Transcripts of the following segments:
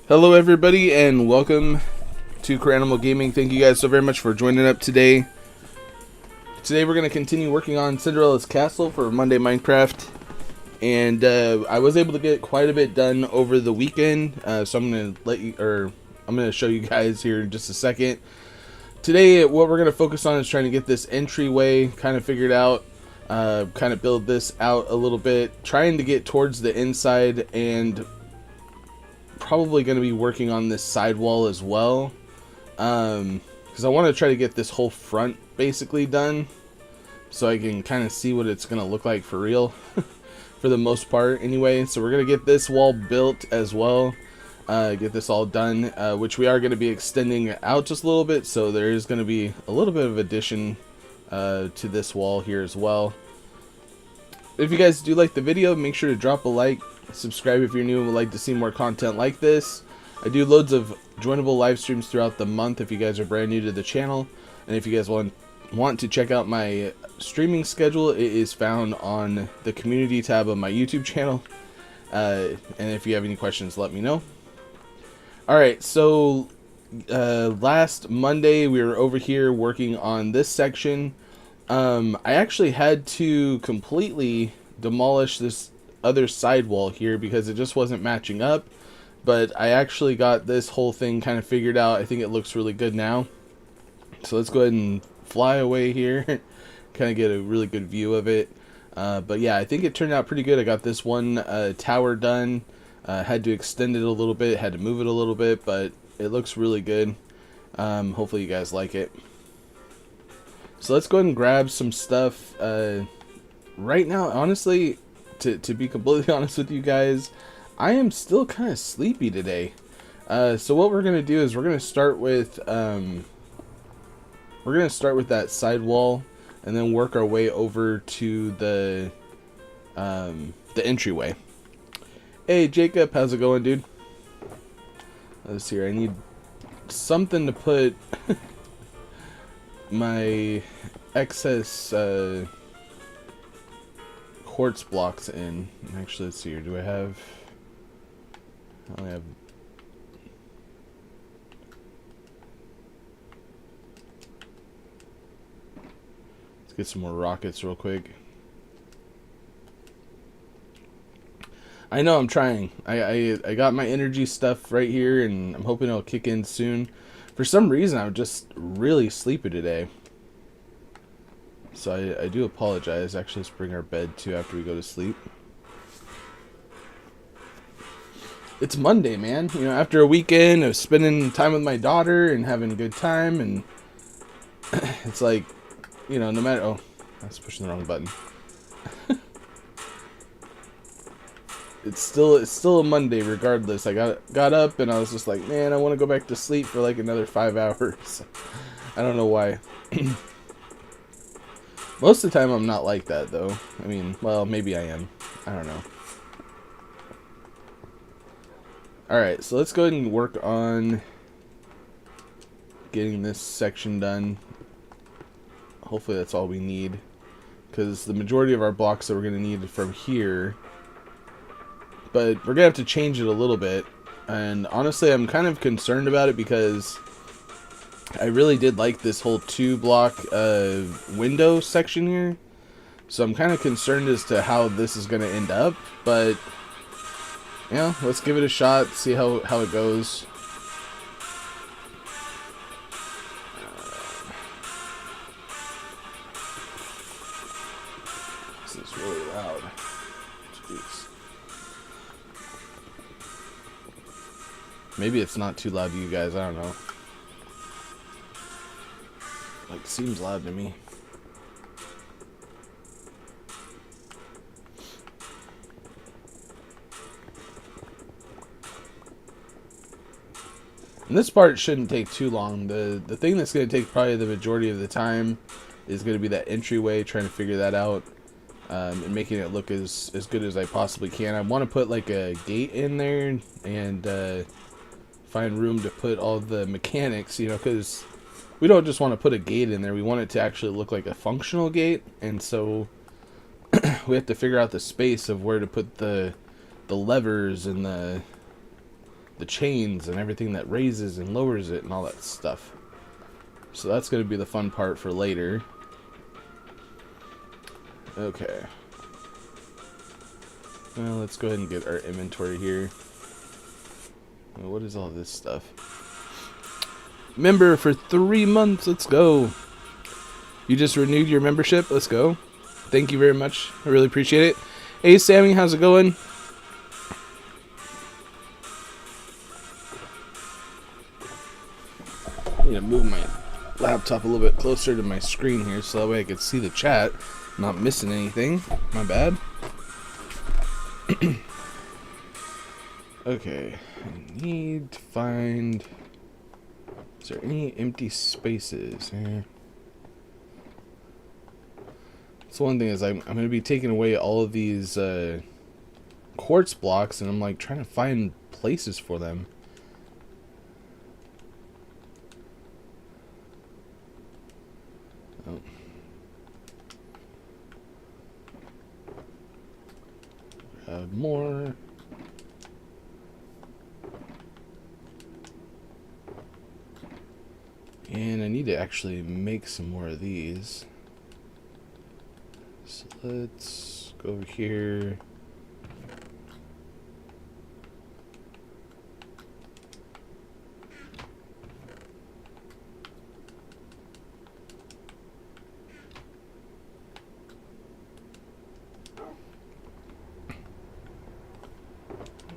Hello everybody and welcome to Caranimal Gaming. Thank you guys so very much for joining up today. Today we're going to continue working on Cinderella's castle for Monday Minecraft. And I was able to get quite a bit done over the weekend. So I'm going to show you guys here in just a second. Today what we're going to focus on is trying to get this entryway kind of figured out. Kind of build this out a little bit. Trying to get towards the inside, and probably going to be working on this side wall as well, because I want to try to get this whole front basically done so I can kind of see what it's going to look like for real for the most part anyway. So we're going to get this wall built as well, get this all done, which we are going to be extending out just a little bit, so there is going to be a little bit of addition to this wall here as well. If you guys do like the video, make sure to drop a like, subscribe if you're new and would like to see more content like this. I do loads of joinable live streams throughout the month if you guys are brand new to the channel. And if you guys want to check out my streaming schedule, it is found on the community tab of my YouTube channel. And if you have any questions, let me know. Alright, so last Monday we were over here working on this section. I actually had to completely demolish this other side wall here because it just wasn't matching up, but I actually got this whole thing kind of figured out. I think it looks really good now, so let's go ahead and fly away here kind of get a really good view of it. But yeah, I think it turned out pretty good. I got this one tower done, had to extend it a little bit, had to move it a little bit, but it looks really good. Hopefully you guys like it. So let's go ahead and grab some stuff. Right now, honestly, to be completely honest with you guys, I am still kind of sleepy today. So what we're gonna do is we're gonna start with that side wall, and then work our way over to the entryway. Hey Jacob, how's it going, dude? Let's see here. I need something to put my excess quartz blocks in. Actually, let's see here. Do I have... I only have... Let's get some more rockets real quick. I know I'm trying. I got my energy stuff right here, and I'm hoping it'll kick in soon. For some reason, I'm just really sleepy today. So I do apologize. Actually, let's bring our bed too after we go to sleep. It's Monday, man. You know, after a weekend of spending time with my daughter and having a good time, and it's like, you know, no matter... Oh, I was pushing the wrong button. It's still a Monday regardless. I got up and I was just like, man, I want to go back to sleep for like another 5 hours. I don't know why. Most of the time I'm not like that though. I mean, well, maybe I am. I don't know. Alright, so let's go ahead and work on getting this section done. Hopefully that's all we need, because the majority of our blocks that we're going to need from here. But we're going to have to change it a little bit. And honestly, I'm kind of concerned about it because I really did like this whole 2-block window section here. So I'm kind of concerned as to how this is going to end up. But, you know, let's give it a shot, see how it goes. This is really loud. Jeez. Maybe it's not too loud to you guys, I don't know. Like, seems loud to me. And this part shouldn't take too long. The thing that's going to take probably the majority of the time is going to be that entryway, trying to figure that out, and making it look as good as I possibly can. I want to put like a gate in there and find room to put all the mechanics, you know, because we don't just want to put a gate in there. We want it to actually look like a functional gate, and so we have to figure out the space of where to put the levers and the the chains and everything that raises and lowers it and all that stuff. So that's going to be the fun part for later. Okay. Well, let's go ahead and get our inventory here. Well, what is all this stuff? Member for 3 months. Let's go. You just renewed your membership. Let's go. Thank you very much. I really appreciate it. Hey, Sammy, how's it going? I'm going to move my laptop a little bit closer to my screen here so that way I can see the chat. I'm not missing anything. My bad. Okay. I need to find... Is there any empty spaces here? So one thing is I'm going to be taking away all of these quartz blocks, and I'm like trying to find places for them. Oh. More. And I need to actually make some more of these. So let's go over here.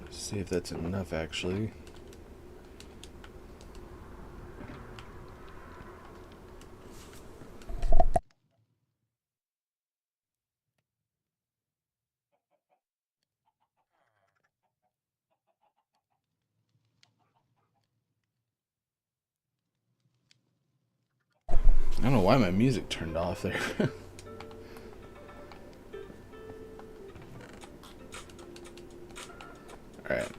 Let's see if that's enough actually. I don't know why my music turned off there. Alright.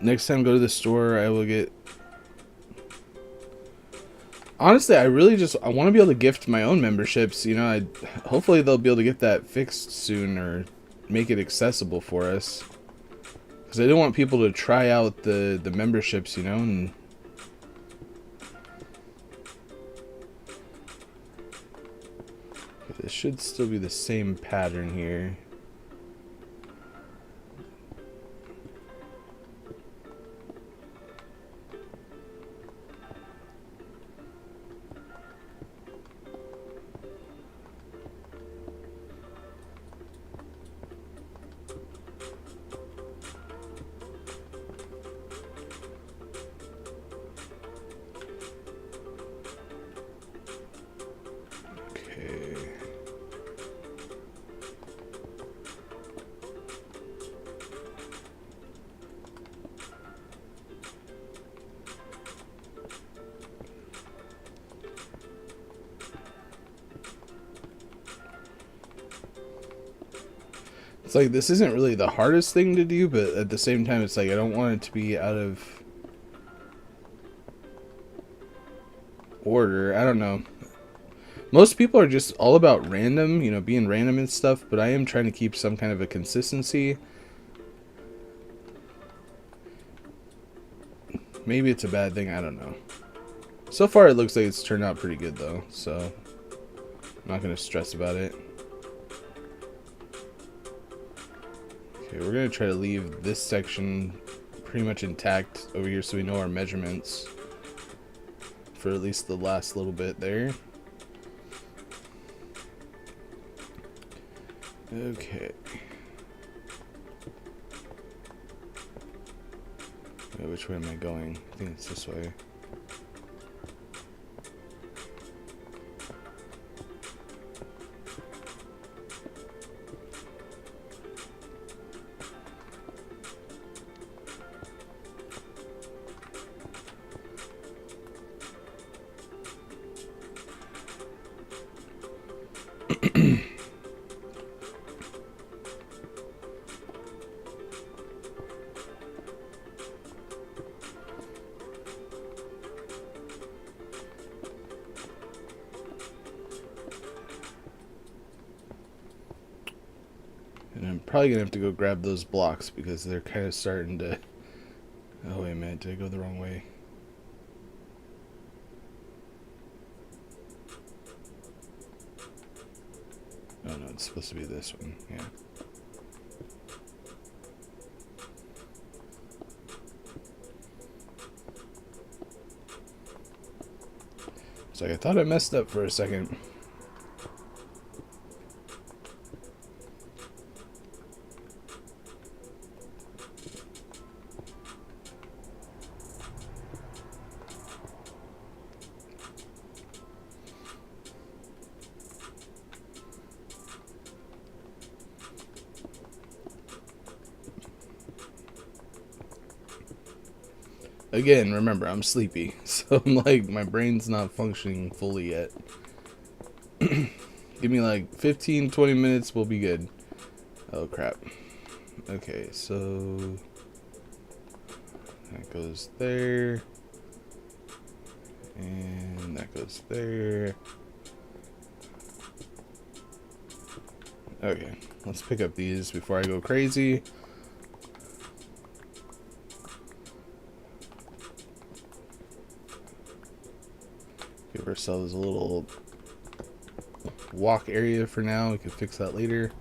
Next time I go to the store, I will get... Honestly, I want to be able to gift my own memberships. You know, hopefully they'll be able to get that fixed soon or make it accessible for us. Because I don't want people to try out the memberships, you know, and... It should still be the same pattern here. It's like, this isn't really the hardest thing to do, but at the same time, it's like, I don't want it to be out of order. I don't know. Most people are just all about random, you know, being random and stuff, but I am trying to keep some kind of a consistency. Maybe it's a bad thing, I don't know. So far, it looks like it's turned out pretty good, though, so I'm not going to stress about it. Okay, we're going to try to leave this section pretty much intact over here so we know our measurements for at least the last little bit there. Okay. Which way am I going? I think it's this way. And I'm probably going to have to go grab those blocks because they're kind of starting to... Oh, wait a minute. Did I go the wrong way? Oh, no. It's supposed to be this one. Yeah. It's like I thought I messed up for a second. Again, remember, I'm sleepy, so I'm like, my brain's not functioning fully yet. Give me like 15, 20 minutes, we'll be good. Oh, crap. Okay, so... that goes there. And that goes there. Okay, let's pick up these before I go crazy. Give ourselves a little walk area for now. We can fix that later.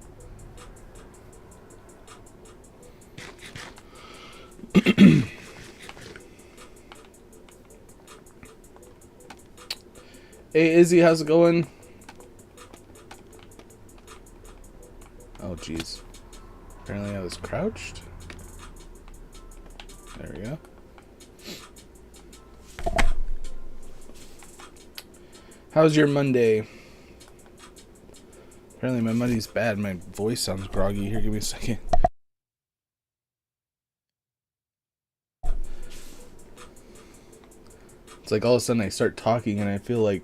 Hey Izzy, how's it going? Oh jeez. Apparently I was crouched. There we go. How's your Monday? Apparently my Monday's bad. My voice sounds groggy. Here, give me a second. It's like all of a sudden I start talking and I feel like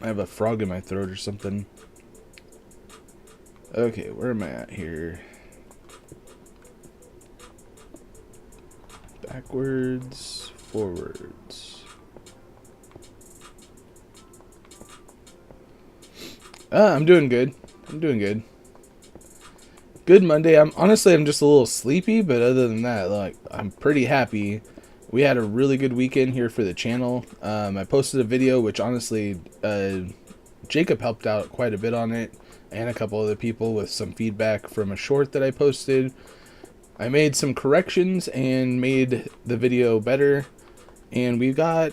I have a frog in my throat or something. Okay, where am I at here? Backwards, forwards. I'm doing good. I'm doing good. Good Monday. I'm just a little sleepy, but other than that, like, I'm pretty happy. We had a really good weekend here for the channel. I posted a video, which honestly, Jacob helped out quite a bit on it, and a couple other people with some feedback from a short that I posted. I made some corrections and made the video better, and we got,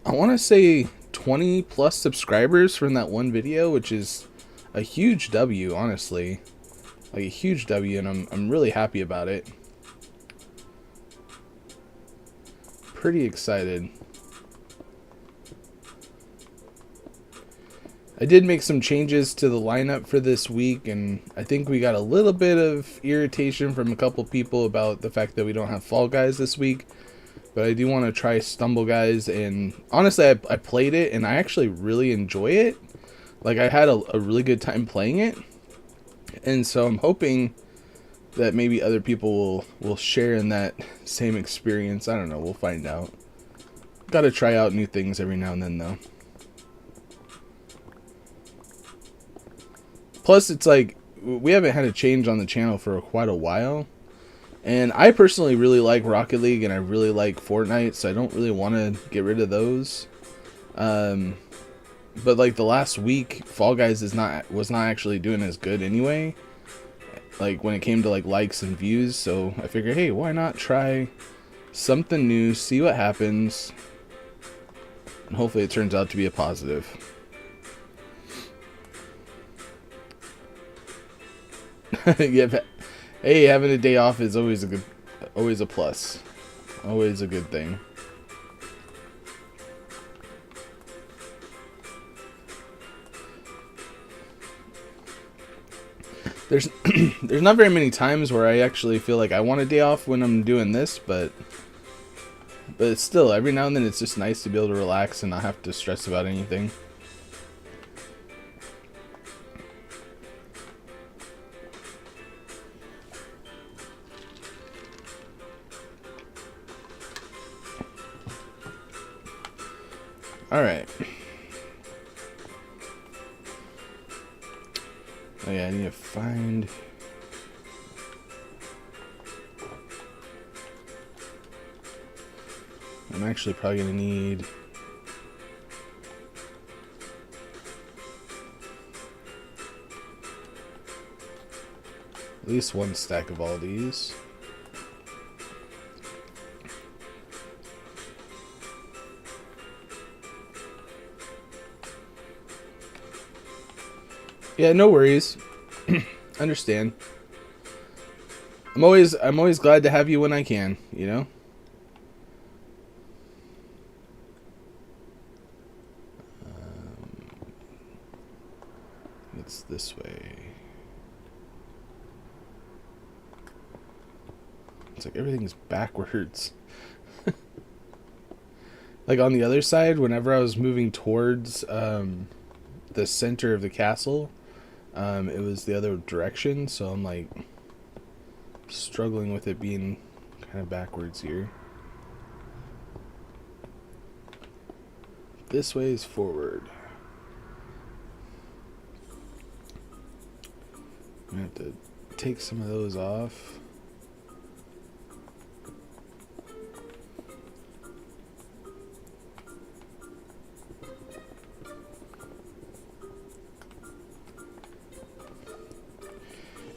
I want to say, 20 plus subscribers from that one video, which is a huge W, honestly. Like a huge W, and I'm really happy about it. Pretty excited. I did make some changes to the lineup for this week, and I think we got a little bit of irritation from a couple people about the fact that we don't have Fall Guys this week. But I do want to try Stumble Guys, and honestly, I played it, and I actually really enjoy it. Like, I had a really good time playing it. And so I'm hoping that maybe other people will share in that same experience. I don't know, we'll find out. Gotta try out new things every now and then, though. Plus, it's like, we haven't had a change on the channel for quite a while. And I personally really like Rocket League, and I really like Fortnite, so I don't really want to get rid of those. But like the last week, Fall Guys was not actually doing as good anyway. Like when it came to like likes and views, so I figured, hey, why not try something new, see what happens, and hopefully it turns out to be a positive. Yeah. Hey, having a day off is always a plus. Always a good thing. There's not very many times where I actually feel like I want a day off when I'm doing this, but still, every now and then it's just nice to be able to relax and not have to stress about anything. Alright. Oh yeah, I need to find... I'm actually probably going to need... at least one stack of all these. Yeah, no worries. Understand. I'm always glad to have you when I can, you know? It's this way. It's like everything is backwards. Like on the other side, whenever I was moving towards the center of the castle, it was the other direction, so I'm like struggling with it being kind of backwards here. This way is forward. I'm gonna have to take some of those off.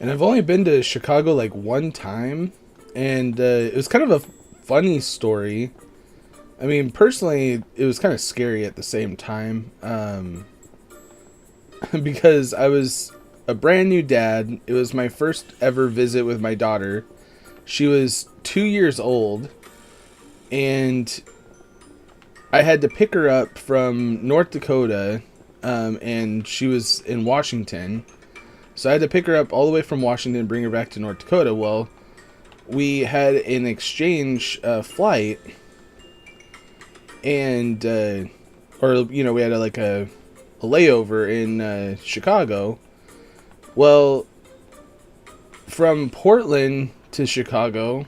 And I've only been to Chicago like one time, and it was kind of a funny story. I mean, personally, it was kind of scary at the same time, because I was a brand new dad. It was my first ever visit with my daughter. She was 2 years old, and I had to pick her up from North Dakota, and she was in Washington. So I had to pick her up all the way from Washington and bring her back to North Dakota. Well, we had an exchange flight, and we had a layover in Chicago. Well, from Portland to Chicago,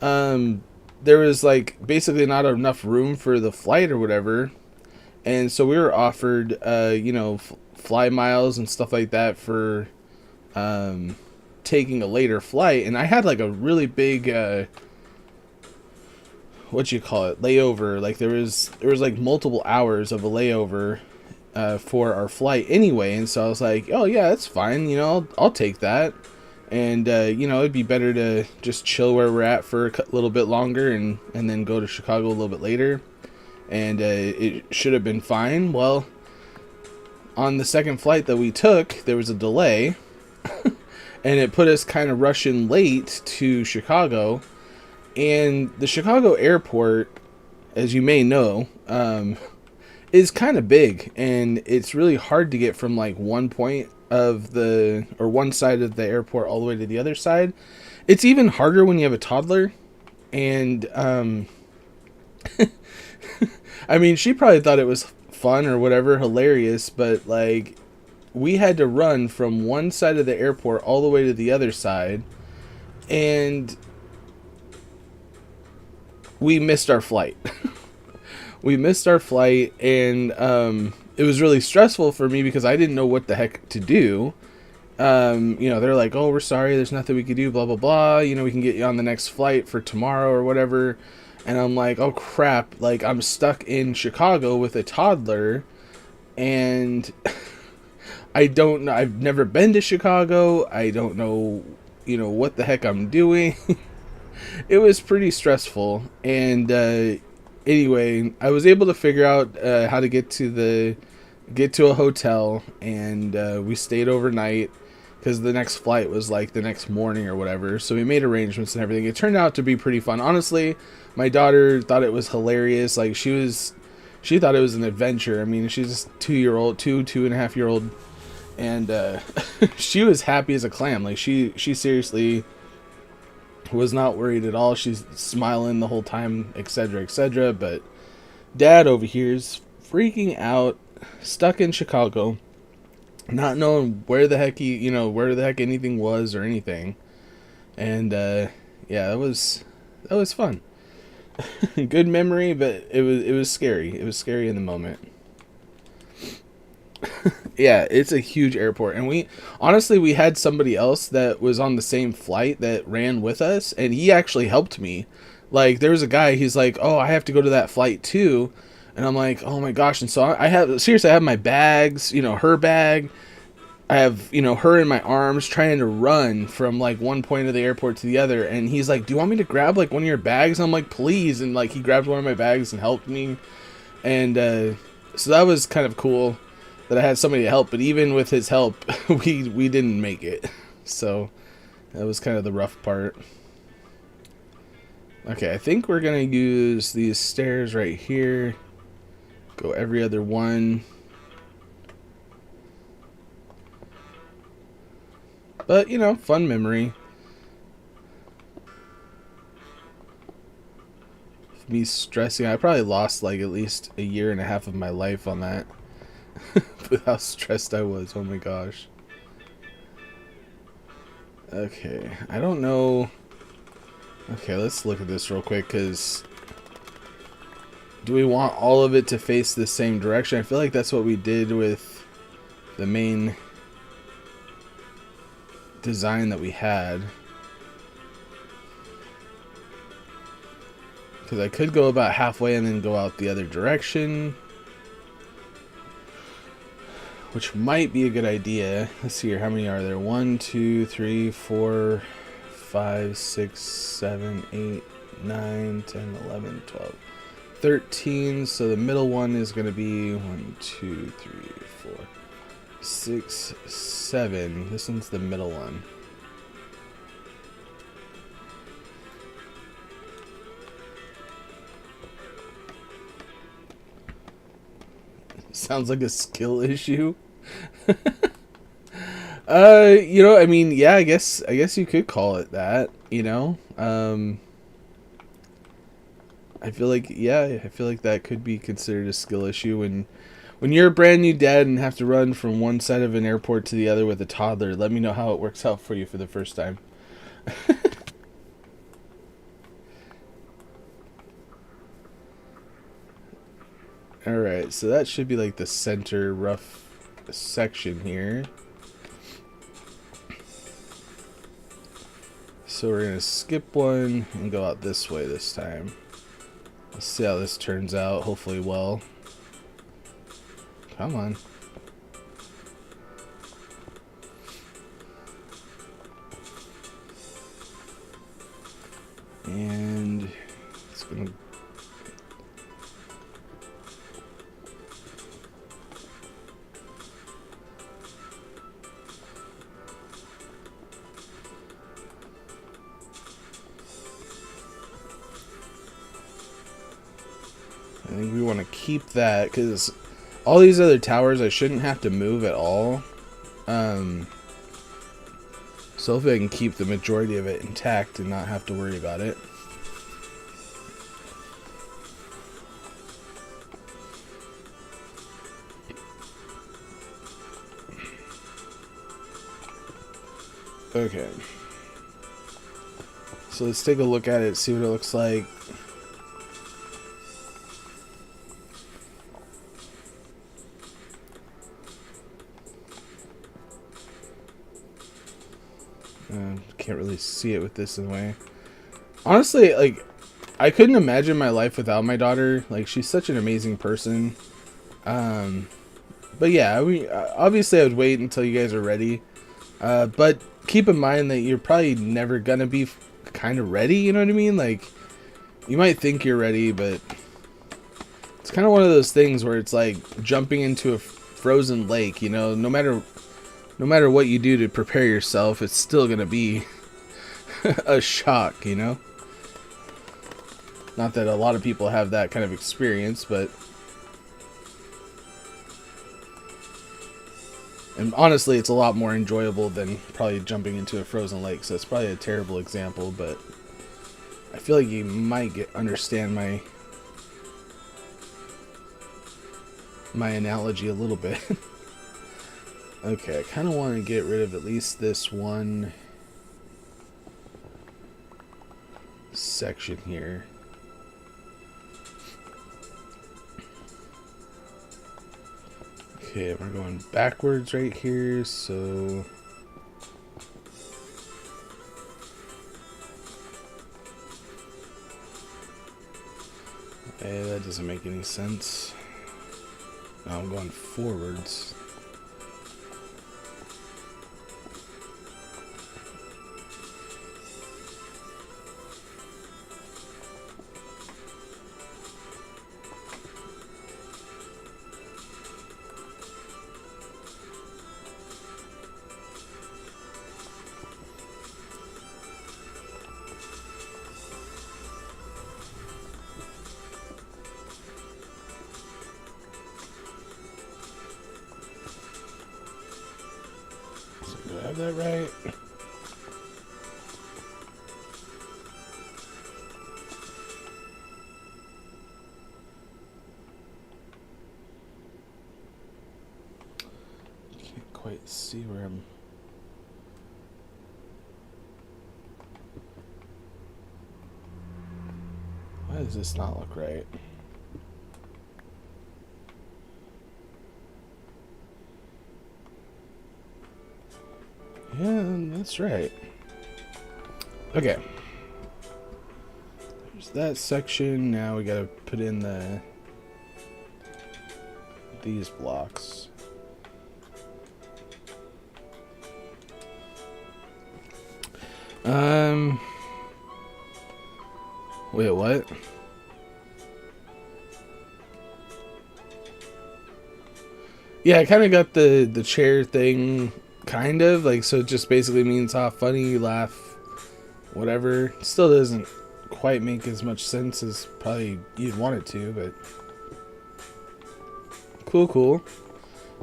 there was like basically not enough room for the flight or whatever, and so we were offered fly miles and stuff like that for taking a later flight. And I had like a really big layover. Like there was like multiple hours of a layover for our flight anyway, and so I was like, oh yeah, that's fine, I'll take that. And it'd be better to just chill where we're at for a little bit longer and then go to Chicago a little bit later. And it should have been fine. Well, on the second flight that we took, there was a delay, and it put us kind of rushing late to Chicago. And the Chicago airport, as you may know, is kind of big, and it's really hard to get from like one side of the airport all the way to the other side. It's even harder when you have a toddler, and I mean, she probably thought it was fun or whatever, hilarious, but like we had to run from one side of the airport all the way to the other side, and we missed our flight. We missed our flight, and it was really stressful for me because I didn't know what the heck to do. They're like, oh, we're sorry, there's nothing we can do, blah blah blah, we can get you on the next flight for tomorrow or whatever. And I'm like, oh crap, like I'm stuck in Chicago with a toddler, and I don't know, I've never been to Chicago, I don't know, what the heck I'm doing. It was pretty stressful, and anyway, I was able to figure out how to get to a hotel, and we stayed overnight because the next flight was like the next morning or whatever. So we made arrangements and everything. It turned out to be pretty fun. Honestly, my daughter thought it was hilarious. Like she thought it was an adventure. I mean, she's 2.5-year-old, and she was happy as a clam. Like she seriously was not worried at all. She's smiling the whole time, etc., etc. But Dad over here is freaking out, stuck in Chicago, not knowing where the heck anything was or anything. And yeah, that was fun. Good memory, but it was scary. It was scary in the moment. Yeah, it's a huge airport, and we had somebody else that was on the same flight that ran with us, and he actually helped me. Like, there was a guy, he's like, oh, I have to go to that flight too. And I'm like, oh my gosh. And so I have, seriously, I have my bags, you know, her bag. I have, you know, her in my arms trying to run from like one point of the airport to the other. And he's like, do you want me to grab like one of your bags? And I'm like, please. And like, he grabbed one of my bags and helped me. And so that was kind of cool that I had somebody to help. But even with his help, we didn't make it. So that was kind of the rough part. Okay, I think we're going to use these stairs right here. Go every other one. But, you know, fun memory. Me stressing. I probably lost like at least a year and a half of my life on that. With how stressed I was. Oh my gosh. Okay, I don't know. Okay, let's look at this real quick, because do we want all of it to face the same direction? I feel like that's what we did with the main design that we had. Because I could go about halfway and then go out the other direction, which might be a good idea. Let's see here, how many are there? 1, 2, 3, 4, 5, 6, 7, 8, 9, 10, 11, 12, 13. So the middle one is going to be 1, 2, 3, 4, 6, 7. This one's the middle one. Sounds like a skill issue. You know, I mean, yeah, I guess you could call it that, you know. I feel like, yeah, I feel like that could be considered a skill issue when you're a brand new dad and have to run from one side of an airport to the other with a toddler. Let me know how it works out for you for the first time. Alright, so that should be like the center rough section here. So we're going to skip one and go out this way this time. Let's see how this turns out. Hopefully well. Come on. And it's going to... I think we want to keep that, because all these other towers I shouldn't have to move at all. So hopefully I can keep the majority of it intact and not have to worry about it. Okay. So let's take a look at it, see what it looks like. Can't really see it with this in the way. Honestly, like, I couldn't imagine my life without my daughter. Like, she's such an amazing person. But yeah, obviously I would wait until you guys are ready. But keep in mind that you're probably never gonna be kind of ready, you know what I mean? Like, you might think you're ready, but it's kind of one of those things where it's like jumping into a frozen lake, you know? No matter what you do to prepare yourself, it's still gonna be a shock, you know? Not that a lot of people have that kind of experience, but... And honestly, it's a lot more enjoyable than probably jumping into a frozen lake, so it's probably a terrible example, but... I feel like you might understand my analogy a little bit. Okay, I kind of want to get rid of at least this one section here. Okay, we're going backwards right here, so... Hey, that doesn't make any sense. No, I'm going forwards. Do I have that right? Can't quite see where I'm. Why does this not look right? Yeah, that's right. Okay. There's that section. Now we gotta put in these blocks. Wait, what? Yeah, I kind of got the chair thing, kind of like, so it just basically means funny, laugh, whatever. Still doesn't quite make as much sense as probably you'd want it to, but cool.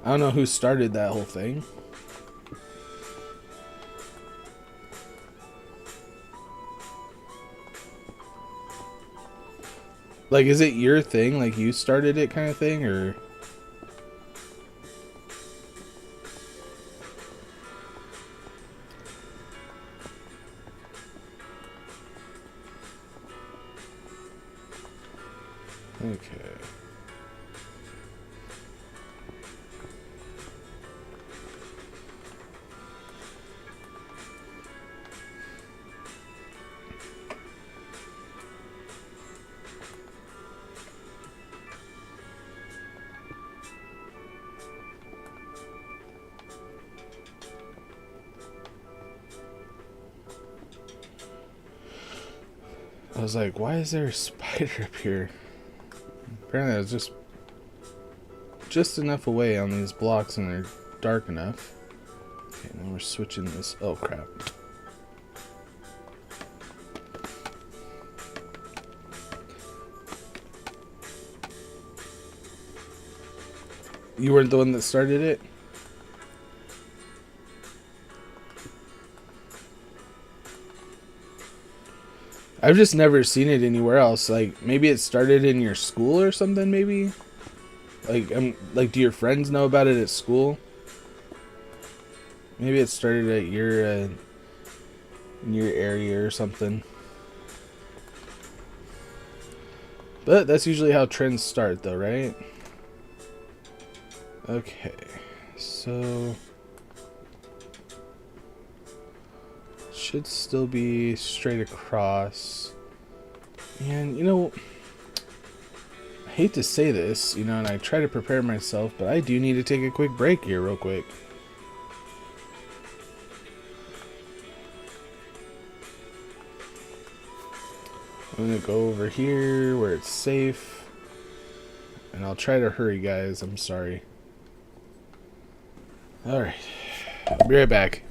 I don't know who started that whole thing. Like, is it your thing? Like, you started it kind of thing, or? Okay. I was like, why is there a spider up here? Apparently I was just enough away on these blocks and they're dark enough. Okay, now we're switching this. Oh, crap. You weren't the one that started it? I've just never seen it anywhere else. Like, maybe it started in your school or something, maybe? Like, do your friends know about it at school? Maybe it started at in your area or something. But that's usually how trends start, though, right? Okay, so should still be straight across. And, I hate to say this, and I try to prepare myself, but I do need to take a quick break here real quick. I'm going to go over here where it's safe. And I'll try to hurry, guys. I'm sorry. Alright. I'll be right back.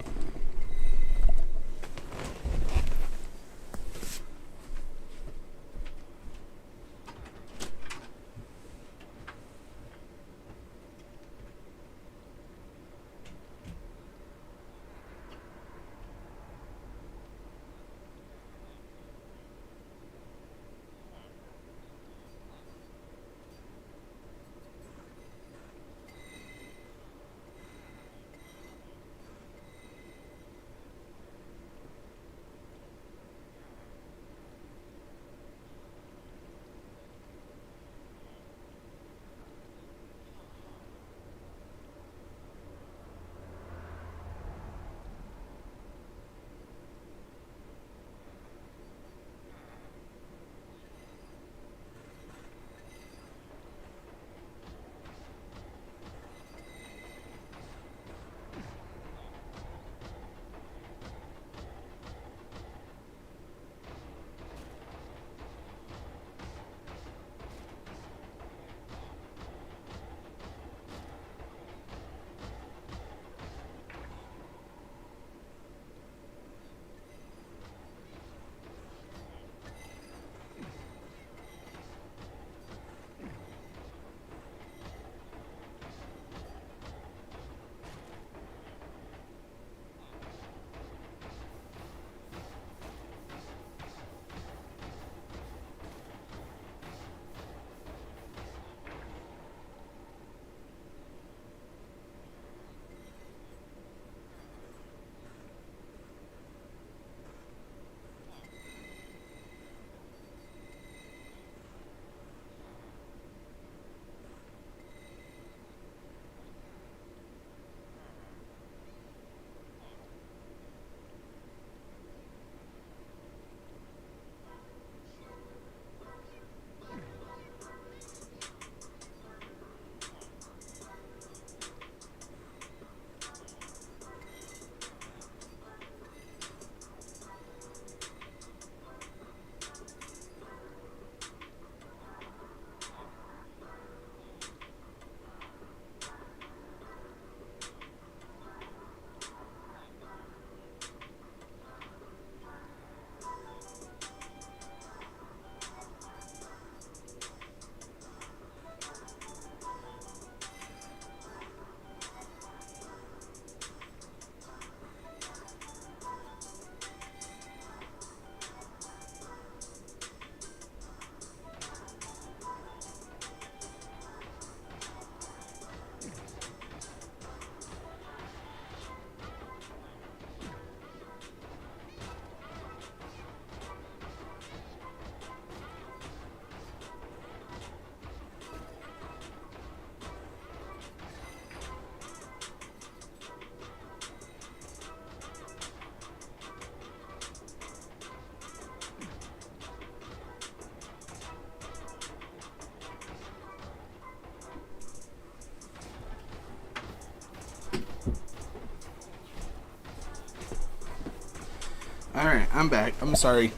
Alright, I'm back. I'm sorry.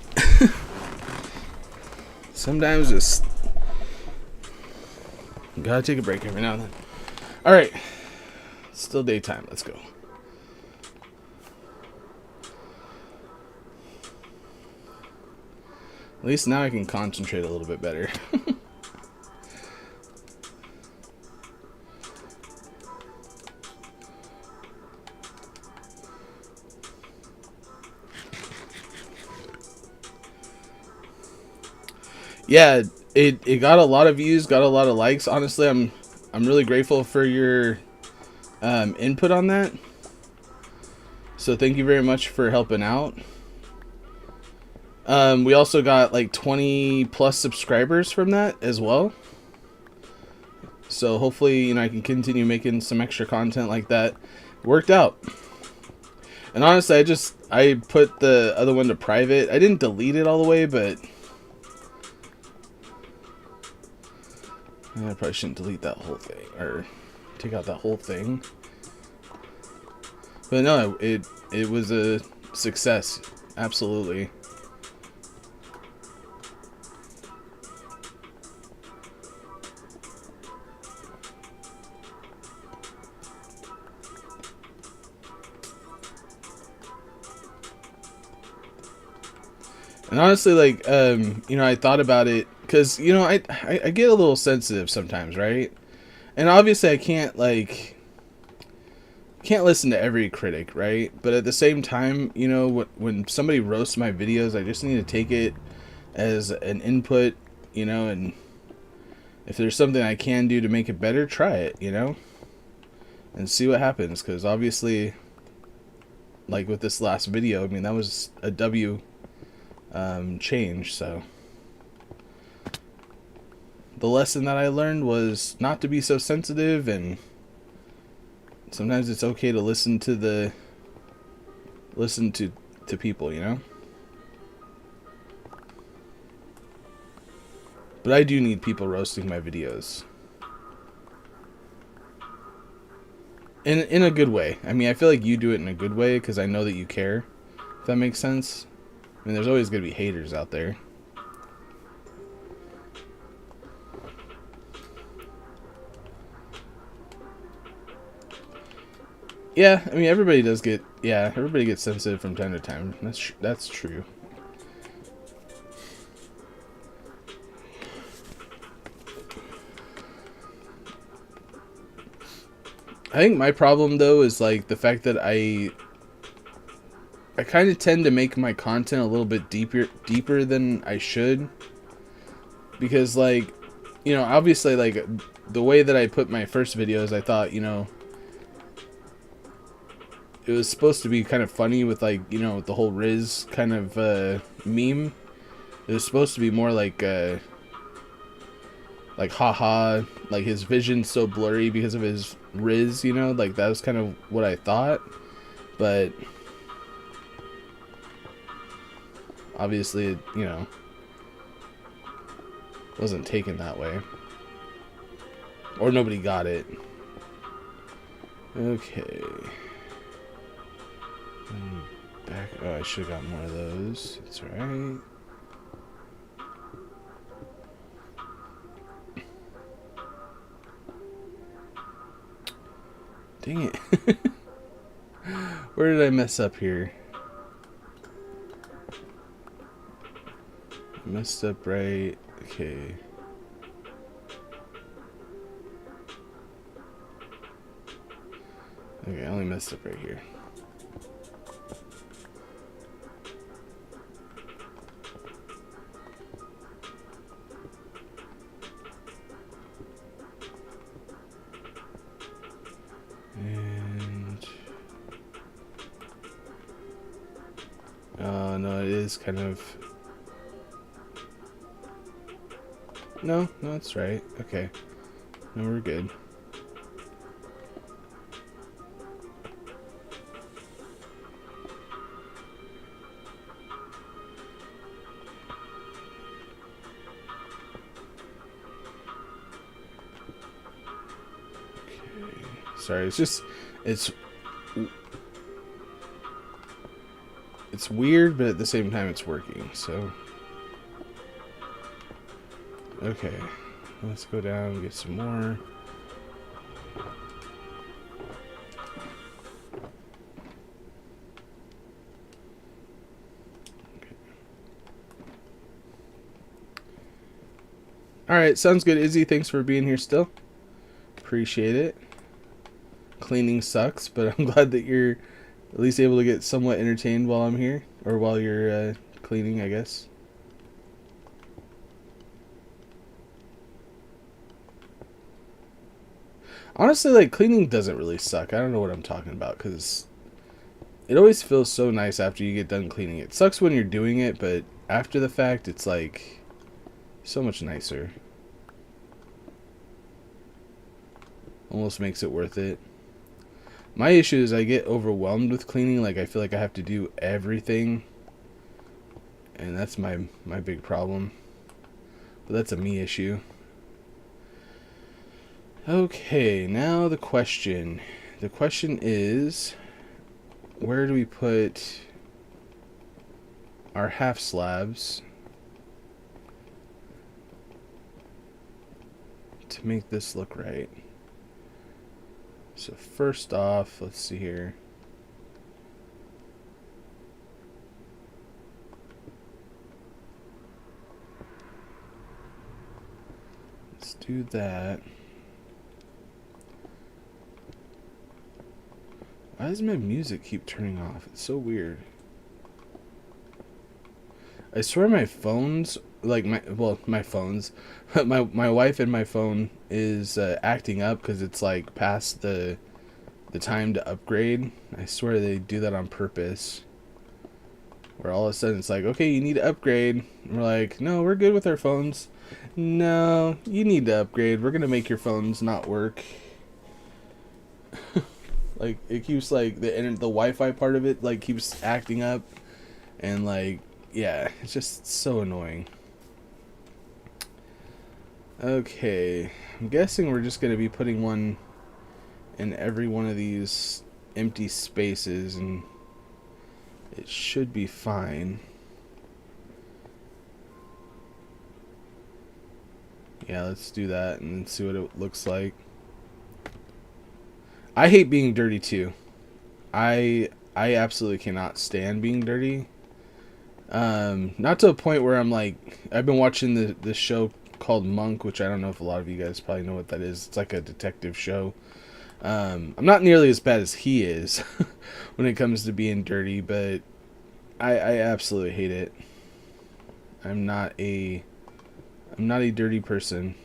Sometimes just gotta take a break every now and then. Alright. Still daytime. Let's go. At least now I can concentrate a little bit better. Yeah, it got a lot of views, got a lot of likes. Honestly, I'm really grateful for your input on that. So thank you very much for helping out. We also got like 20 plus subscribers from that as well. So hopefully, you know, I can continue making some extra content like that. Worked out. And honestly, I put the other one to private. I didn't delete it all the way, but I probably shouldn't delete that whole thing or take out that whole thing. But no, it was a success. Absolutely. And honestly, like, you know, I thought about it because, you know, I get a little sensitive sometimes, right? And obviously I can't listen to every critic, right? But at the same time, you know, when somebody roasts my videos, I just need to take it as an input, you know, and if there's something I can do to make it better, try it, you know, and see what happens. Because obviously, like with this last video, I mean, that was a W change. So the lesson that I learned was not to be so sensitive, and sometimes it's okay to listen to people, you know. But I do need people roasting my videos in a good way. I mean, I feel like you do it in a good way because I know that you care, if that makes sense. I mean, there's always going to be haters out there. Yeah, I mean, everybody gets sensitive from time to time. That's true. I think my problem though is like the fact that I kind of tend to make my content a little bit deeper than I should, because like, you know, obviously like the way that I put my first videos, I thought, you know, it was supposed to be kind of funny with like, you know, the whole Riz kind of meme. It was supposed to be more like haha, like his vision's so blurry because of his Riz, you know, like that was kind of what I thought, but obviously, you know, wasn't taken that way, or nobody got it. Okay. Back. Oh, I should have got more of those. That's right. Dang it. Where did I mess up here? I messed up right. Okay. Okay, I only messed up right here. And no, it is kind of. No, that's right. Okay, no, we're good. Sorry, it's It's weird, but at the same time it's working, so. Okay, let's go down and get some more. Okay. Alright, sounds good, Izzy. Thanks for being here still. Appreciate it. Cleaning sucks, but I'm glad that you're at least able to get somewhat entertained while I'm here. Or while you're cleaning, I guess. Honestly, like, cleaning doesn't really suck. I don't know what I'm talking about, because it always feels so nice after you get done cleaning. It sucks when you're doing it, but after the fact, it's, like, so much nicer. Almost makes it worth it. My issue is I get overwhelmed with cleaning. Like, I feel like I have to do everything. And that's my big problem. But that's a me issue. Okay, now the question. The question is, where do we put our half slabs to make this look right? So first off, let's see here. Let's do that. Why does my music keep turning off? It's so weird. I swear my phones, like my phones, my wife and my phone is acting up because it's like past the time to upgrade. I swear they do that on purpose. Where all of a sudden it's like, okay, you need to upgrade. And we're like, no, we're good with our phones. No, you need to upgrade. We're gonna make your phones not work. Like, it keeps, like, the Wi-Fi part of it, like, keeps acting up. And, like, yeah, it's just so annoying. Okay, I'm guessing we're just going to be putting one in every one of these empty spaces, and it should be fine. Yeah, let's do that and see what it looks like. I hate being dirty too. I absolutely cannot stand being dirty. Not to a point where I'm like, I've been watching the show called Monk, which I don't know if a lot of you guys probably know what that is. It's like a detective show. I'm not nearly as bad as he is when it comes to being dirty, but I absolutely hate it. I'm not a dirty person.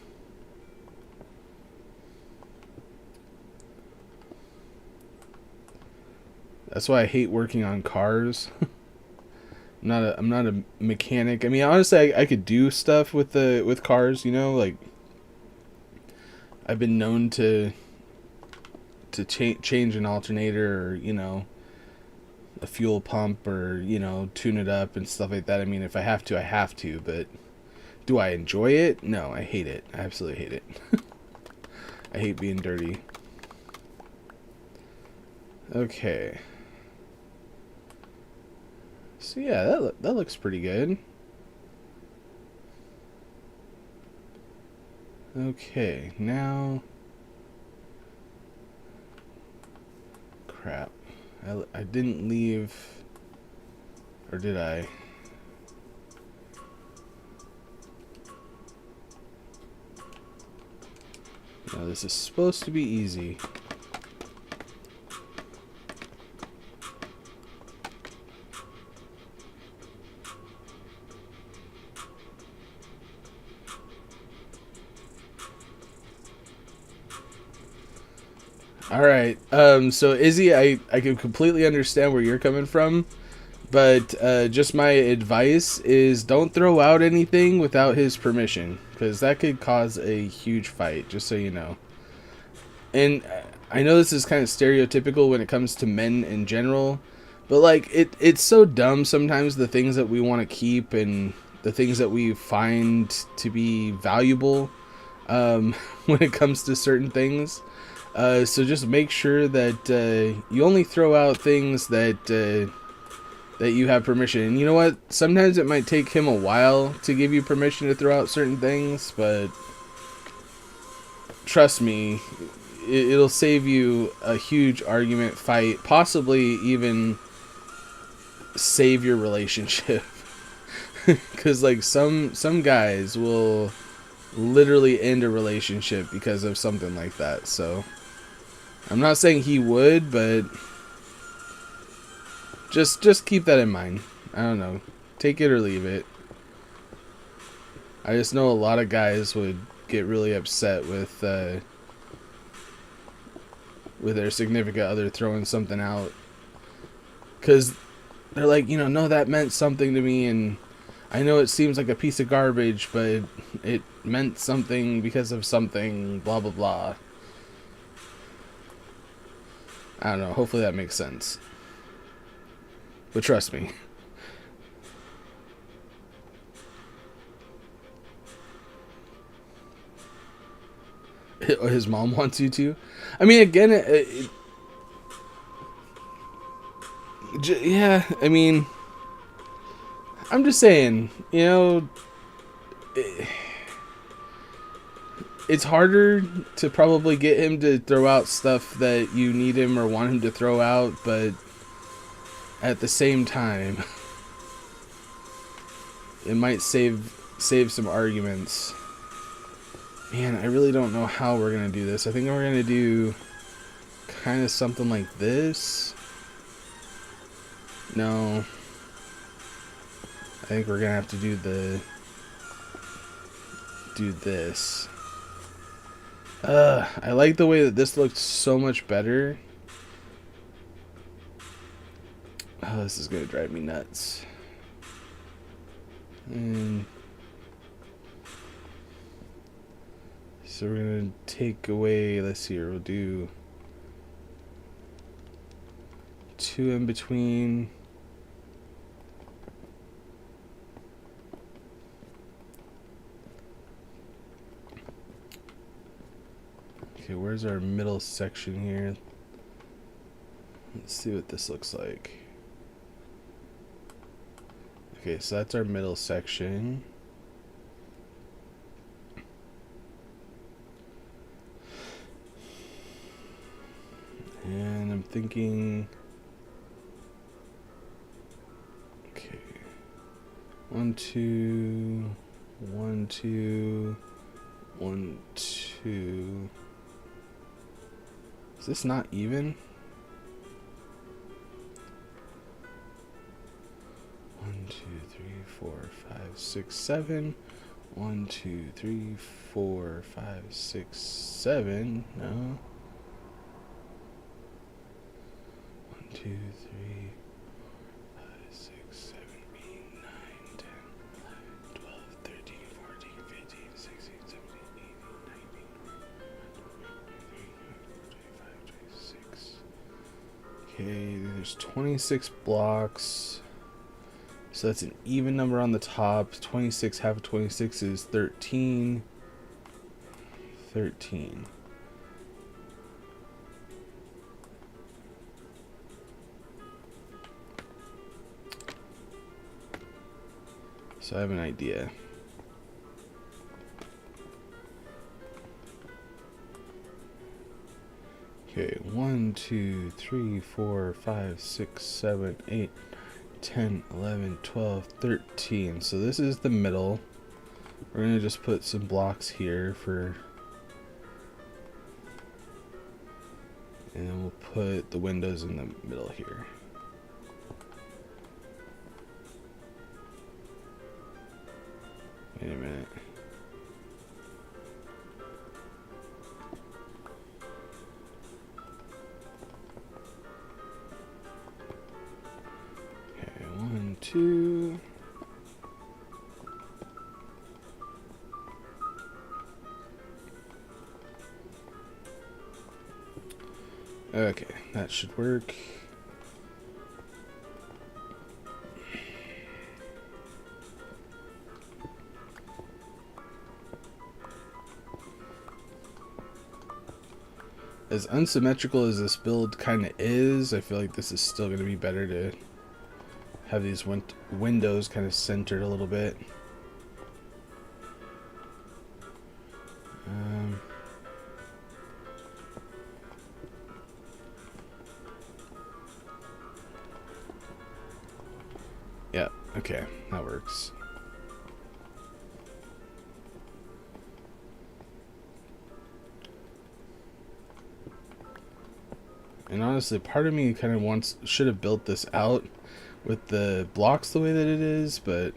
That's why I hate working on cars. I'm not a mechanic. I mean, honestly, I could do stuff with cars, you know, like I've been known to change an alternator, or, you know, a fuel pump, or, you know, tune it up and stuff like that. I mean, if I have to, I have to, but do I enjoy it? No, I hate it. I absolutely hate it. I hate being dirty. Okay. So yeah, that looks pretty good. Okay, now... Crap. I didn't leave... Or did I? No, this is supposed to be easy. Alright, so Izzy, I can completely understand where you're coming from, but just my advice is don't throw out anything without his permission, because that could cause a huge fight, just so you know. And I know this is kind of stereotypical when it comes to men in general, but like it's so dumb sometimes, the things that we want to keep and the things that we find to be valuable when it comes to certain things. So just make sure that you only throw out things that that you have permission. And you know what? Sometimes it might take him a while to give you permission to throw out certain things, but trust me, it'll save you a huge argument, fight, possibly even save your relationship. Because like some guys will literally end a relationship because of something like that. So I'm not saying he would, but just keep that in mind. I don't know, take it or leave it. I just know a lot of guys would get really upset with their significant other throwing something out, because they're like, you know, no, that meant something to me, and I know it seems like a piece of garbage, but it meant something because of something, blah blah blah. I don't know, hopefully that makes sense. But trust me. His mom wants you to. I mean, again, yeah, I mean, I'm just saying, you know, it's harder to probably get him to throw out stuff that you need him or want him to throw out, but at the same time, it might save some arguments. Man, I really don't know how we're gonna do this. I think we're gonna do kind of something like this. No, I think we're gonna have to do this. I like the way that this looked so much better. Oh, this is gonna drive me nuts. And so we're gonna take away, let's see here, we'll do 2 in between. Okay, where's our middle section here? Let's see what this looks like. Okay, so that's our middle section. And I'm thinking, okay, 1 2 1 2 1 2. Is this not even? 1 2 3 4 5 6 7. 1 2 3 4 5 6 7. No. 1 2 3 5 6 7 8 9 10 11 12 13 14 15 16 17 18 19 20 25 26. Okay, there's 26 blocks. So that's an even number on the top. 26, half of 26 is 13. 13. So I have an idea. Okay, 1 2 3 4 5 6 7 8 10 11 12 13. So this is the middle. We're gonna just put some blocks here for, and then we'll put the windows in the middle here. Wait a minute. Okay, 1 2. Okay, that should work. As unsymmetrical as this build kind of is, I feel like this is still going to be better to have these windows kind of centered a little bit. Yeah, okay, that works. And honestly, part of me kind of should have built this out with the blocks the way that it is, but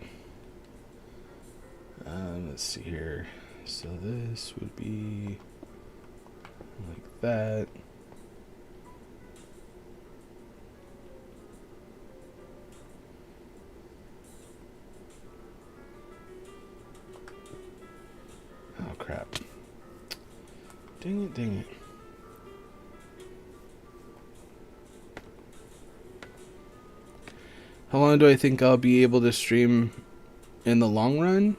let's see here. So this would be like that. Oh crap. Dang it, dang it. How long do I think I'll be able to stream in the long run?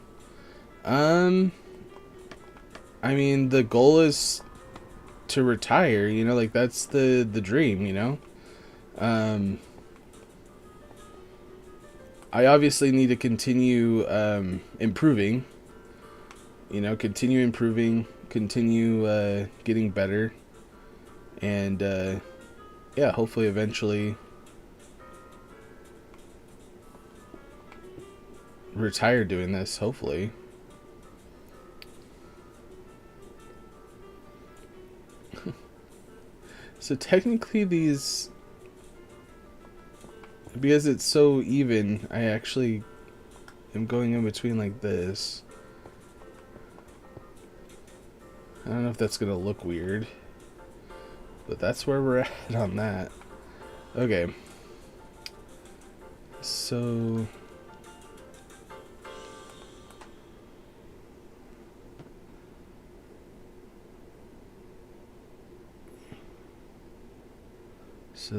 I mean, the goal is to retire, you know, like that's the dream, you know. I obviously need to continue improving, you know, continue improving, continue getting better, and yeah, hopefully eventually retire doing this, hopefully. So technically these, because it's so even, I actually am going in between like this. I don't know if that's gonna look weird, but that's where we're at on that. Okay. So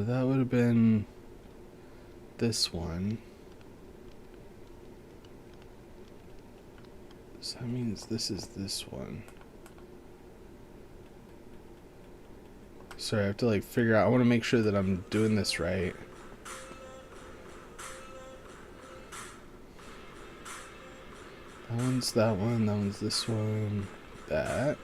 that would have been this one. So that means this is this one. Sorry, I have to like figure out, I want to make sure that I'm doing this right. That one's that one, that one's this one, that.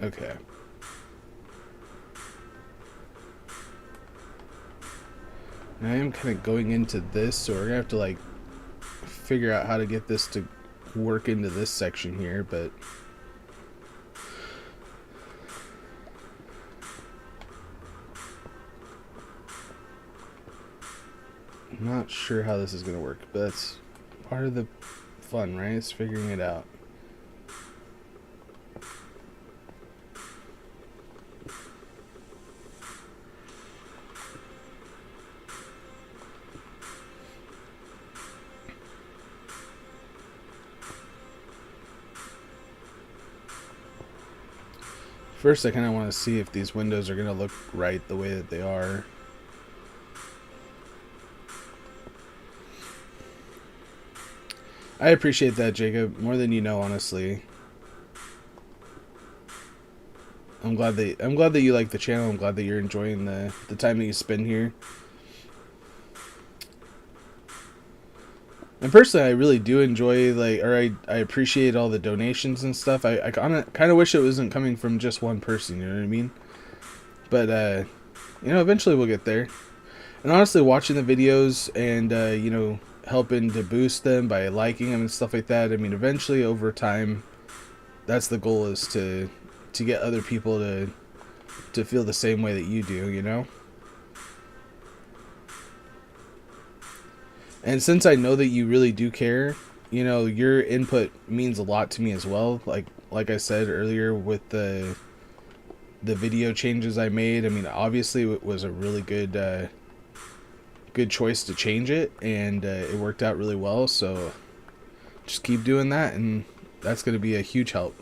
Okay. Now I am kind of going into this, so we're gonna have to like figure out how to get this to work into this section here, but I'm not sure how this is gonna work, but that's part of the fun, right? It's figuring it out. First, I kind of want to see if these windows are going to look right the way that they are. I appreciate that, Jacob, more than you know, honestly. I'm glad that you like the channel. I'm glad that you're enjoying the time that you spend here. And personally, I really do enjoy, like, or I appreciate all the donations and stuff. I kind of wish it wasn't coming from just one person, you know what I mean? But, you know, eventually we'll get there. And honestly, watching the videos and, you know, helping to boost them by liking them and stuff like that, I mean, eventually, over time, that's the goal, is to get other people to feel the same way that you do, you know? And since I know that you really do care, you know, your input means a lot to me as well. Like I said earlier with the the video changes I made. I mean, obviously it was a really good choice to change it, and it worked out really well. So just keep doing that, and that's going to be a huge help.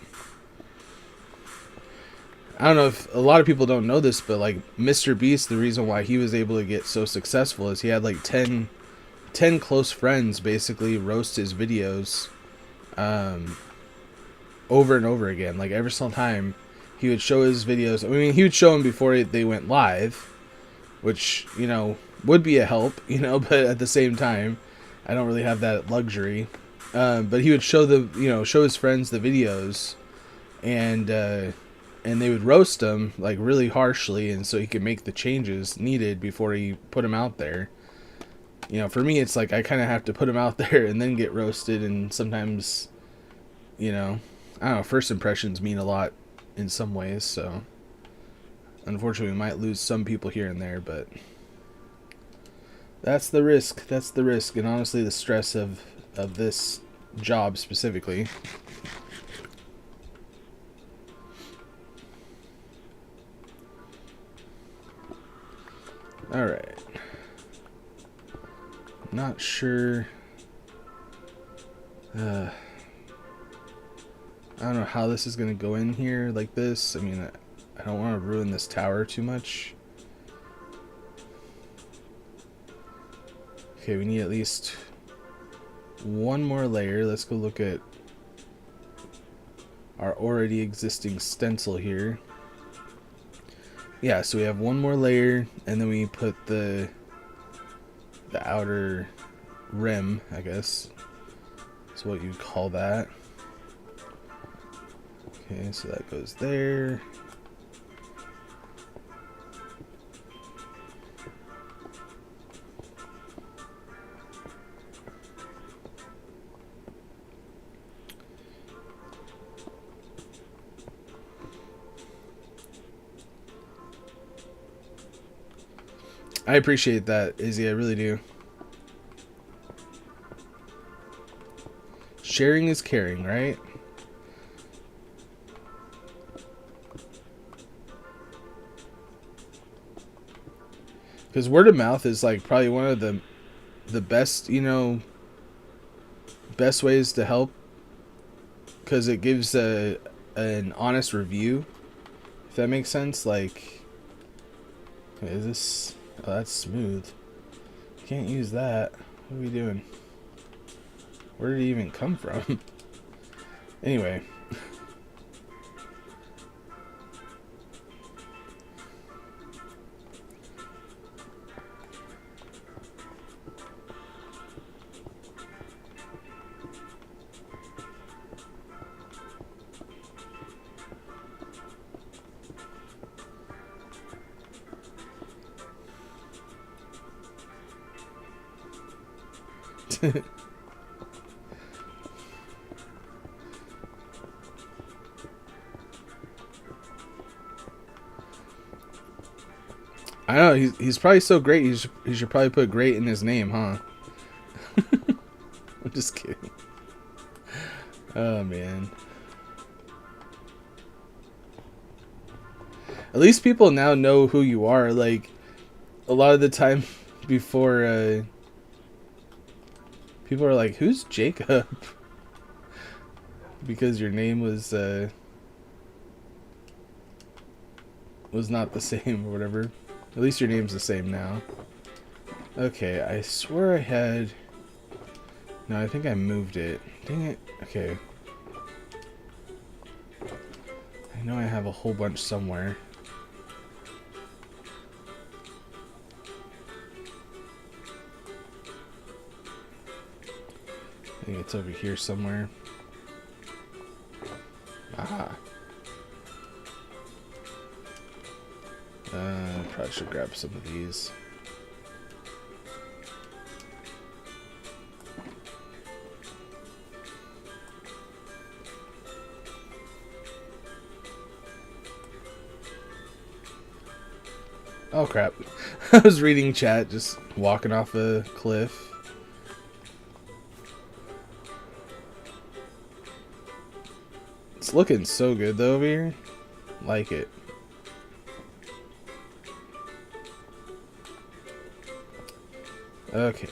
I don't know if a lot of people don't know this, but like Mr. Beast, the reason why he was able to get so successful is he had like 10 close friends basically roast his videos over and over again. Like every single time he would show his videos. I mean, he would show them before they went live, which, you know, would be a help, you know, but at the same time, I don't really have that luxury. But he would show show his friends the videos, and they would roast him like really harshly, and so he could make the changes needed before he put them out there. You know, for me, it's like I kind of have to put them out there and then get roasted, and sometimes, you know, I don't know, first impressions mean a lot in some ways, so unfortunately we might lose some people here and there, but that's the risk. That's the risk, and honestly the stress of this job specifically. Alright. Not sure. I don't know how this is going to go in here like this. I mean, I don't want to ruin this tower too much. Okay, we need at least one more layer. Let's go look at our already existing stencil here. Yeah, so we have one more layer, and then we put the outer rim, I guess. That's what you'd call that. Okay, so that goes there. I appreciate that, Izzy, I really do. Sharing is caring, right? Because word of mouth is like probably one of the best, you know, best ways to help, because it gives an honest review, if that makes sense. Like, is this? Oh, that's smooth. Can't use that. What are we doing? Where did it even come from? Anyway. I know, he's probably so great, he should probably put great in his name, huh? I'm just kidding. Oh, man. At least people now know who you are. Like, a lot of the time before, people are like, who's Jacob? Because your name was not the same or whatever. At least your name's the same now. Okay, I swear I had... No, I think I moved it. Dang it. Okay. I know I have a whole bunch somewhere. I think it's over here somewhere. Aha. Probably should grab some of these. Oh crap. I was reading chat, just walking off a cliff. It's looking so good though over here. Like it. Okay.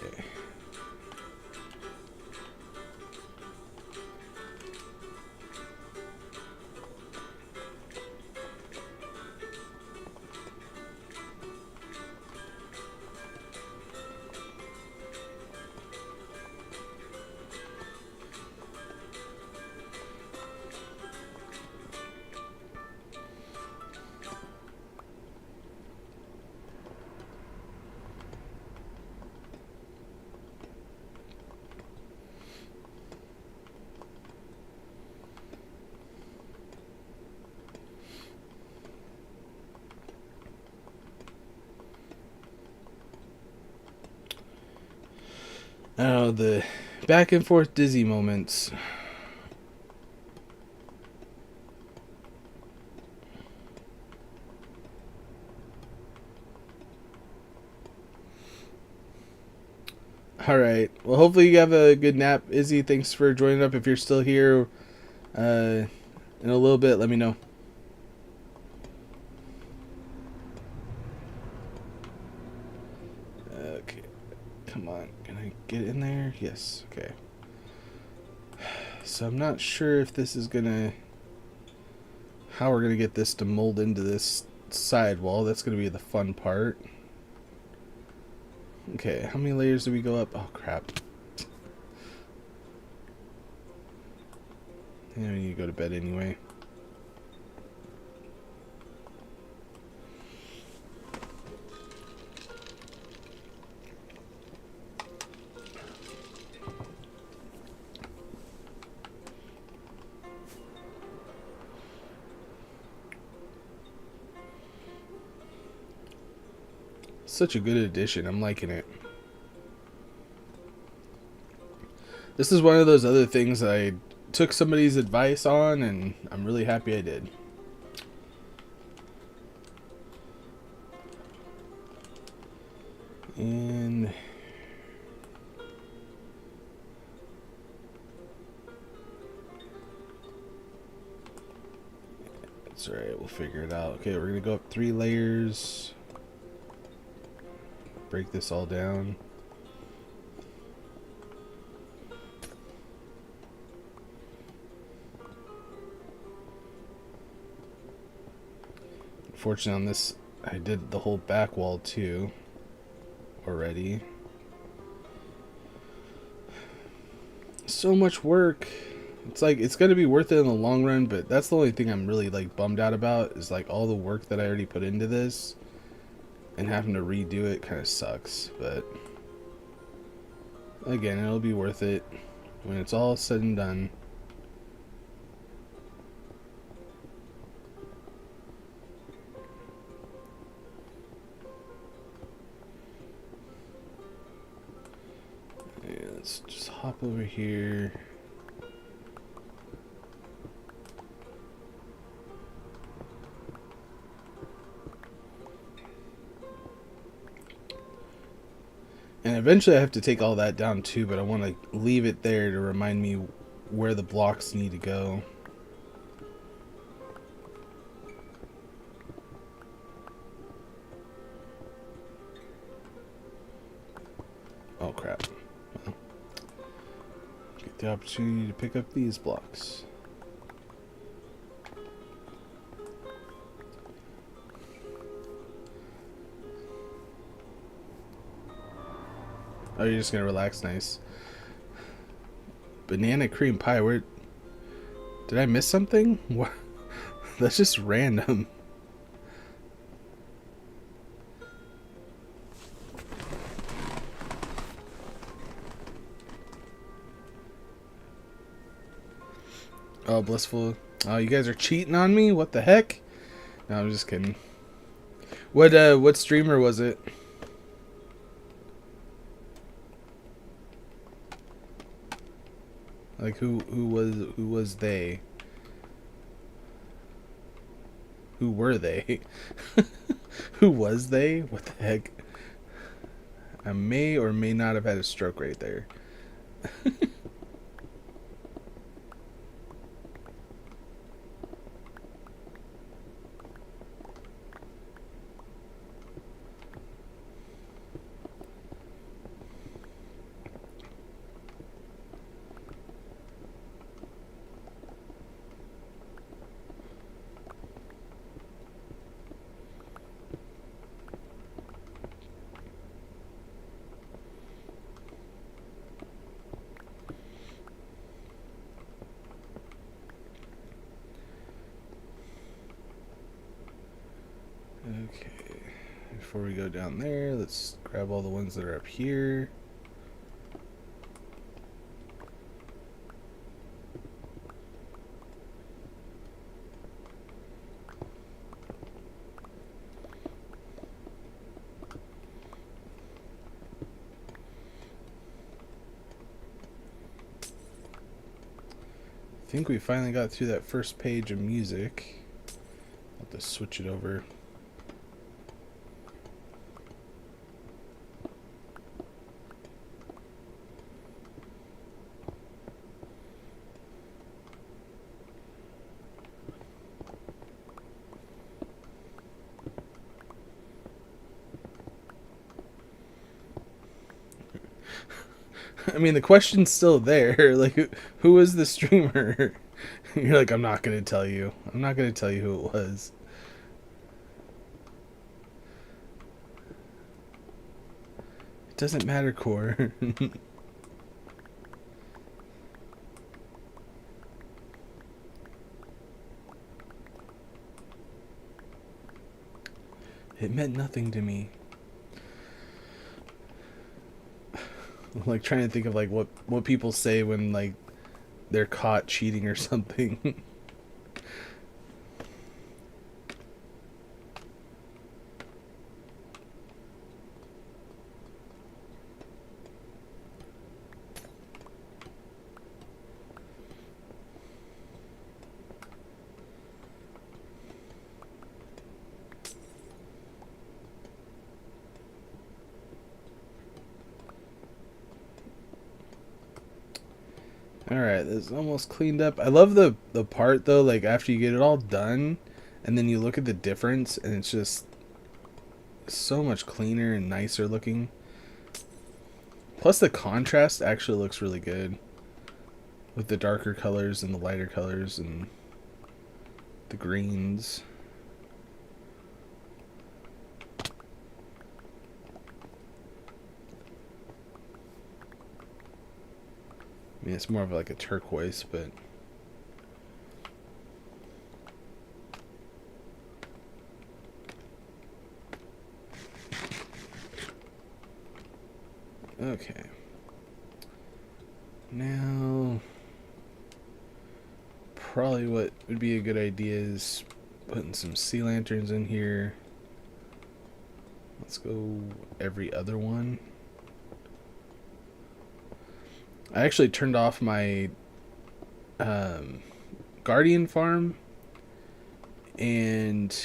Oh, the back and forth dizzy moments. Alright. Well, hopefully you have a good nap. Izzy, thanks for joining up. If you're still here in a little bit, let me know. Okay. Come on. Can I get in there? Yes. Okay. So I'm not sure if this is gonna... how we're gonna get this to mold into this sidewall. That's gonna be the fun part. Okay, how many layers do we go up? Oh, crap. Yeah, we need to go to bed anyway. Such a good addition. I'm liking it. This is one of those other things that I took somebody's advice on, and I'm really happy I did. And that's alright, we'll figure it out. Okay, we're gonna go up 3 layers. Break this all down. Unfortunately on this, I did the whole back wall too already. So much work. It's like, it's gonna be worth it in the long run, but that's the only thing I'm really like bummed out about, is like all the work that I already put into this, and having to redo it kind of sucks. But again, it'll be worth it when it's all said and done. Yeah, let's just hop over here. And eventually I have to take all that down too, but I want to leave it there to remind me where the blocks need to go. Oh crap. Well, get the opportunity to pick up these blocks. Oh, you're just gonna relax? Nice. Banana cream pie. Where did I miss something? What? That's just random. Oh, blissful. Oh, you guys are cheating on me? What the heck? No, I'm just kidding. What streamer was it? Like who was they? Who were they? Who was they? What the heck? I may or may not have had a stroke right there. Okay, before we go down there, let's grab all the ones that are up here. I think we finally got through that first page of music. I'll have to switch it over. I mean, the question's still there. Like, who was the streamer? You're like, I'm not gonna tell you. I'm not gonna tell you who it was. It doesn't matter, Core. It meant nothing to me. I'm like trying to think of like what people say when like they're caught cheating or something. Alright, this is almost cleaned up. I love the part though, like after you get it all done and then you look at the difference and it's just so much cleaner and nicer looking. Plus the contrast actually looks really good with the darker colors and the lighter colors and the greens. I mean, it's more of like a turquoise, but okay. Now, probably what would be a good idea is putting some sea lanterns in here. Let's go every other one. I actually turned off my Guardian farm, and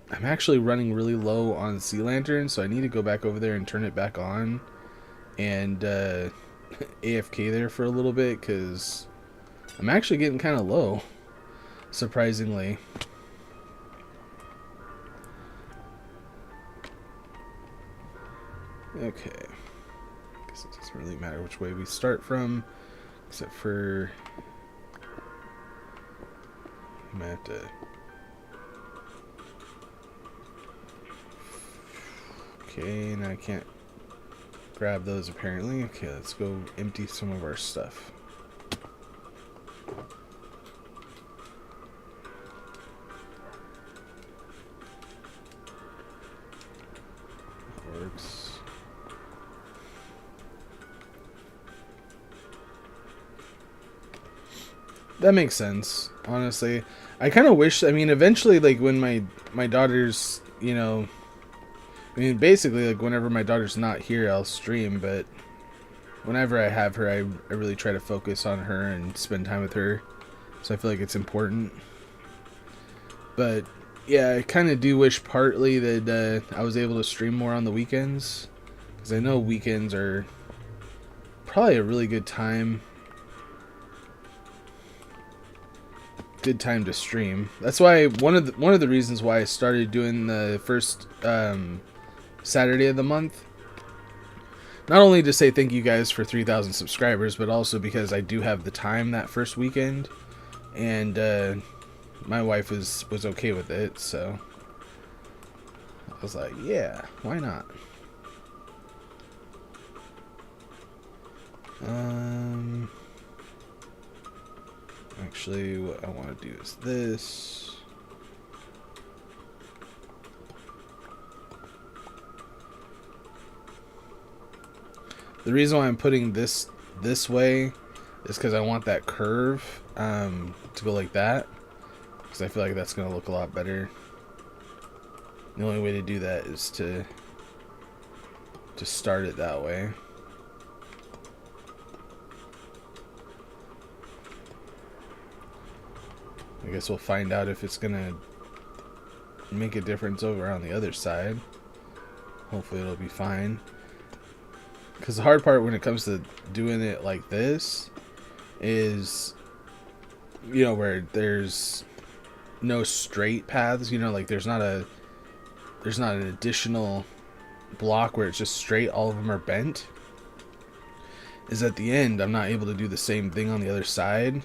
I'm actually running really low on sea lanterns, so I need to go back over there and turn it back on and AFK there for a little bit because I'm actually getting kind of low, surprisingly. Okay. Guess it doesn't really matter which way we start from, except for I might have to. Okay, now I can't grab those apparently. Okay, let's go empty some of our stuff. That works. That makes sense, honestly. I kind of wish, I mean, eventually, like, when my daughter's, you know, I mean, basically, like, whenever my daughter's not here, I'll stream, but whenever I have her, I really try to focus on her and spend time with her, so I feel like it's important. But, yeah, I kind of do wish partly that I was able to stream more on the weekends, because I know weekends are probably a really good time to stream. That's why one of the reasons why I started doing the first Saturday of the month. Not only to say thank you guys for 3,000 subscribers, but also because I do have the time that first weekend, and my wife was okay with it, so I was like, yeah, why not? Actually, what I want to do is this. The reason why I'm putting this way is because I want that curve to go like that, because I feel like that's going to look a lot better. The only way to do that is to start it that way. I guess we'll find out if it's gonna make a difference over on the other side. Hopefully it'll be fine. Because the hard part when it comes to doing it like this is, you know, where there's no straight paths, you know, like there's not an additional block where it's just straight, all of them are bent, is at the end I'm not able to do the same thing on the other side,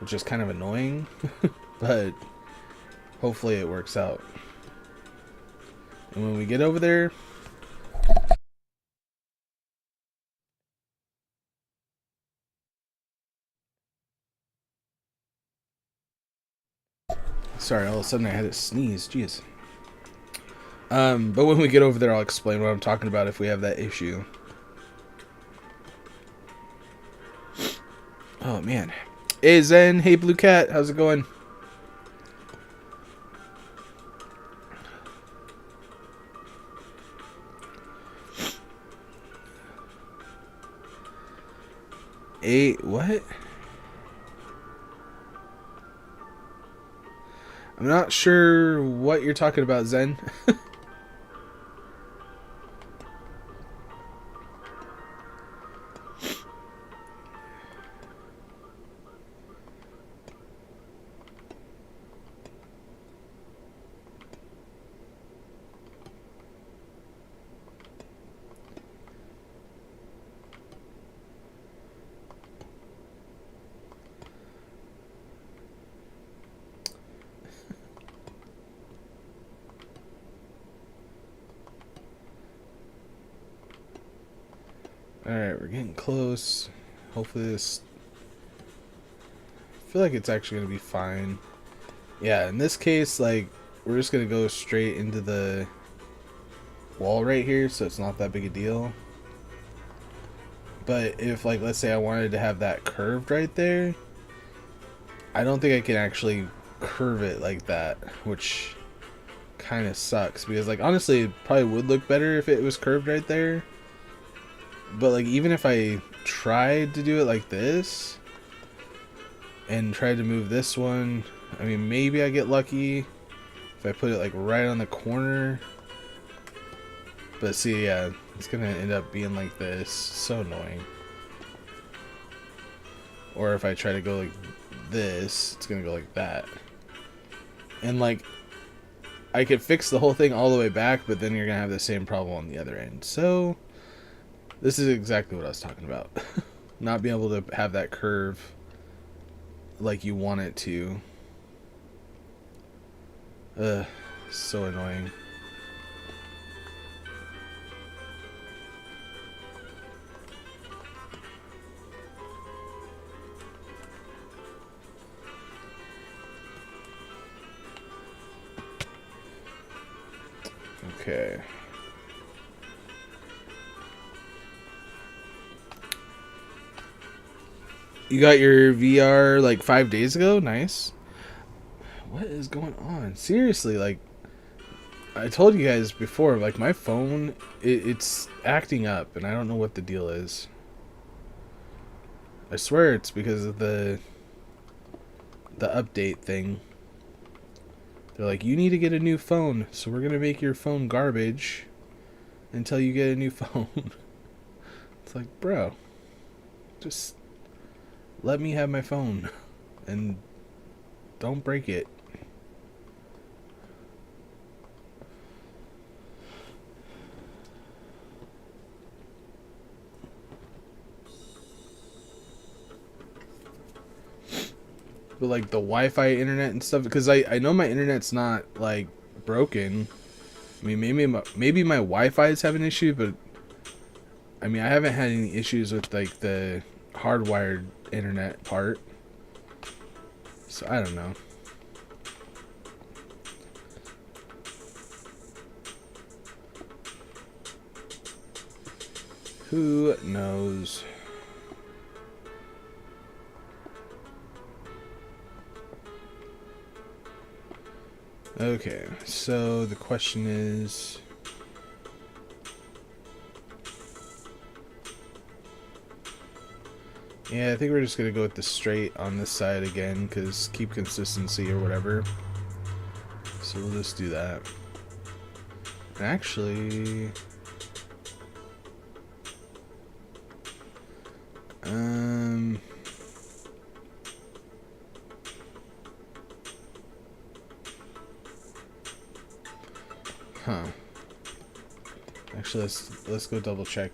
which is kind of annoying. But hopefully it works out. And when we get over there, sorry, all of a sudden I had to sneeze, jeez. But when we get over there, I'll explain what I'm talking about if we have that issue. Oh man. Hey Zen, hey Blue Cat, how's it going? What? I'm not sure what you're talking about, Zen. Alright, we're getting close. Hopefully this... I feel like it's actually going to be fine. Yeah, in this case, like, we're just going to go straight into the wall right here, so it's not that big a deal. But if, like, let's say I wanted to have that curved right there, I don't think I can actually curve it like that, which kind of sucks. Because, like, honestly, it probably would look better if it was curved right there. But, like, even if I tried to do it like this and tried to move this one, I mean, maybe I get lucky if I put it, like, right on the corner. But see, yeah, it's gonna end up being like this. So annoying. Or if I try to go like this, it's gonna go like that. And, like, I could fix the whole thing all the way back, but then you're gonna have the same problem on the other end. So this is exactly what I was talking about. Not being able to have that curve like you want it to. So annoying. Okay. You got your VR like 5 days ago? Nice. What is going on? Seriously, like, I told you guys before, like, my phone, it's acting up, and I don't know what the deal is. I swear it's because of the update thing. They're like, you need to get a new phone, so we're gonna make your phone garbage until you get a new phone. It's like, bro, just let me have my phone and don't break it. But, like, the Wi-Fi internet and stuff, because I know my internet's not, like, broken. I mean, maybe my Wi-Fi is having an issue, but I mean, I haven't had any issues with, like, the hardwired internet part. So I don't know. Who knows? Okay, so the question is... Yeah, I think we're just going to go with the straight on this side again, because keep consistency or whatever. So we'll just do that. And actually... Huh. Actually, let's go double check.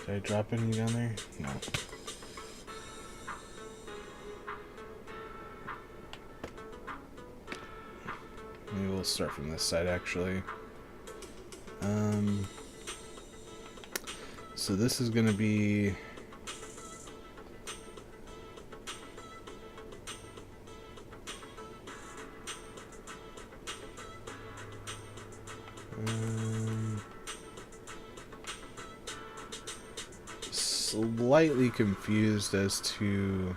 Did I drop any down there? No. Maybe we'll start from this side actually. So this is gonna be slightly confused as to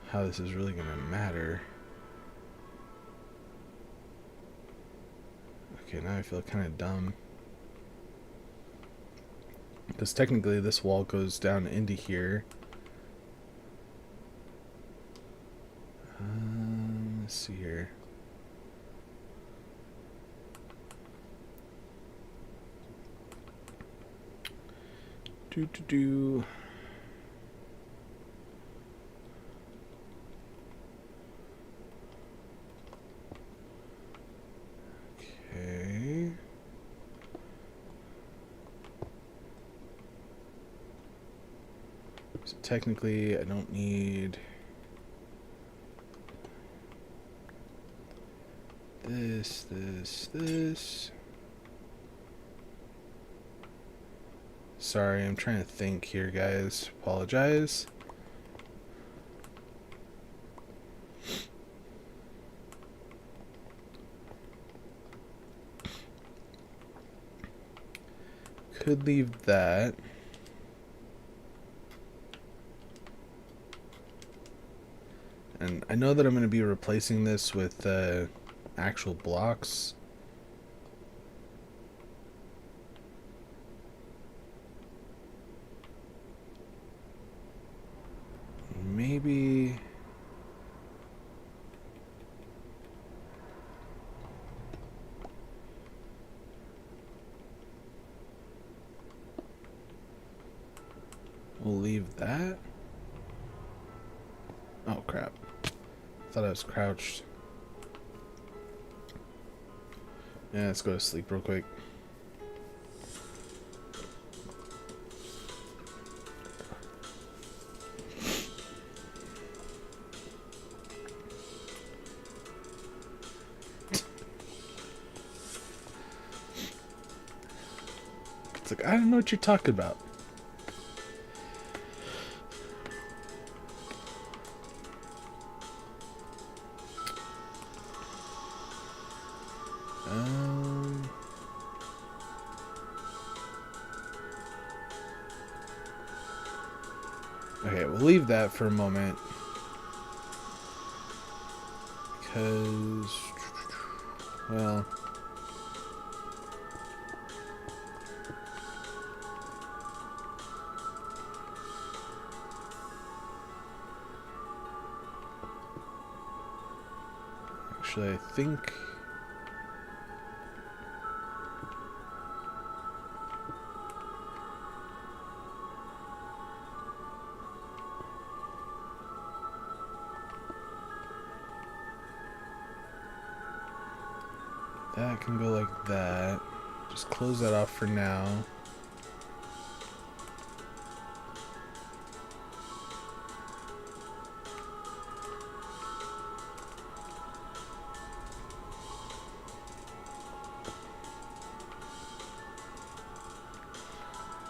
how this is really gonna matter. Okay, now I feel kind of dumb. Because technically this wall goes down into here. Let's see here. Okay. So technically I don't need this. Sorry, I'm trying to think here, guys. Apologize. Could leave that. And I know that I'm going to be replacing this with actual blocks. Maybe... we'll leave that. Oh, crap. Thought I was crouched. Yeah, let's go to sleep real quick. It's like, I don't know what you're talking about. Okay, we'll leave that for a moment. Because, well... actually, I think... that can go like that. Just close that off for now.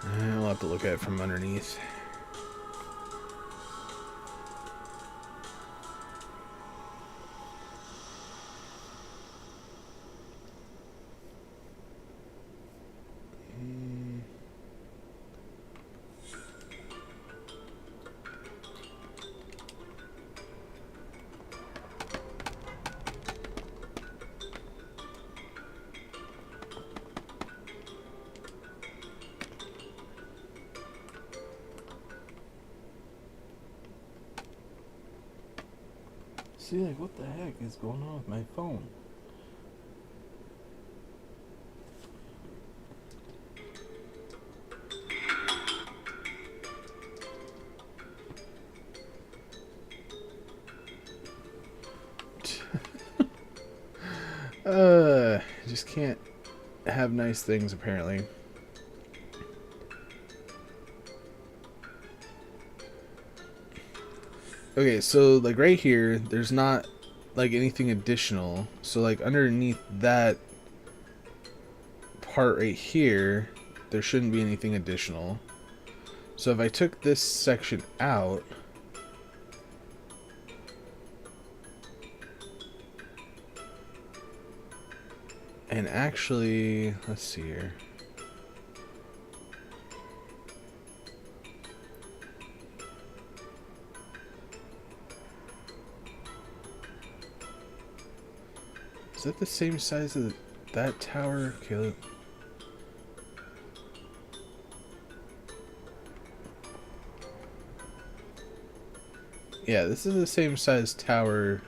And we'll have to look at it from underneath. See, like, what the heck is going on with my phone? Just can't have nice things apparently. Okay, so like right here, there's not like anything additional. So like underneath that part right here, there shouldn't be anything additional. So if I took this section out, and actually, let's see here. Is that the same size as that tower? Okay. Yeah, this is the same size tower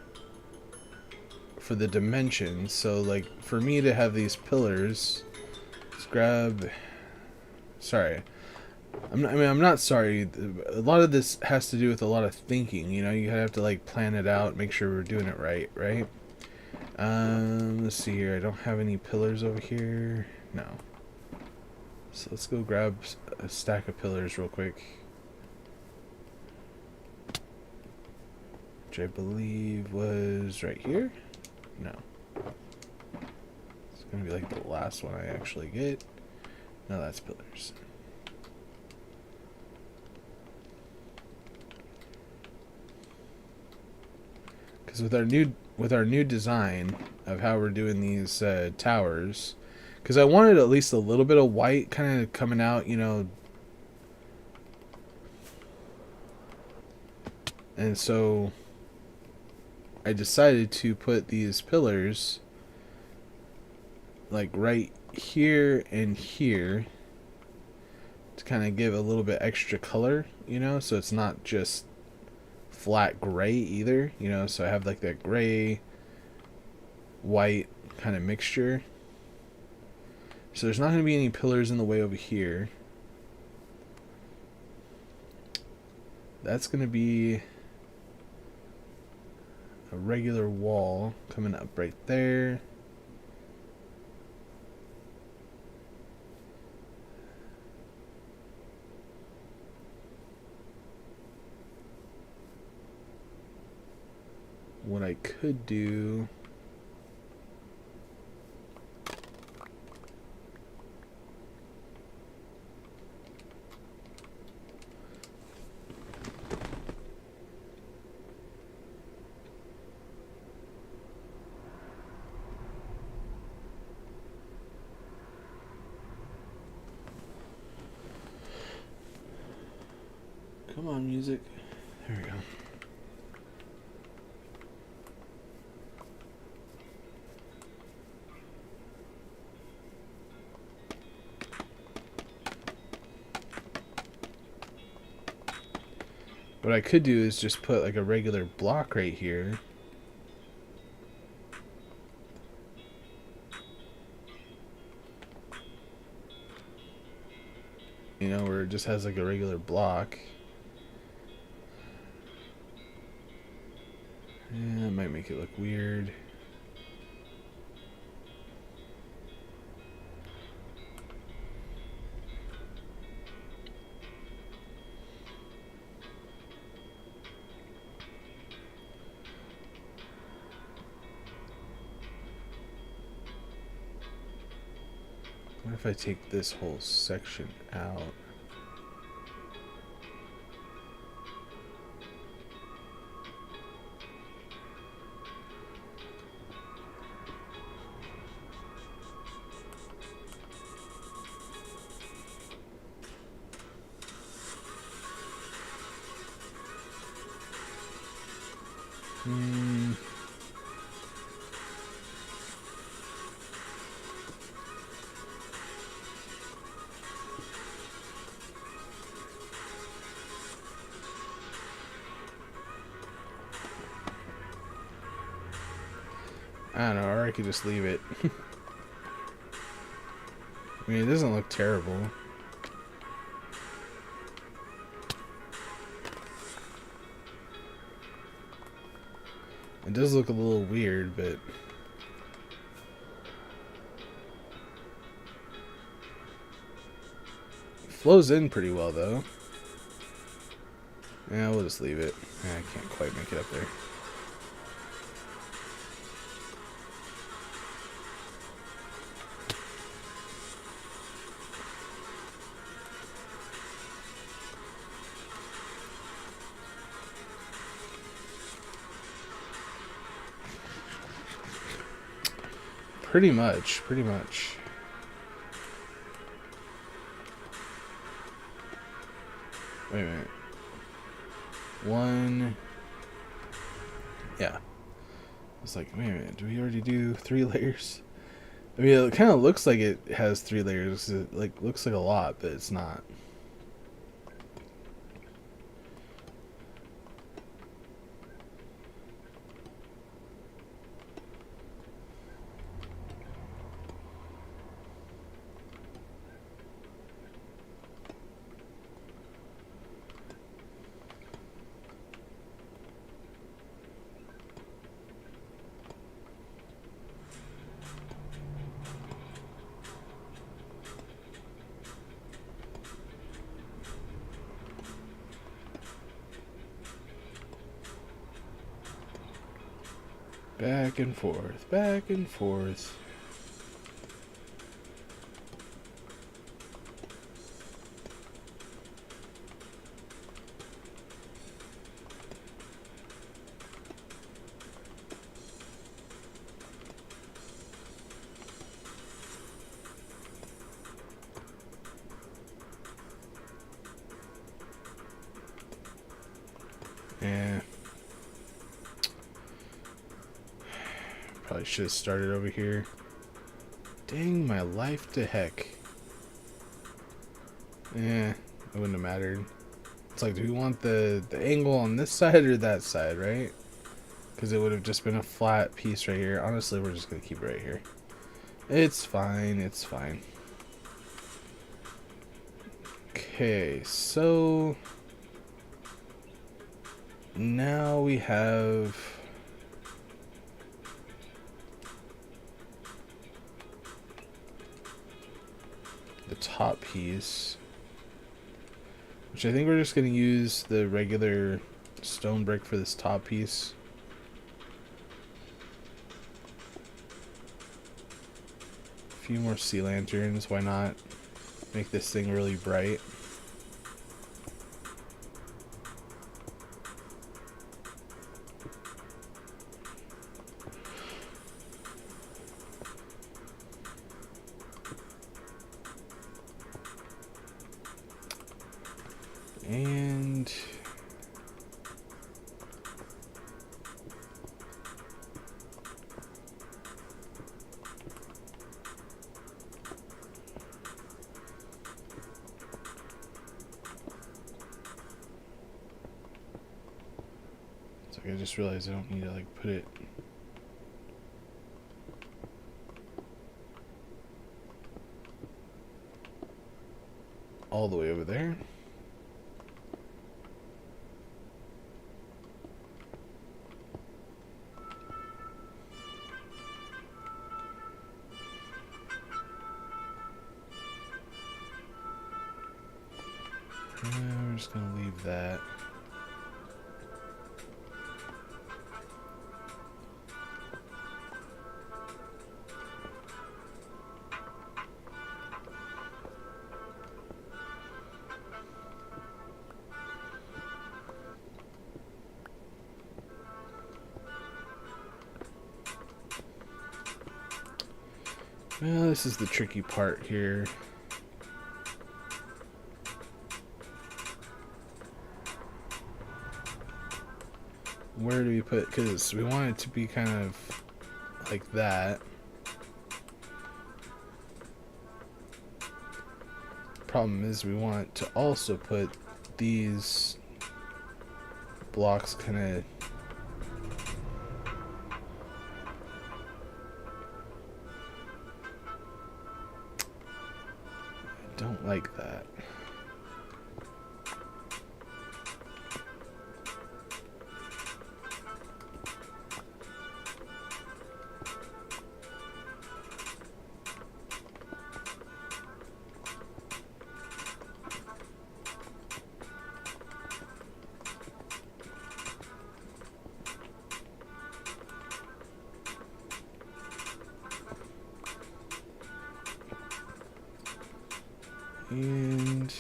for the dimensions. So like for me to have these pillars, let's grab. Sorry, I'm not sorry. A lot of this has to do with a lot of thinking. You know, you have to like plan it out, make sure we're doing it right, right? Let's see here. I don't have any pillars over here. No. So let's go grab a stack of pillars real quick. Which I believe was right here. No. It's gonna be like the last one I actually get. No, that's pillars. Because with our new design of how we're doing these towers, because I wanted at least a little bit of white kind of coming out, you know. And so I decided to put these pillars like right here and here to kind of give a little bit extra color, you know, so it's not just flat gray either, you know, so I have like that gray white kind of mixture. So there's not going to be any pillars in the way over here. That's going to be a regular wall coming up right there. What I could do come on, music. There we go. What I could do is just put like a regular block right here. You know, where it just has like a regular block. Yeah, that might make it look weird. What if I take this whole section out? I don't know, or I could just leave it. I mean, it doesn't look terrible. It does look a little weird, but it flows in pretty well, though. Yeah, we'll just leave it. I can't quite make it up there. Pretty much, pretty much. Wait a minute. One. Yeah. It's like, wait a minute, do we already do 3 layers? I mean, it kind of looks like it has 3 layers. It looks like a lot, but it's not. Back and forth, back and forth. Yeah. Probably should have started over here. Dang my life to heck. Yeah, it wouldn't have mattered. It's like, do we want the angle on this side or that side, right? Because it would have just been a flat piece right here. Honestly, we're just going to keep it right here. It's fine, it's fine. Okay, so now we have the top piece, which I think we're just going to use the regular stone brick for this top piece. A few more sea lanterns, why not? Make this thing really bright. And it's like I just realized I don't need to like put it all the way over there. We're just gonna leave that. Well, this is the tricky part here. Where do we put, because we want it to be kind of like that. Problem is we want to also put these blocks kind of like that. And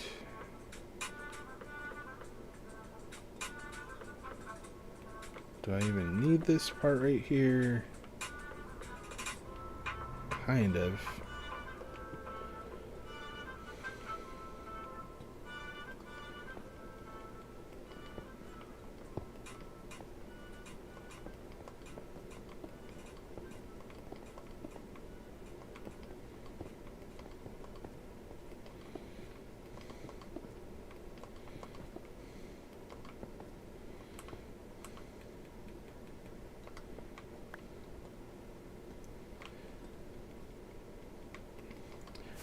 do I even need this part right here? Kind of.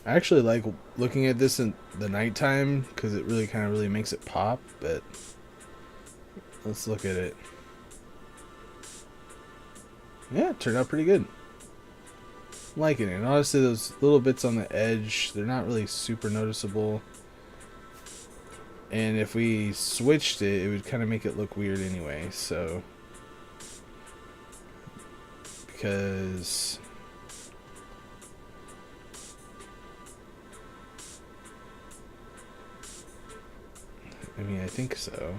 I actually like looking at this in the nighttime because it really kind of really makes it pop, but let's look at it. Yeah, it turned out pretty good. I'm liking it. And honestly, those little bits on the edge, they're not really super noticeable. And if we switched it, it would kind of make it look weird anyway, so. Because I mean, I think so.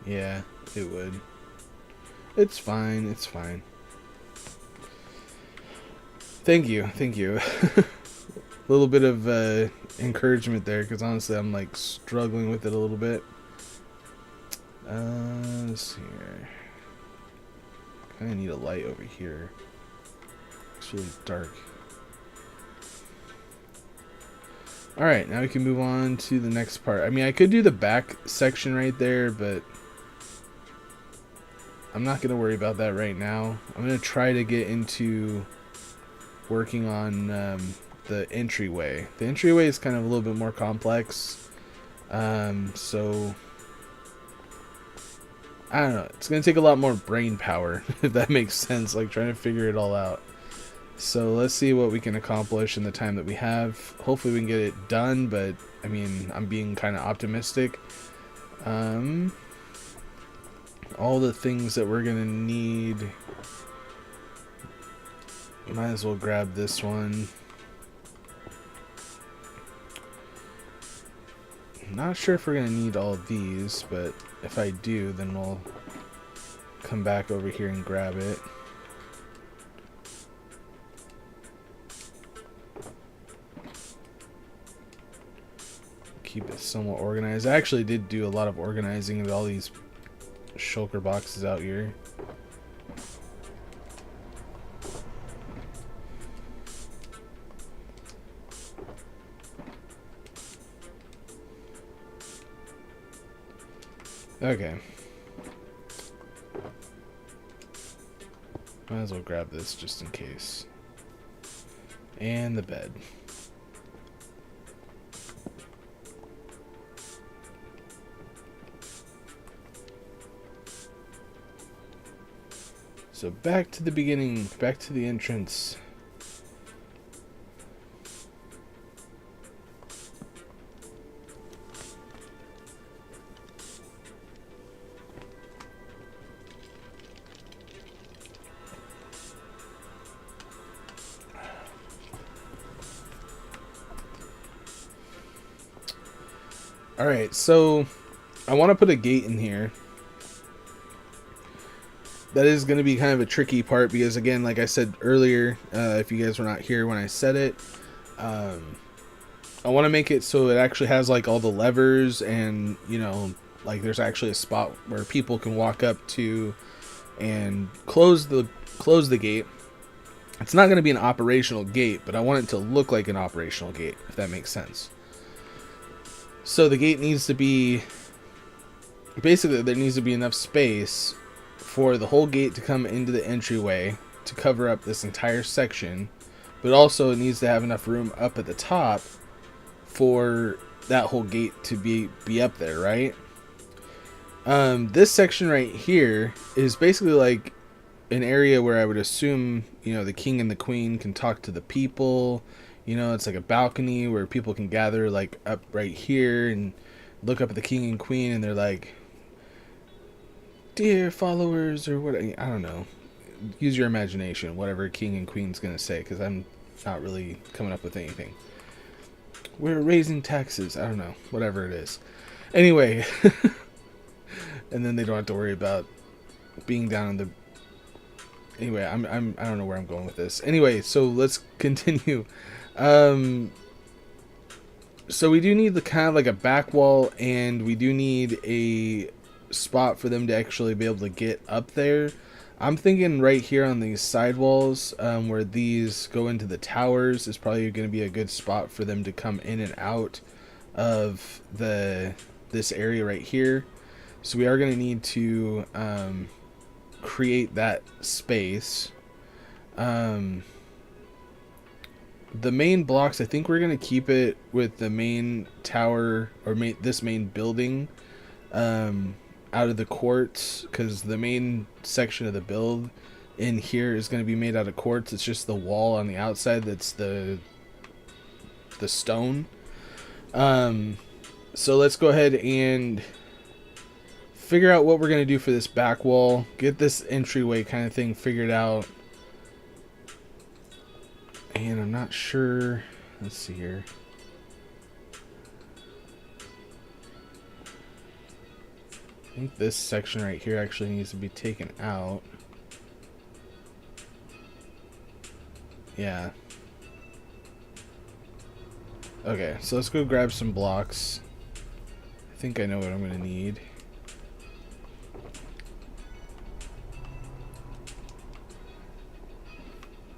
Yeah, it would. It's fine, it's fine. Thank you, thank you. A little bit of encouragement there, because honestly I'm like struggling with it a little bit. Let's see here. Kinda need a light over here. It's really dark. Alright, now we can move on to the next part. I mean, I could do the back section right there, but I'm not going to worry about that right now. I'm going to try to get into working on the entryway. The entryway is kind of a little bit more complex. So, I don't know. It's going to take a lot more brain power, if that makes sense, like trying to figure it all out. So let's see what we can accomplish in the time that we have. Hopefully we can get it done, but I mean, I'm being kind of optimistic. All the things that we're gonna need, might as well grab this one. Not sure if we're gonna need all of these, but if I do, then we'll come back over here and grab it. Keep it somewhat organized. I actually did do a lot of organizing of all these shulker boxes out here. Okay. Might as well grab this just in case. And the bed. So back to the beginning, back to the entrance. Alright, so I want to put a gate in here. That is going to be kind of a tricky part because, again, like I said earlier, if you guys were not here when I said it, I want to make it so it actually has like all the levers and, you know, like there's actually a spot where people can walk up to and close the gate. It's not going to be an operational gate, but I want it to look like an operational gate, if that makes sense. So the gate needs to be, basically there needs to be enough space for the whole gate to come into the entryway to cover up this entire section, but also it needs to have enough room up at the top for that whole gate to be up there, right? This section right here is basically like an area where I would assume, the king and the queen can talk to the people. It's like a balcony where people can gather like up right here and look up at the king and queen, and they're like, "Dear followers," or what, I don't know. Use your imagination, whatever king and queen's gonna say, because I'm not really coming up with anything. We're raising taxes. I don't know. Whatever it is. Anyway. And then they don't have to worry about being down in the... Anyway, I don't know where I'm going with this. Anyway, so let's continue. So we do need the kind of like a back wall, and we do need a spot for them to actually be able to get up there. I'm thinking right here on these side walls, where these go into the towers, is probably going to be a good spot for them to come in and out of this area right here. So we are going to need to create that space. The main blocks, I think we're going to keep it with the main tower, or this main building out of the quartz, because the main section of the build in here is going to be made out of quartz. It's just the wall on the outside that's the stone. So let's go ahead and figure out what we're going to do for this back wall. Get this entryway kind of thing figured out. And I'm not sure. Let's see here. I think this section right here actually needs to be taken out. Yeah. Okay, so let's go grab some blocks. I think I know what I'm going to need.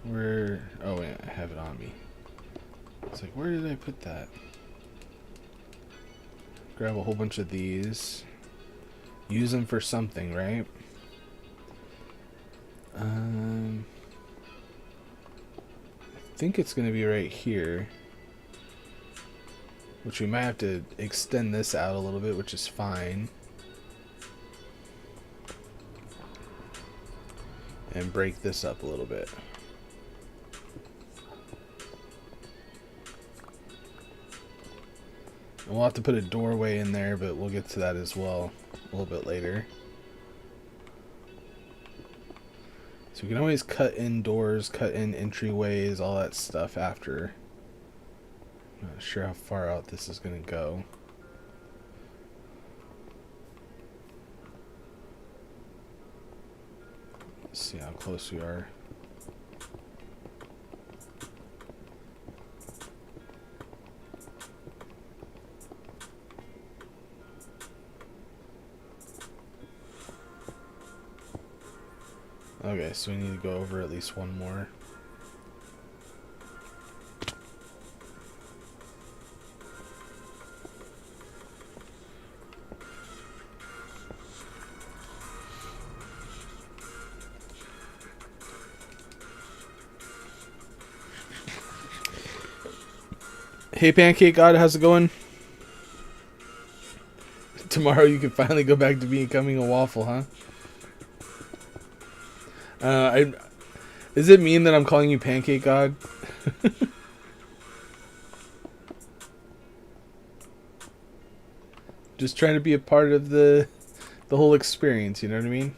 Where... Oh, wait, I have it on me. It's like, where did I put that? Grab a whole bunch of these. Use them for something, right? I think it's going to be right here. Which we might have to extend this out a little bit, which is fine. And break this up a little bit. And we'll have to put a doorway in there, but we'll get to that as well a little bit later. So we can always cut in doors, cut in entryways, all that stuff after. I'm not sure how far out this is going to go. Let's see how close we are. Okay, so we need to go over at least one more. Hey Pancake God, how's it going? Tomorrow you can finally go back to becoming a waffle, huh? Is it mean that I'm calling you Pancake God? Just trying to be a part of the whole experience, you know what I mean?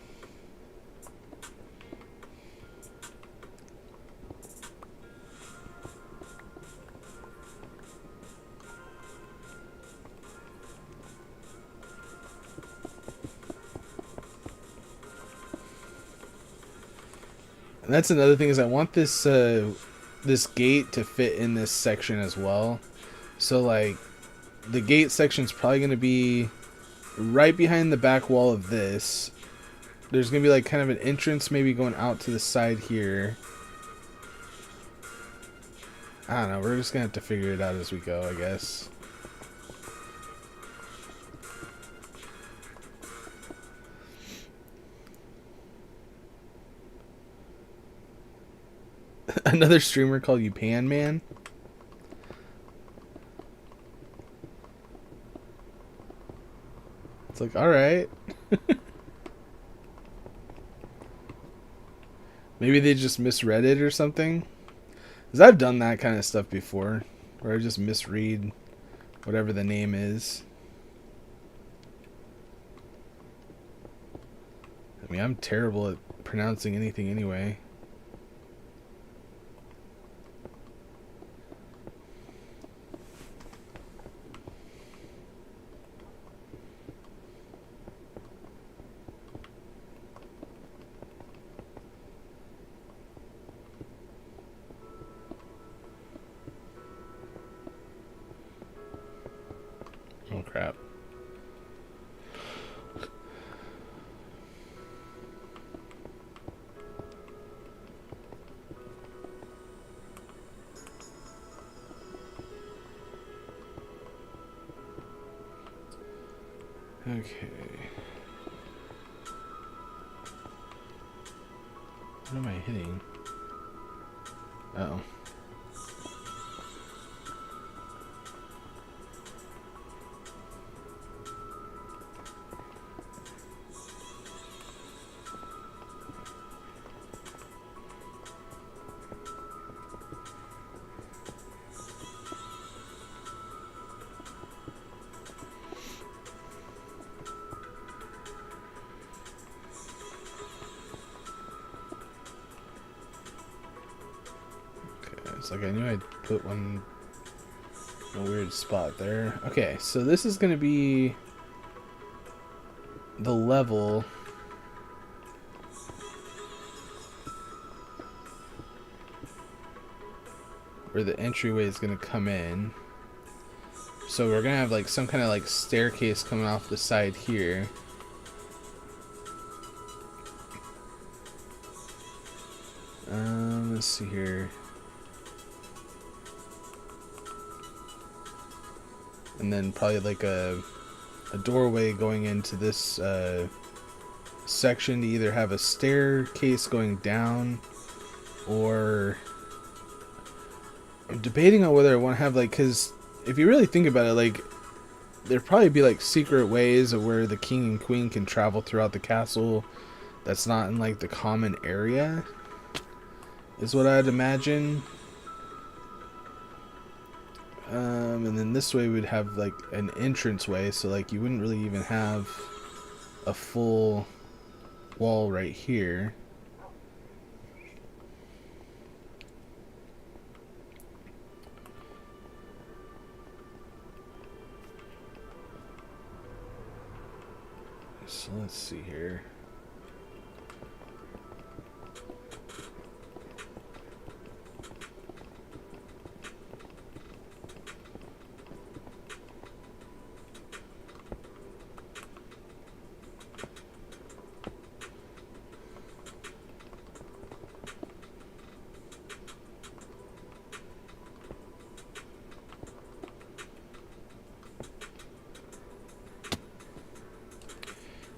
And that's another thing, is I want this this gate to fit in this section as well. So like the gate section is probably going to be right behind the back wall of this. There's going to be like kind of an entrance maybe going out to the side here. I don't know, we're just going to have to figure it out as we go, I guess. Another streamer called you Pan Man. It's like, alright. Maybe they just misread it or something. Because I've done that kind of stuff before. Where I just misread whatever the name is. I mean, I'm terrible at pronouncing anything anyway. Oh crap. Okay. What am I hitting? Uh-oh. It's like I knew I'd put one in a weird spot there. Okay, so this is going to be the level where the entryway is going to come in. So we're going to have like some kind of like staircase coming off the side here. Let's see here. And then probably like a doorway going into this section to either have a staircase going down, or I'm debating on whether I want to have like, because if you really think about it, like there'd probably be like secret ways of where the king and queen can travel throughout the castle that's not in like the common area, is what I'd imagine. And then this way we'd have like an entrance way, so like you wouldn't really even have a full wall right here. So let's see here.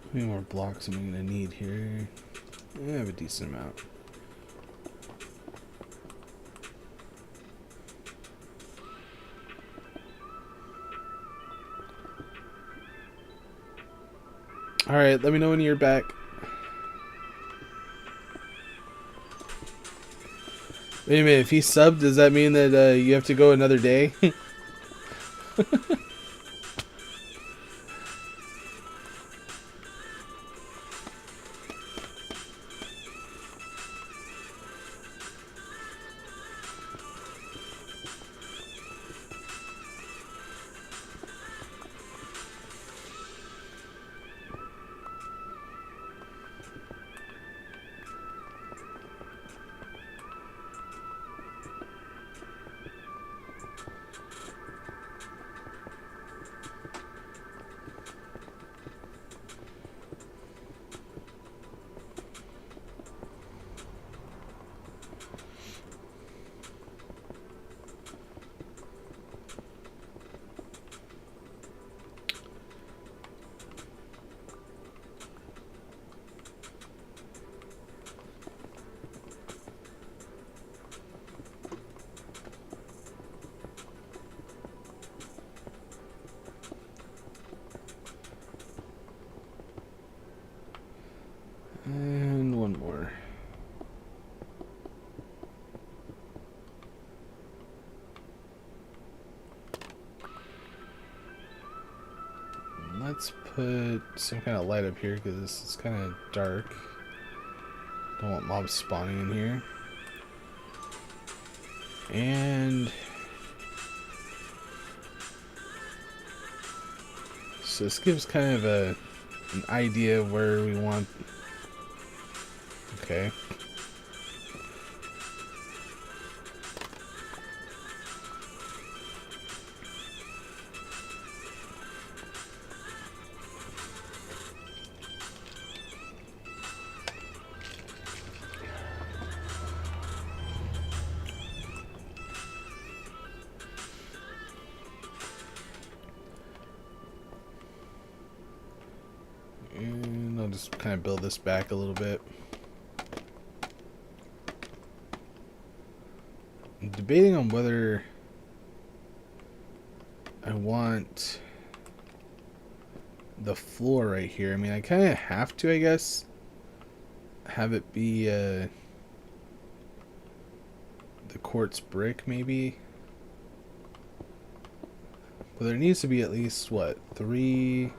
How many more blocks am I going to need here? I have a decent amount. Alright, let me know when you're back. Wait a minute, if he subbed, does that mean that you have to go another day? And one more. Let's put some kind of light up here because this is kind of dark. Don't want mobs spawning in here. And so this gives kind of an idea of where we want. Okay. And I'll just kind of build this back a little bit. I'm debating on whether I want the floor right here. I mean, I kind of have to, I guess, have it be the quartz brick, maybe. But there needs to be at least, what, 3...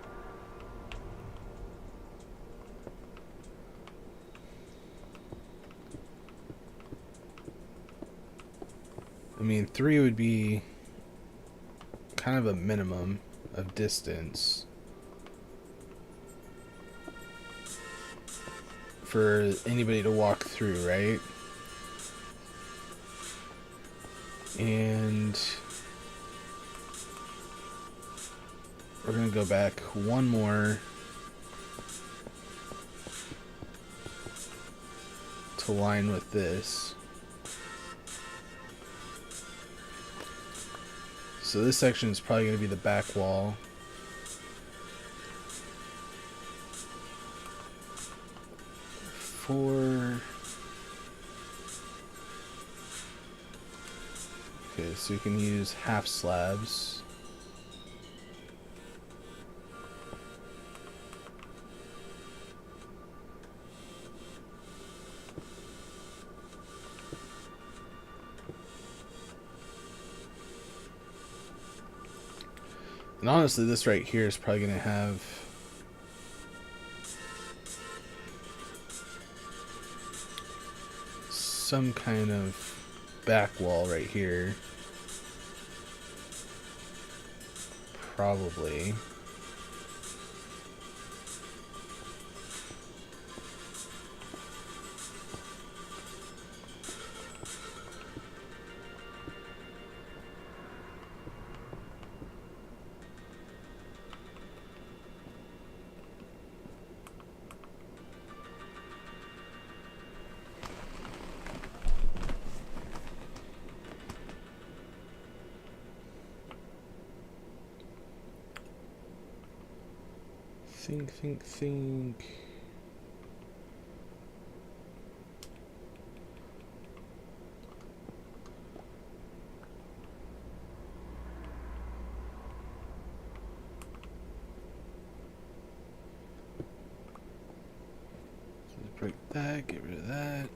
I mean, 3 would be kind of a minimum of distance for anybody to walk through, right? And we're going to go back one more to line with this. So this section is probably going to be the back wall. Okay, so you can use half slabs. And honestly, this right here is probably going to have some kind of back wall right here. Probably. Think. Let's break that, get rid of that.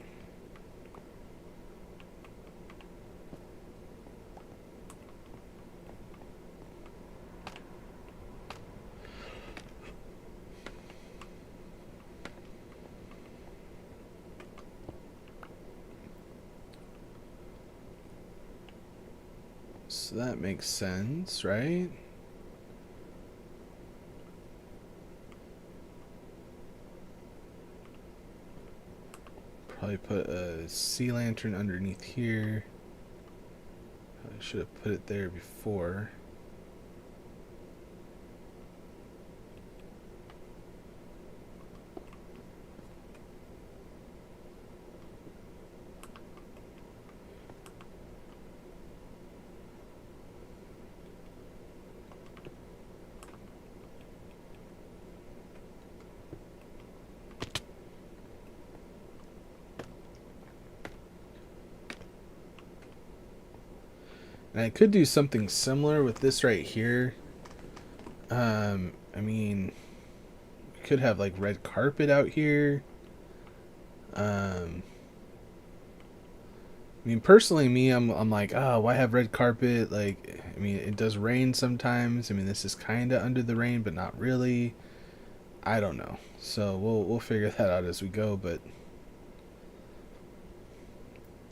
So that makes sense, right? Probably put a sea lantern underneath here. Probably should have put it there before. And I could do something similar with this right here. I mean, could have like red carpet out here. I mean, personally, I'm like, oh, why have red carpet? Like, I mean, it does rain sometimes. I mean, this is kind of under the rain, but not really. I don't know. So we'll figure that out as we go. But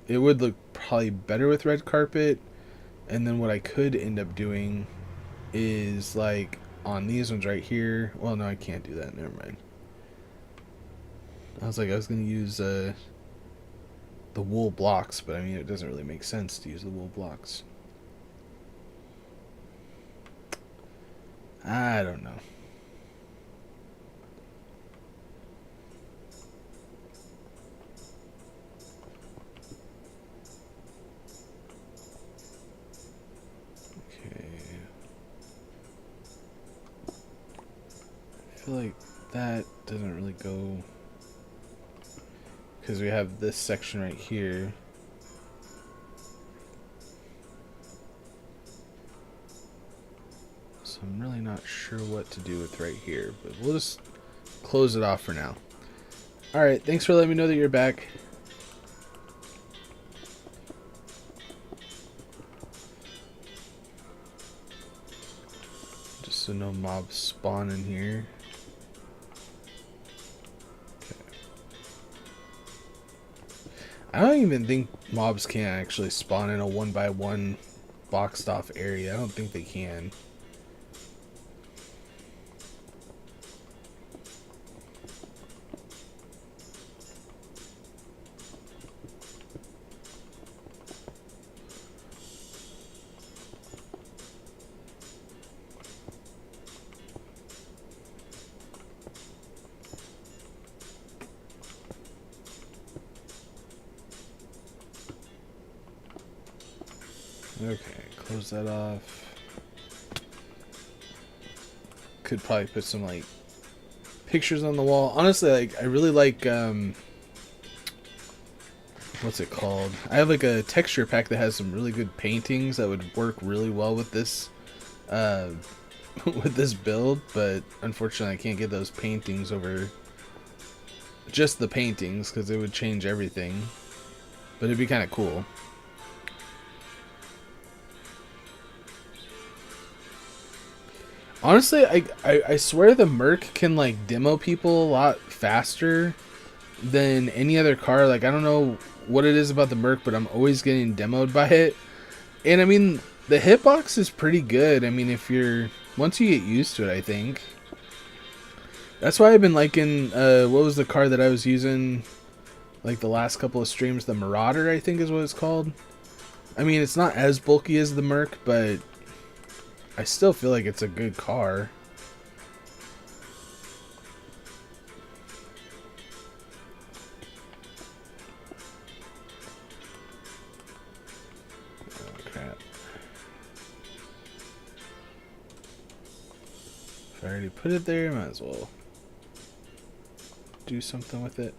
it would look probably better with red carpet. And then what I could end up doing is like on these ones right here. Well, no, I can't do that. Never mind. I was gonna use the wool blocks, but I mean, it doesn't really make sense to use the wool blocks. I don't know. Okay. I feel like that doesn't really go because we have this section right here. So I'm really not sure what to do with right here, but we'll just close it off for now. Alright, thanks for letting me know that you're back. Just so no mobs spawn in here. I don't even think mobs can actually spawn in a 1x1 boxed off area. I don't think they can. Okay, close that off. Could probably put some like pictures on the wall. Honestly, like I really like what's it called? I have like a texture pack that has some really good paintings that would work really well with this with this build, but unfortunately I can't get those paintings over just the paintings because it would change everything. But it'd be kind of cool. Honestly, I swear the Merc can like demo people a lot faster than any other car. Like I don't know what it is about the Merc, but I'm always getting demoed by it. And I mean, the hitbox is pretty good. I mean, if you're once you get used to it, I think. That's why I've been liking what was the car that I was using like the last couple of streams, the Marauder, I think is what it's called. I mean, it's not as bulky as the Merc, but I still feel like it's a good car. Oh, crap. If I already put it there, might as well do something with it.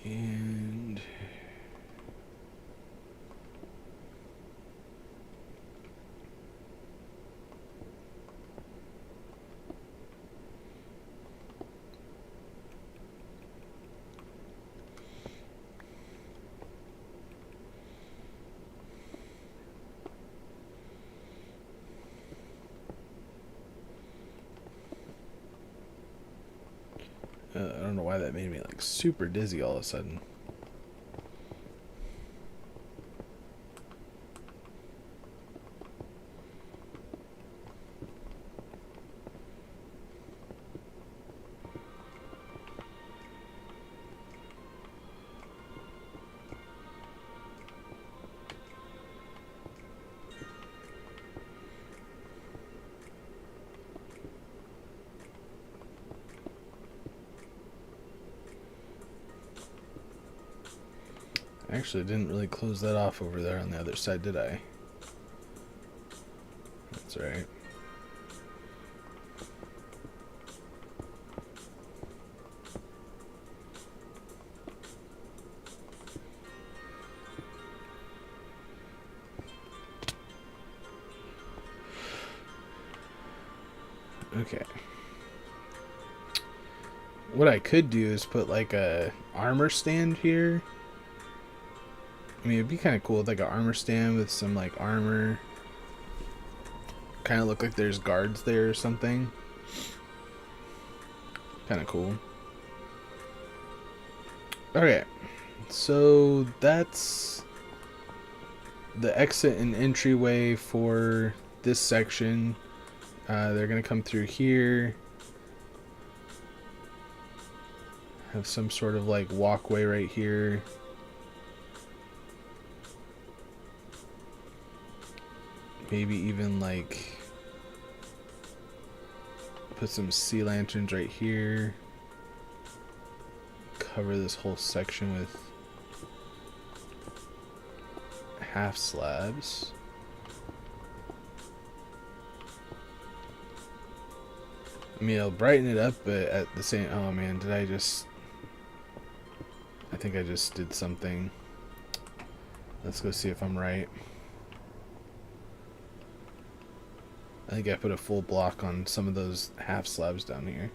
And I don't know why that made me like super dizzy all of a sudden. I actually didn't really close that off over there on the other side, did I? That's right. Okay. What I could do is put like a armor stand here. I mean, it'd be kind of cool with like an armor stand with some like armor. Kind of look like there's guards there or something. Kind of cool. Okay, so that's the exit and entryway for this section. They're gonna come through here. Have some sort of like walkway right here. Maybe even like put some sea lanterns right here. Cover this whole section with half slabs. I mean, it'll brighten it up, but at the same... Oh man, did I just... I think I just did something. Let's go see if I'm right. I think I put a full block on some of those half slabs down here.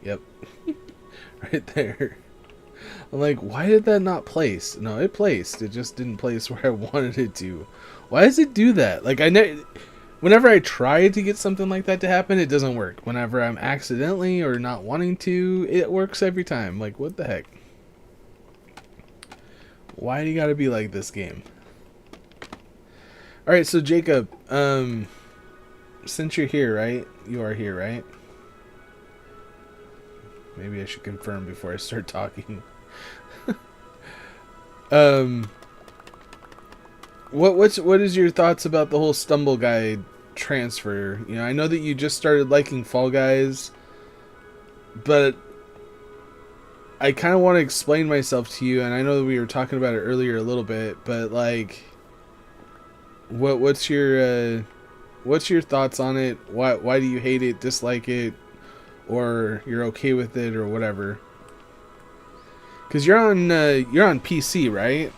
Yep. Right there. I'm like, why did that not place? No, it placed. It just didn't place where I wanted it to. Why does it do that? Like, whenever I try to get something like that to happen, it doesn't work. Whenever I'm accidentally or not wanting to, it works every time. Like, what the heck? Why do you gotta be like this game? Alright, so Jacob, since you're here, right? You are here, right? Maybe I should confirm before I start talking. What is your thoughts about the whole Stumble Guy transfer? You know, I know that you just started liking Fall Guys, but I kind of want to explain myself to you, and I know that we were talking about it earlier a little bit, but like, what's your thoughts on it? Why do you hate it, dislike it, or you're okay with it, or whatever? Because you're on PC, right?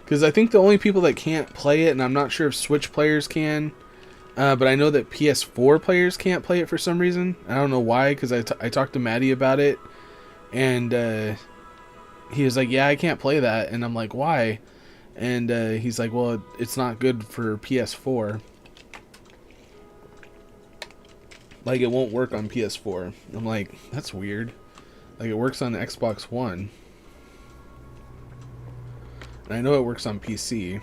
Because I think the only people that can't play it, and I'm not sure if Switch players can, but I know that PS4 players can't play it for some reason. I don't know why, because I talked to Maddie about it, and he was like, yeah, I can't play that. And I'm like, why? And he's like, well, it's not good for PS4. Like, it won't work on PS4. I'm like, that's weird. Like, it works on Xbox One. And I know it works on PC.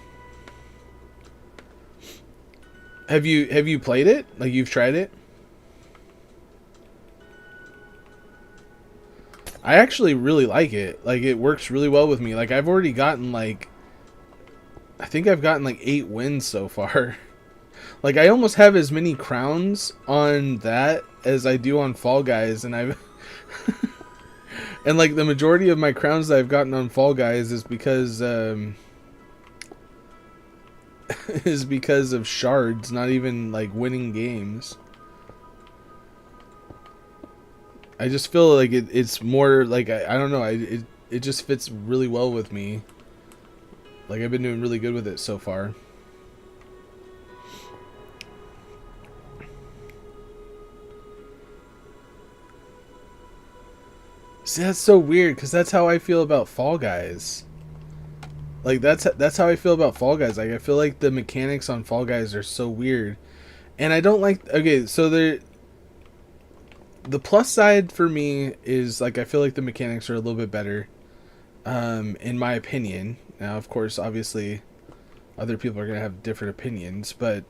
Have you played it? Like, you've tried it? I actually really like it. Like, it works really well with me. Like, I've already gotten, like... I think I've gotten, like, 8 wins so far. Like, I almost have as many crowns on that as I do on Fall Guys, and I've... and, like, the majority of my crowns that I've gotten on Fall Guys is because, of shards, not even, like, winning games. I just feel like it's more, like, I don't know, it just fits really well with me. Like, I've been doing really good with it so far. See, that's so weird, because that's how I feel about Fall Guys. Like, that's how I feel about Fall Guys. Like, I feel like the mechanics on Fall Guys are so weird. And I don't like... Okay, so the plus side for me is, like, I feel like the mechanics are a little bit better. In my opinion. Now, of course, obviously, other people are going to have different opinions, but...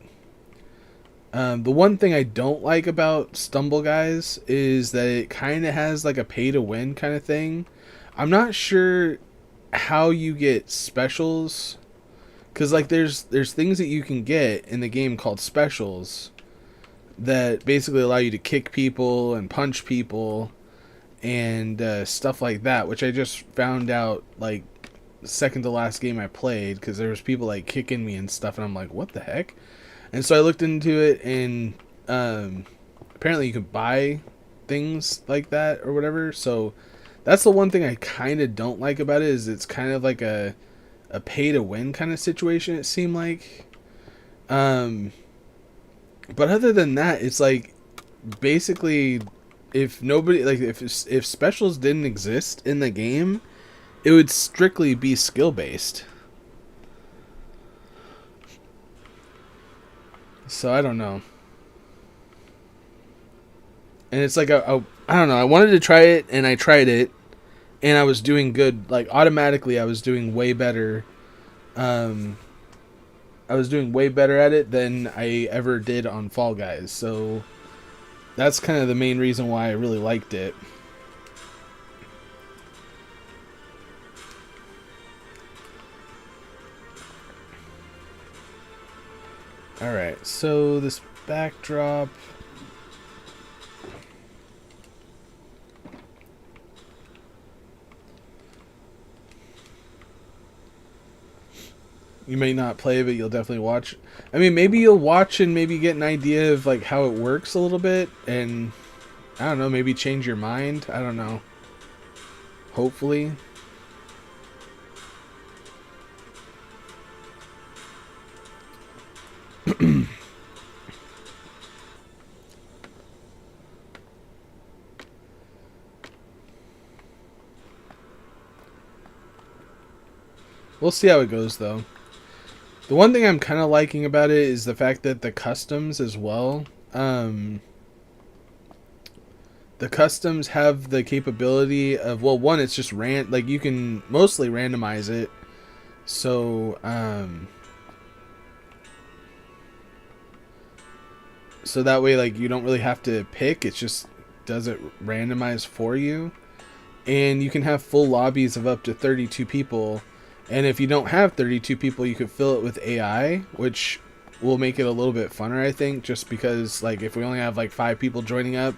the one thing I don't like about Stumble Guys is that it kind of has like a pay to win kind of thing. I'm not sure how you get specials, because like there's things that you can get in the game called specials that basically allow you to kick people and punch people and stuff like that, which I just found out like second to last game I played, because there was people like kicking me and stuff, and I'm like, what the heck? And so I looked into it, and apparently you can buy things like that or whatever. So that's the one thing I kind of don't like about it, is it's kind of like a pay-to-win kind of situation, it seemed like. But other than that, it's like basically, if nobody like if specials didn't exist in the game, it would strictly be skill based. So I don't know. And it's like I don't know. I wanted to try it, and I tried it, and I was doing good. Like automatically, I was doing way better. Um, I was doing way better at it than I ever did on Fall Guys. So that's kind of the main reason why I really liked it. Alright, so this backdrop. You may not play, but you'll definitely watch. I mean, maybe you'll watch and maybe get an idea of like how it works a little bit, and I don't know, maybe change your mind. I don't know. Hopefully. We'll see how it goes, though. The one thing I'm kind of liking about it is the fact that the customs as well. The customs have the capability of, well, one, it's just like you can mostly randomize it. So, so that way, like, you don't really have to pick. It just does it randomized for you. And you can have full lobbies of up to 32 people. And if you don't have 32 people, you could fill it with AI, which will make it a little bit funner, I think, just because, like, if we only have, like, 5 people joining up,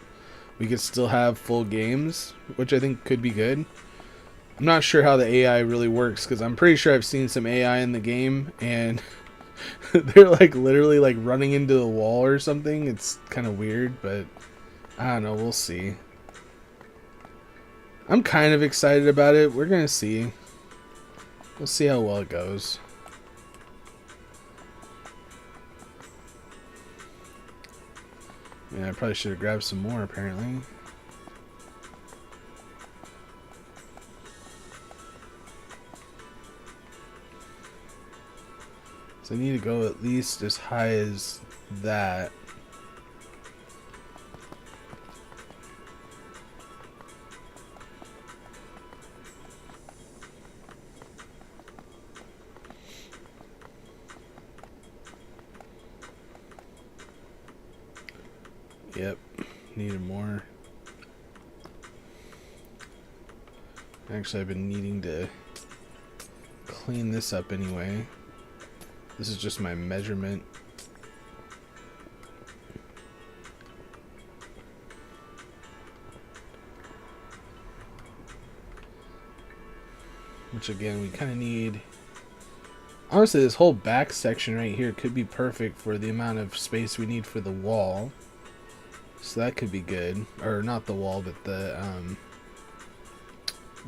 we could still have full games, which I think could be good. I'm not sure how the AI really works, because I'm pretty sure I've seen some AI in the game, and they're, like, literally, like, running into the wall or something. It's kind of weird, but I don't know. We'll see. I'm kind of excited about it. We're going to see. We'll see how well it goes. Yeah, I probably should have grabbed some more, apparently. So I need to go at least as high as that. Yep, needed more. Actually, I've been needing to clean this up anyway. This is just my measurement. Which again, we kind of need. Honestly, this whole back section right here could be perfect for the amount of space we need for the wall. So that could be good. Or not the wall, but the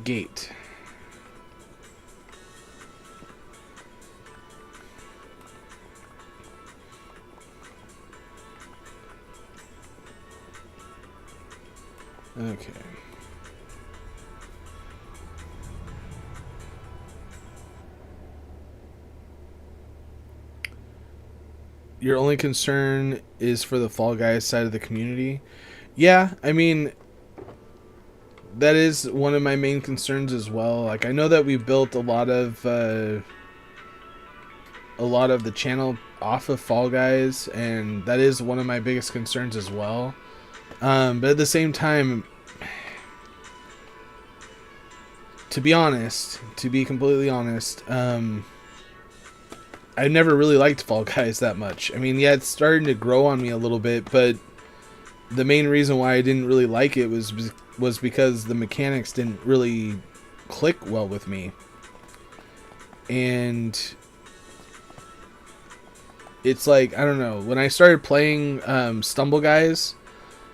gate. Okay. Your only concern is for the Fall Guys side of the community. Yeah, I mean, that is one of my main concerns as well. Like, I know that we built a lot of the channel off of Fall Guys, and that is one of my biggest concerns as well. But at the same time, to be completely honest, I never really liked Fall Guys that much. I mean, yeah, it's starting to grow on me a little bit, but the main reason why I didn't really like it was because the mechanics didn't really click well with me. And it's like, I don't know, when I started playing Stumble Guys,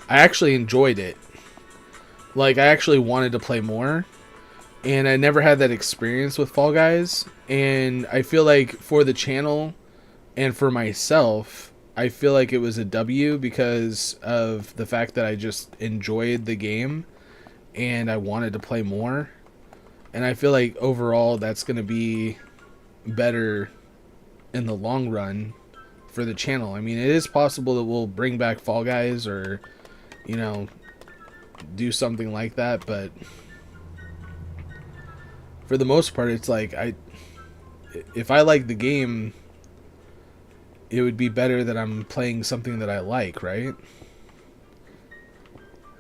I actually enjoyed it. Like, I actually wanted to play more. And I never had that experience with Fall Guys. And I feel like for the channel and for myself, I feel like it was a W because of the fact that I just enjoyed the game and I wanted to play more. And I feel like overall that's going to be better in the long run for the channel. I mean, it is possible that we'll bring back Fall Guys or, you know, do something like that, but for the most part, it's like if I like the game, it would be better that I'm playing something that I like, right?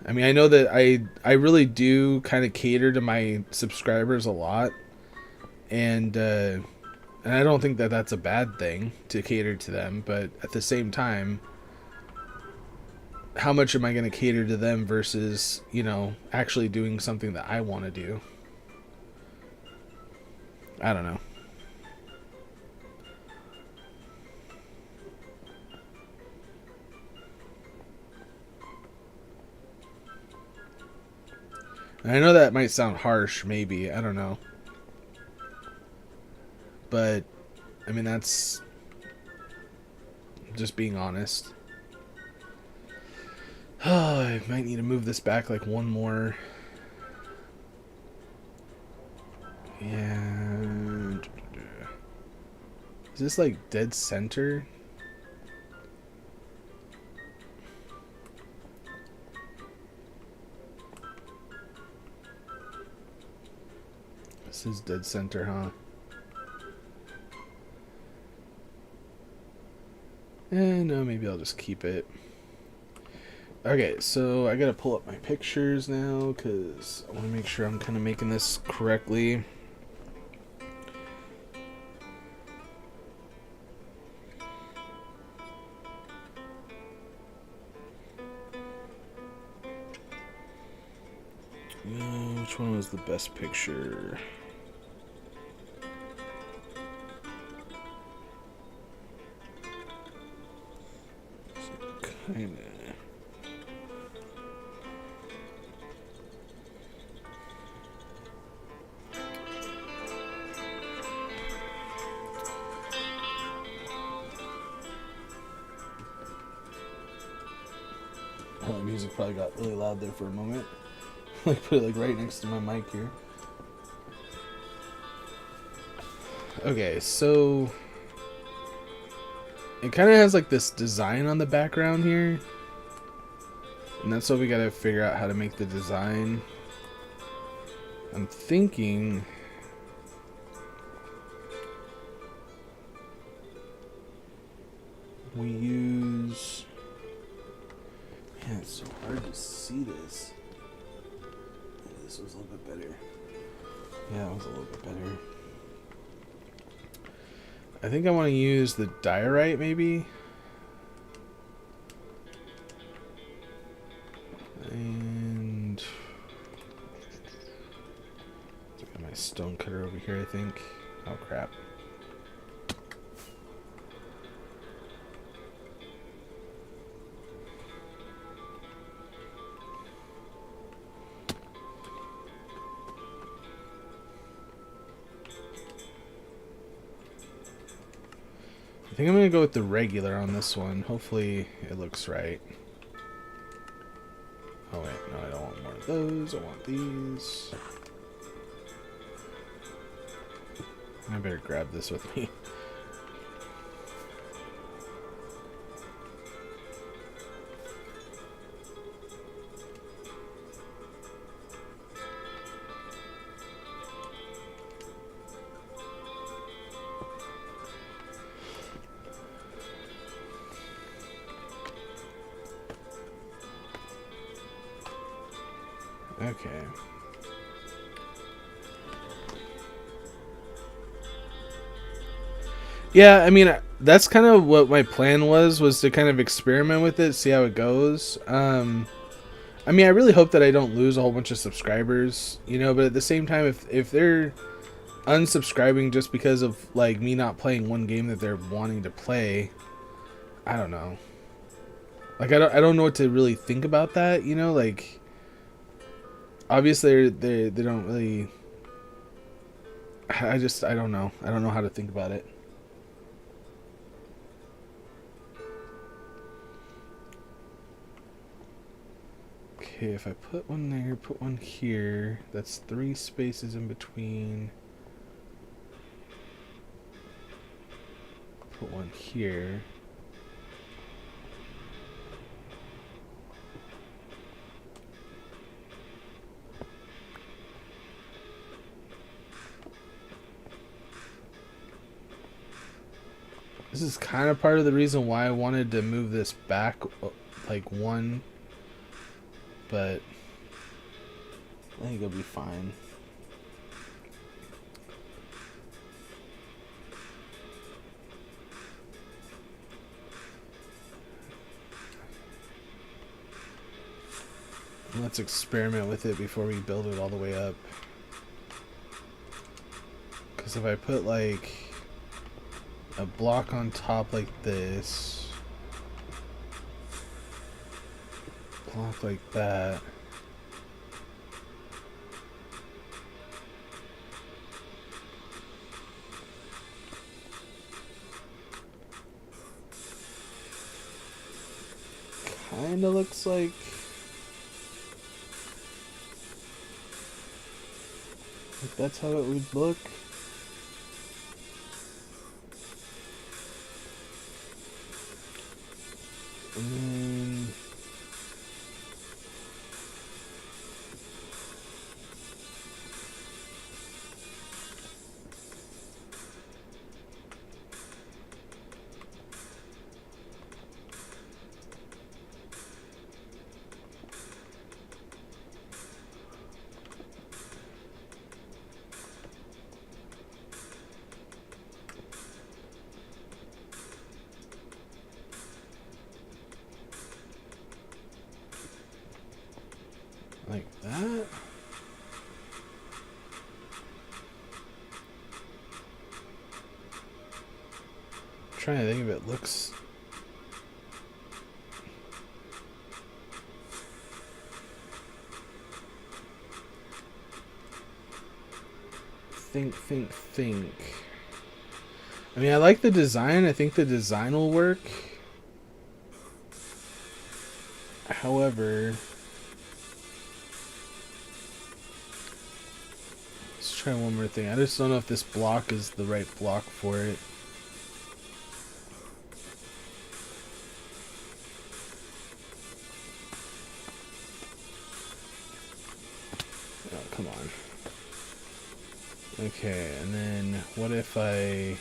I mean, I know that I really do kind of cater to my subscribers a lot, and I don't think that that's a bad thing to cater to them, but at the same time, how much am I going to cater to them versus, you know, actually doing something that I want to do? I don't know. And I know that might sound harsh, maybe. I don't know. But, I mean, that's just being honest. Oh, I might need to move this back like one more. And is this like dead center? This is dead center, huh? No, maybe I'll just keep it. Okay, so I gotta pull up my pictures now because I want to make sure I'm kind of making this correctly. Which one was the best picture? Kinda. Oh, the music probably got really loud there for a moment. Like put it like right next to my mic here. Okay, so it kind of has like this design on the background here, and that's what we gotta figure out how to make the design. I'm thinking we use, man, it's so hard to see this. This was a little bit better. Yeah, it was a little bit better. I think I want to use the diorite, maybe. And I got my stone cutter over here, I think. Oh, crap. I think I'm going to go with the regular on this one. Hopefully it looks right. Oh wait, no, I don't want more of those. I want these. I better grab this with me. Okay. Yeah, I mean, that's kind of what my plan was to kind of experiment with it, see how it goes. I mean, I really hope that I don't lose a whole bunch of subscribers, you know, but at the same time, if they're unsubscribing just because of, like, me not playing one game that they're wanting to play, I don't know. Like, I don't know what to really think about that, you know, like, obviously they don't really, I don't know how to think about it. Okay, if I put one there, put one here, that's 3 spaces in between. Put one here. This is kind of part of the reason why I wanted to move this back like one, but I think it'll be fine. Let's experiment with it before we build it all the way up. Because if I put like a block on top like this, block like that, kinda looks like that's how it would look. And then like that. I'm trying to think if it looks. Think. I mean, I like the design. I think the design will work. However, let's try one more thing. I just don't know if this block is the right block for it. Oh, come on. Okay, and then what if I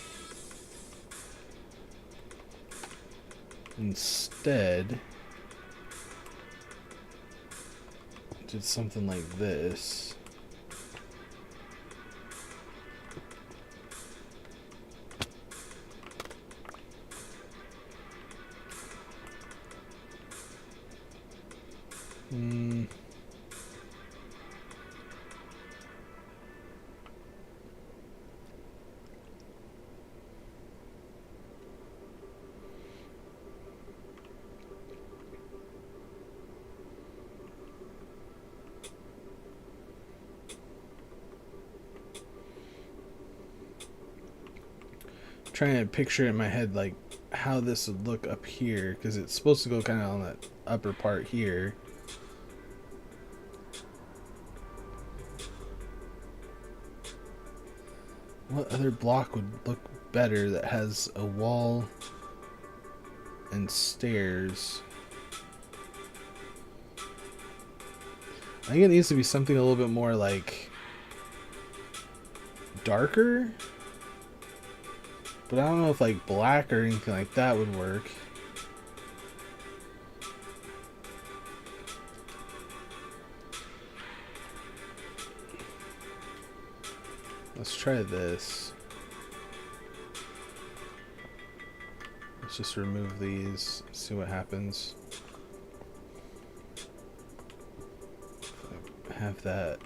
instead did something like this? Trying to picture it in my head like how this would look up here, because it's supposed to go kind of on that upper part here. What other block would look better that has a wall and stairs? I think it needs to be something a little bit more like darker. But I don't know if like black or anything like that would work. Let's try this. Let's just remove these, see what happens. If I have that.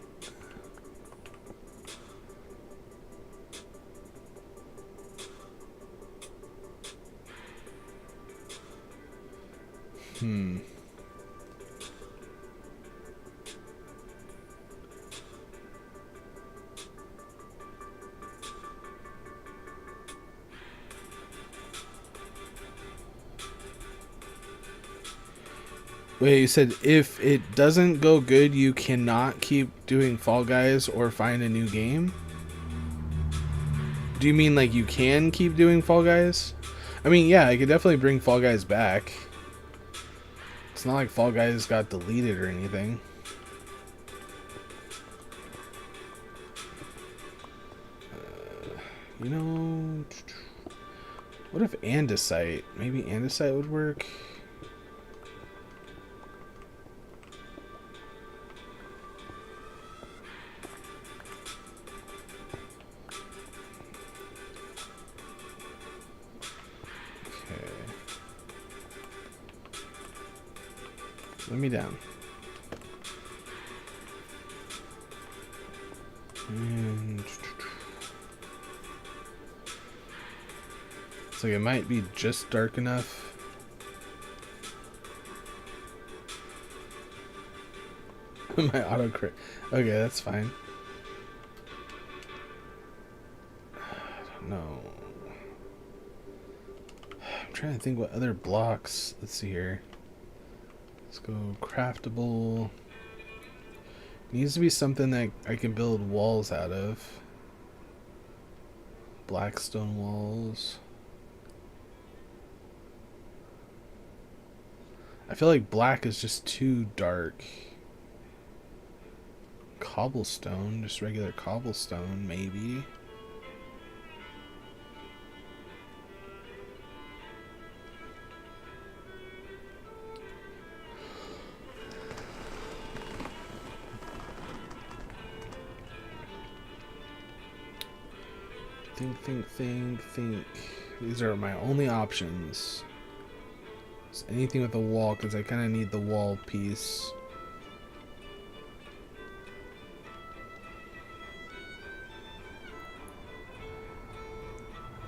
Wait, you said if it doesn't go good, you cannot keep doing Fall Guys or find a new game? Do you mean like you can keep doing Fall Guys? I mean, yeah, I could definitely bring Fall Guys back. It's not like Fall Guys got deleted or anything. You know, what if andesite? Maybe andesite would work. Let me down. And it's like it might be just dark enough. My autocorrect. Okay, that's fine. I don't know. I'm trying to think what other blocks. Let's see here. Let's go craftable. Needs to be something that I can build walls out of. Black stone walls. I feel like black is just too dark. Cobblestone, just regular cobblestone, maybe. Think. These are my only options. It's anything with a wall, because I kind of need the wall piece.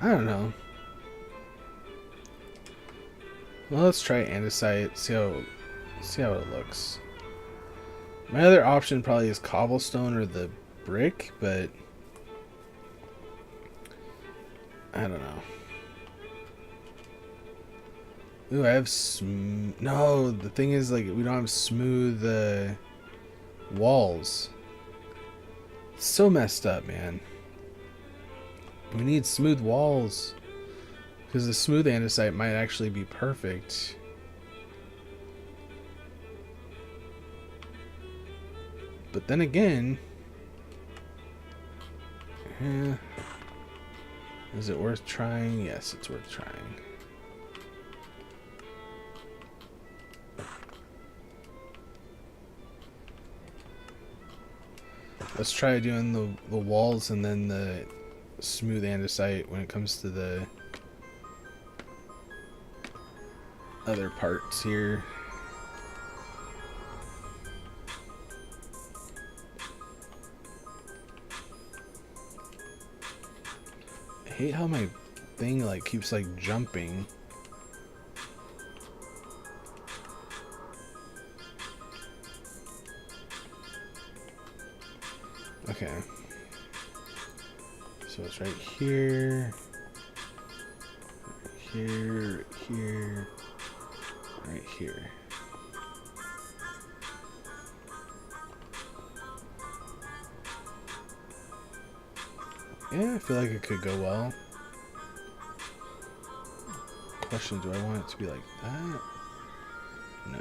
I don't know. Well, let's try andesite. See how it looks. My other option probably is cobblestone or the brick, but I don't know. Ooh, I have no, the thing is, like, we don't have smooth walls. It's so messed up, man. We need smooth walls. Because the smooth andesite might actually be perfect. But then again, is it worth trying? Yes, it's worth trying. Let's try doing the walls and then the smooth andesite when it comes to the other parts here. I hate how my thing like keeps like jumping. Okay. So it's right here. Right here. Right here. Yeah, I feel like it could go well. Question, do I want it to be like that? No.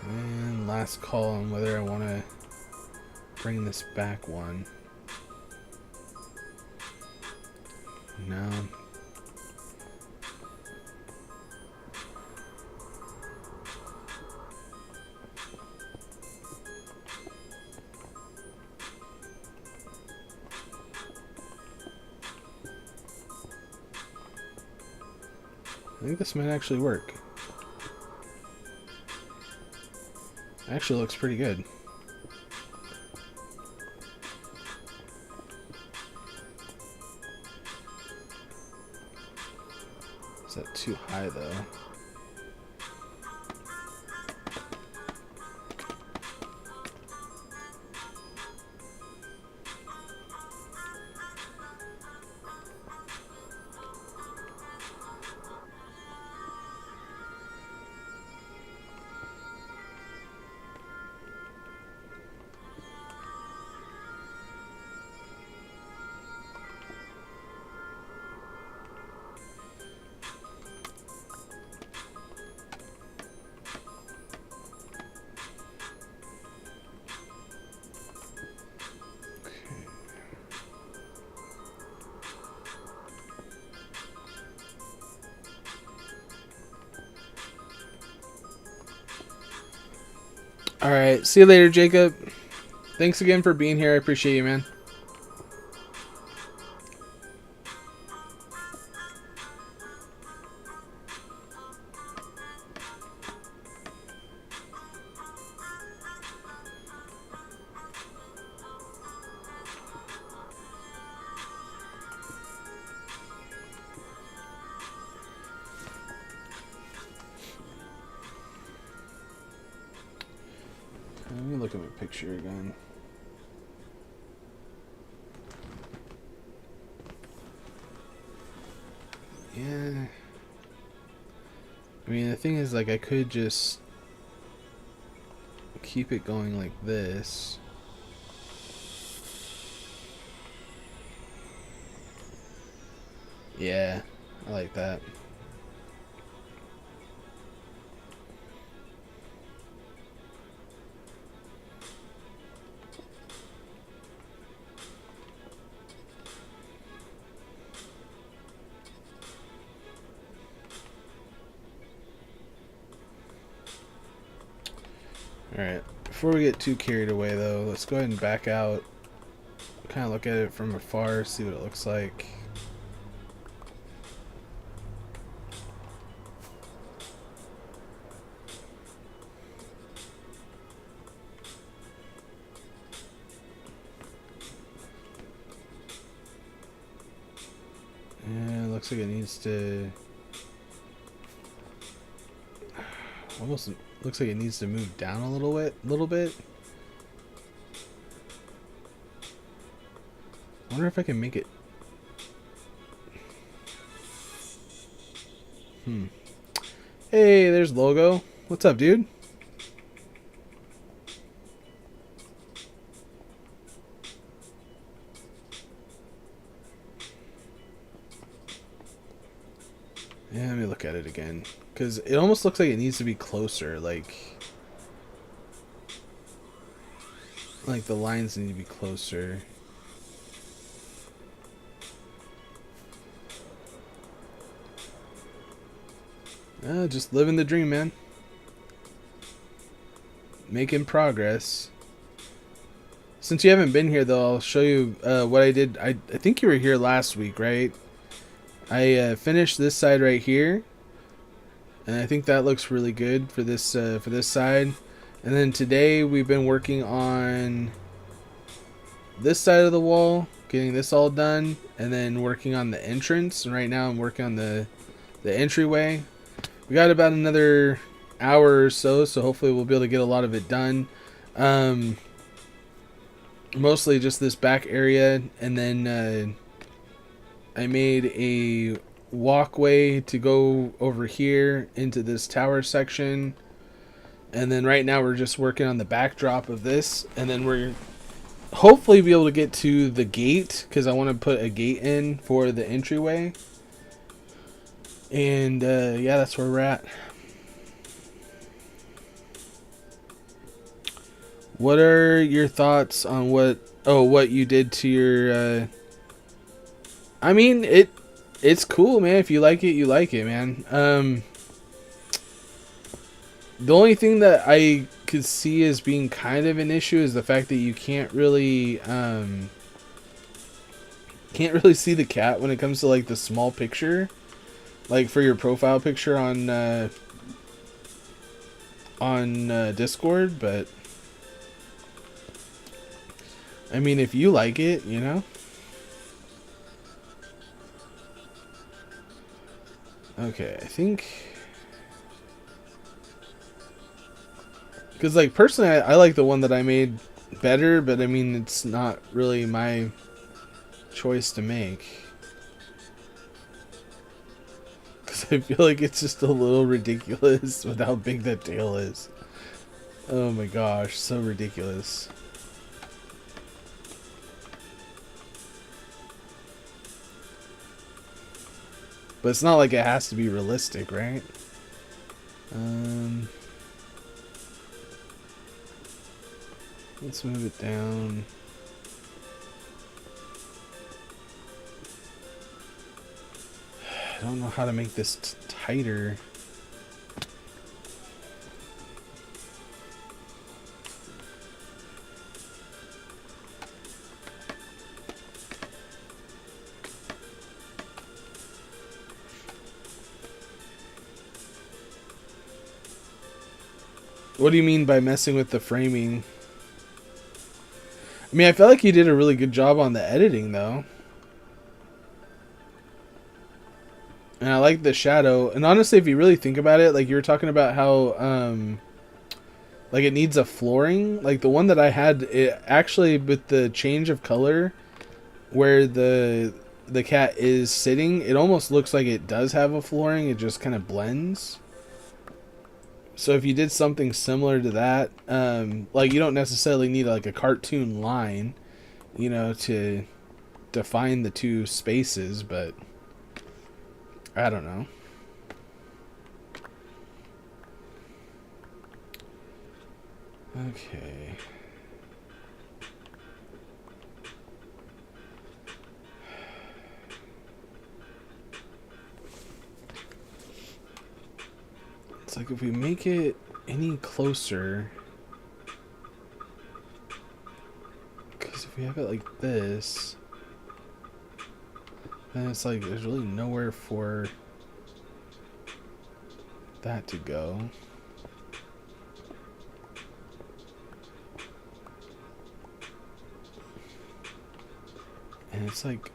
And last call on whether I want to bring this back one. No. I think this might actually work. Actually looks pretty good. Is that too high though? Alright, see you later, Jacob. Thanks again for being here. I appreciate you, man. Let me look at my picture again. Yeah. I mean, the thing is, like, I could just keep it going like this. Yeah, I like that. Alright, before we get too carried away though, let's go ahead and back out. Kind of look at it from afar, see what it looks like. Yeah, it looks like it needs to... Almost looks like it needs to move down a little bit. I wonder if I can make it. Hey, there's Logo. What's up, dude? Yeah, let me look at it again. Because it almost looks like it needs to be closer. Like the lines need to be closer. Just living the dream, man. Making progress. Since you haven't been here, though, I'll show you what I did. I think you were here last week, right? I finished this side right here, and I think that looks really good for this side. And then today we've been working on this side of the wall, getting this all done, and then working on the entrance. And right now I'm working on the entryway. We got about another hour or so, so hopefully we'll be able to get a lot of it done. Mostly just this back area, and then I made a walkway to go over here into this tower section. And then right now we're just working on the backdrop of this, and then we're hopefully be able to get to the gate, because I want to put a gate in for the entryway. And yeah, that's where we're at. What are your thoughts on what you did to your I mean, it's cool, man. If you like it, you like it, man. The only thing that I could see as being kind of an issue is the fact that you can't really see the cat when it comes to like the small picture, like for your profile picture on Discord. But I mean, if you like it, you know. Okay, I think, because like personally I like the one that I made better, but I mean it's not really my choice to make, because I feel like it's just a little ridiculous with how big that tail is. Oh my gosh, so ridiculous. But it's not like it has to be realistic, right? Let's move it down. I don't know how to make this tighter. What do you mean by messing with the framing? I mean, I felt like he did a really good job on the editing, though. And I like the shadow. And honestly, if you really think about it, like you were talking about how, like it needs a flooring. Like the one that I had, it actually with the change of color, where the cat is sitting, it almost looks like it does have a flooring. It just kind of blends. So if you did something similar to that, like you don't necessarily need like a cartoon line, you know, to define the two spaces, but I don't know. Okay. It's like if we make it any closer, because if we have it like this, then it's like there's really nowhere for that to go. And it's like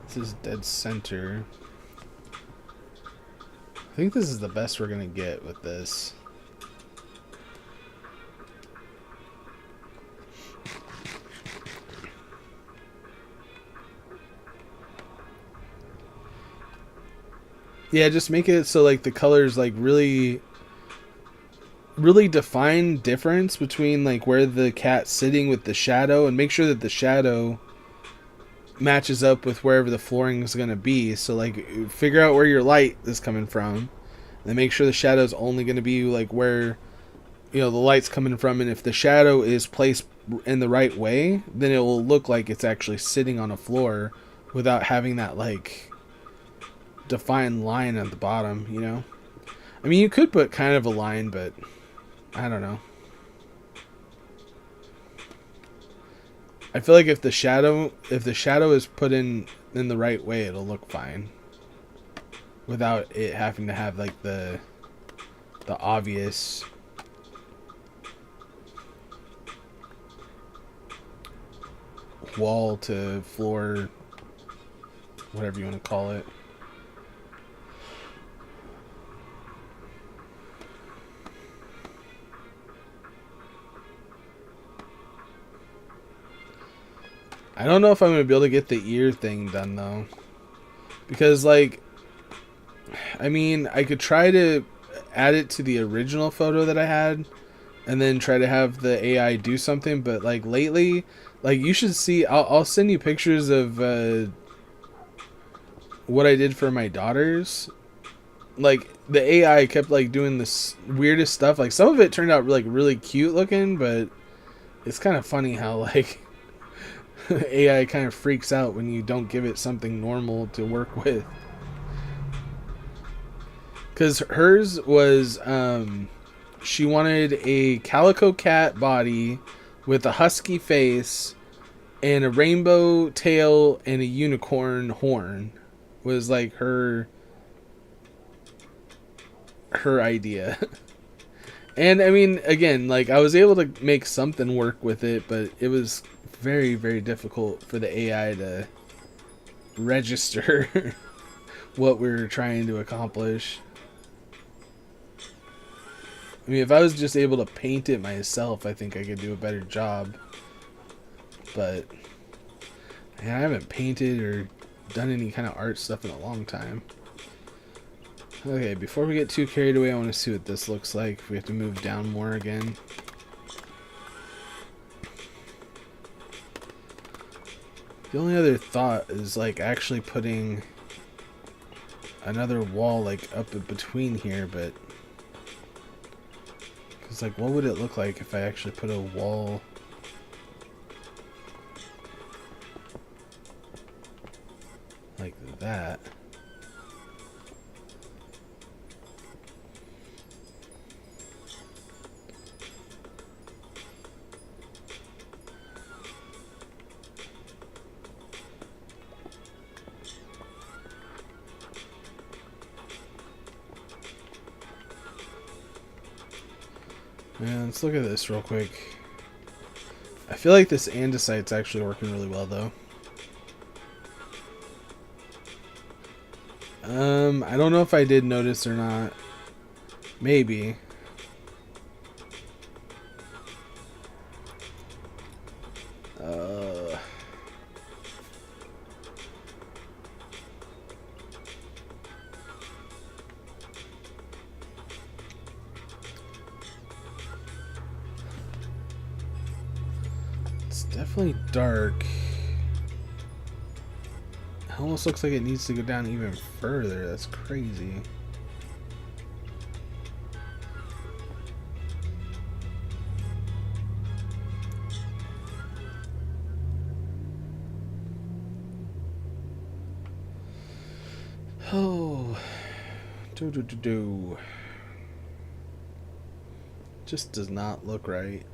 this is dead center. I think this is the best we're gonna get with this. Yeah, just make it so like the colors like really define difference between like where the cat's sitting with the shadow, and make sure that the shadow matches up with wherever the flooring is going to be. So like figure out where your light is coming from, and then make sure the shadow is only going to be like where, you know, the light's coming from. And if the shadow is placed in the right way, then it will look like it's actually sitting on a floor without having that like defined line at the bottom, you know. I mean, you could put kind of a line, but I don't know. I feel like if the shadow is put in the right way, it'll look fine without it having to have like the obvious wall to floor, whatever you want to call it. I don't know if I'm going to be able to get the ear thing done, though. Because, like, I mean, I could try to add it to the original photo that I had and then try to have the AI do something. But, like, lately, like, you should see, I'll send you pictures of what I did for my daughters. Like, the AI kept, like, doing this weirdest stuff. Like, some of it turned out, like, really cute looking, but it's kind of funny how, like, AI kind of freaks out when you don't give it something normal to work with. Because hers was, she wanted a calico cat body with a husky face and a rainbow tail and a unicorn horn. Was like her idea. And I mean, again, like I was able to make something work with it, but it was very, very difficult for the AI to register what we were trying to accomplish. I mean, if I was just able to paint it myself, I think I could do a better job. But man, I haven't painted or done any kind of art stuff in a long time. Okay, before we get too carried away, I want to see what this looks like. We have to move down more again. The only other thought is like actually putting another wall like up in between here, but it's like, what would it look like if I actually put a wall like that? Man, let's look at this real quick. I feel like this andesite's actually working really well, though. I don't know if I did notice or not. Maybe. It's definitely dark. It almost looks like it needs to go down even further. That's crazy. Oh, just does not look right.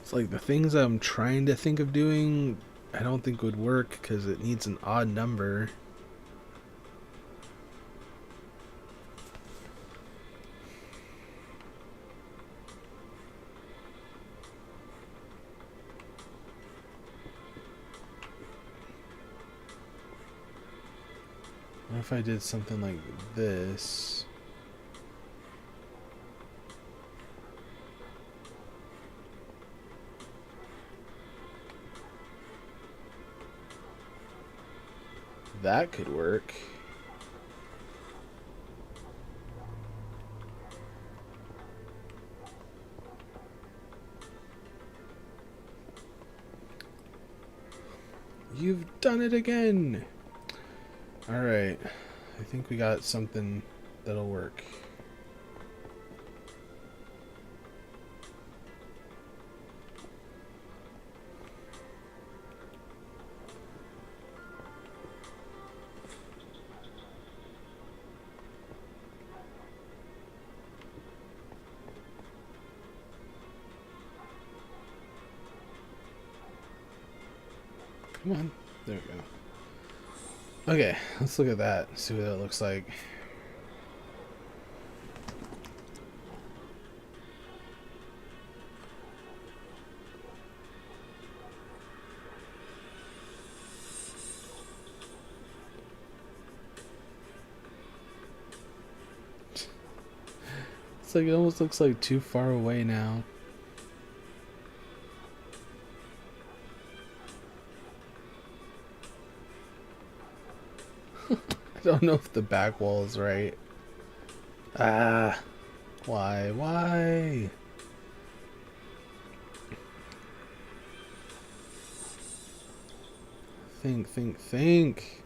It's like the things I'm trying to think of doing, I don't think would work because it needs an odd number. What if I did something like this? That could work. You've done it again! Alright. I think we got something that'll work. Come on. There we go. Okay, let's look at that. See what that looks like. It's like it almost looks like too far away now. I don't know if the back wall is right. Ah, why? Think.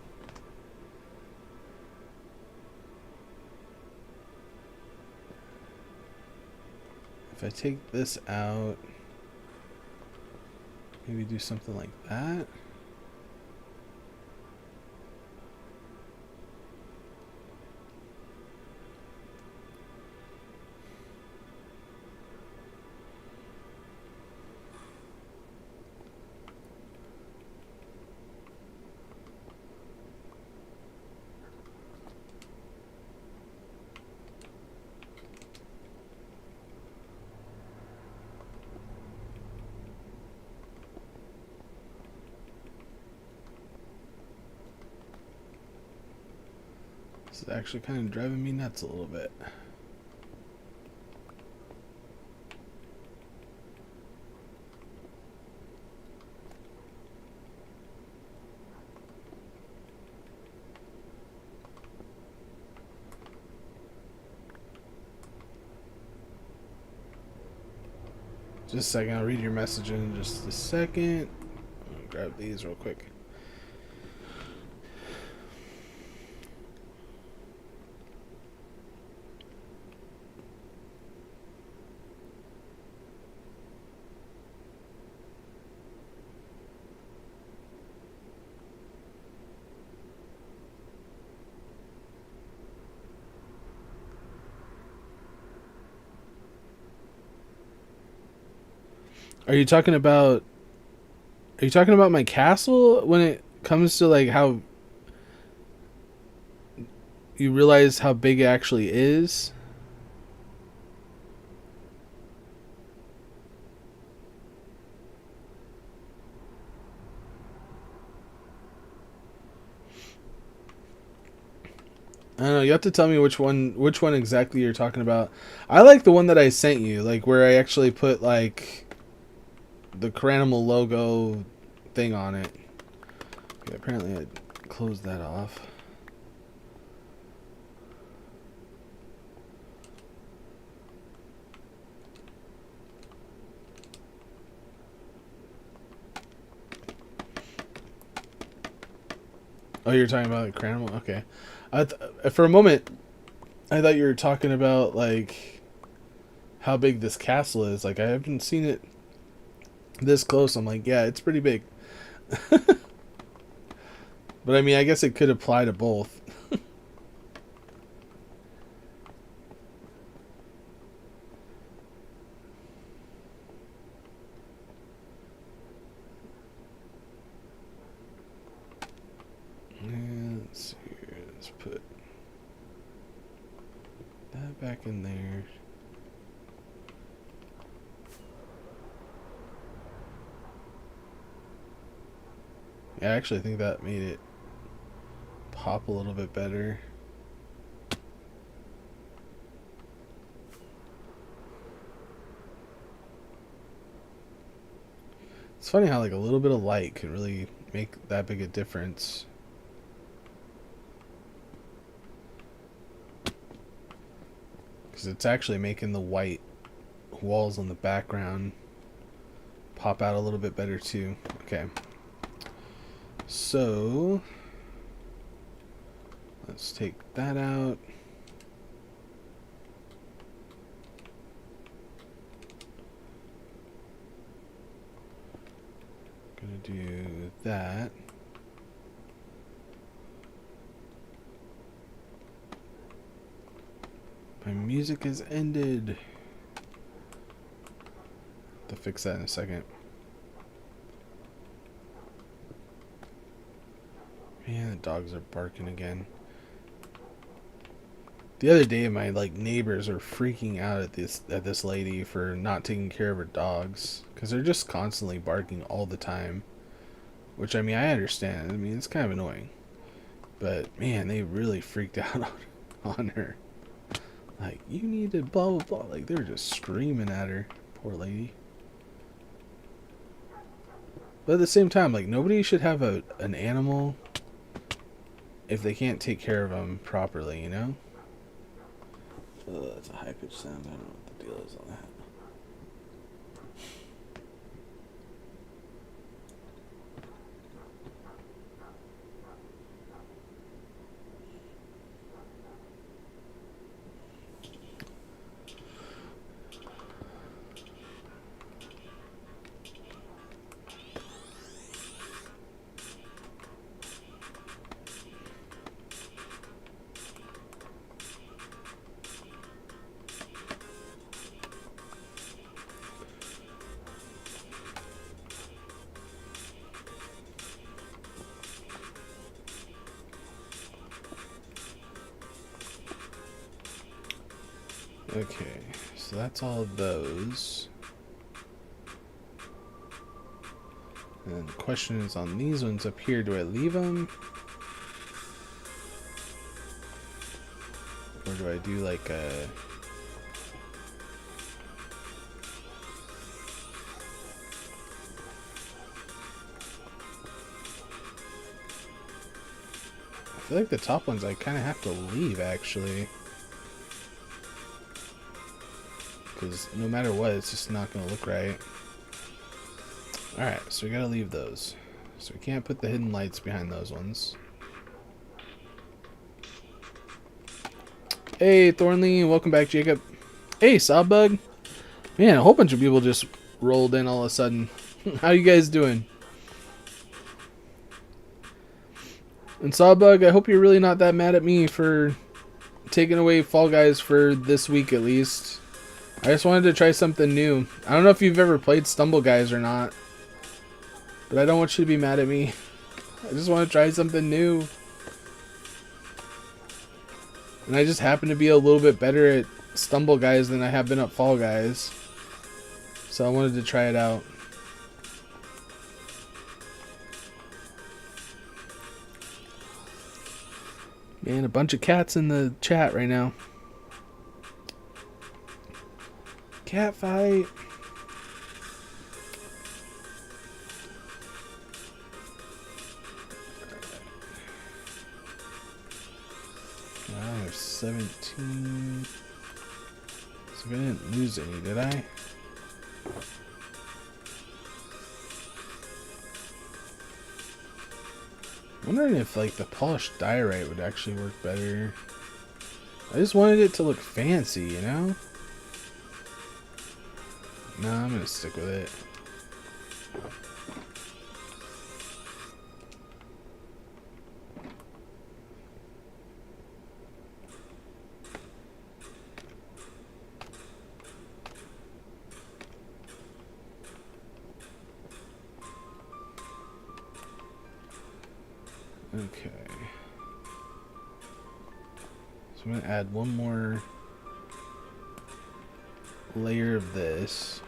If I take this out, maybe do something like that. This is actually kind of driving me nuts a little bit. Just a second, I'll read your message in just a second. I'll grab these real quick. Are you talking about? Are you talking about my castle when it comes to like how you realize how big it actually is? I don't know. You have to tell me which one exactly you're talking about. I like the one that I sent you, like where I actually put like the Cranimal logo thing on it. Okay, apparently I closed that off. Oh, you're talking about like Cranimal? Okay. For a moment, I thought you were talking about like how big this castle is. Like I haven't seen it this close. I'm like, yeah, it's pretty big. But I mean, I guess it could apply to both. Let's see here. Let's put that back in there. Yeah, I actually think that made it pop a little bit better. It's funny how like a little bit of light can really make that big a difference. Because it's actually making the white walls on the background pop out a little bit better too. Okay. So let's take that out. Gonna do that. My music has ended. To fix that in a second. Man, the dogs are barking again. The other day, my like neighbors are freaking out at this lady for not taking care of her dogs because they're just constantly barking all the time. Which I mean, I understand. I mean, it's kind of annoying, but man, they really freaked out on her. Like, you need to blah blah blah. Like, they were just screaming at her. Poor lady. But at the same time, like, nobody should have an animal if they can't take care of them properly, you know? That's a high-pitched sound. I don't know what the deal is on that. Okay, so that's all of those. And the question is on these ones up here, do I leave them? Or do I do like a... I feel like the top ones I kind of have to leave, actually. Because no matter what, it's just not going to look right. Alright, so we got to leave those. So we can't put the hidden lights behind those ones. Hey, Thornley, welcome back, Jacob. Hey, Sawbug. Man, a whole bunch of people just rolled in all of a sudden. How you guys doing? And Sawbug, I hope you're really not that mad at me for taking away Fall Guys for this week at least. I just wanted to try something new. I don't know if you've ever played Stumble Guys or not, but I don't want you to be mad at me. I just want to try something new. And I just happen to be a little bit better at Stumble Guys than I have been at Fall Guys. So I wanted to try it out. Man, a bunch of cats in the chat right now. Cat fight. I have 17. So I didn't lose any, did I? Wondering if like the polished diorite would actually work better. I just wanted it to look fancy, you know? No, I'm gonna stick with it. Okay. So I'm going to add one more layer of this.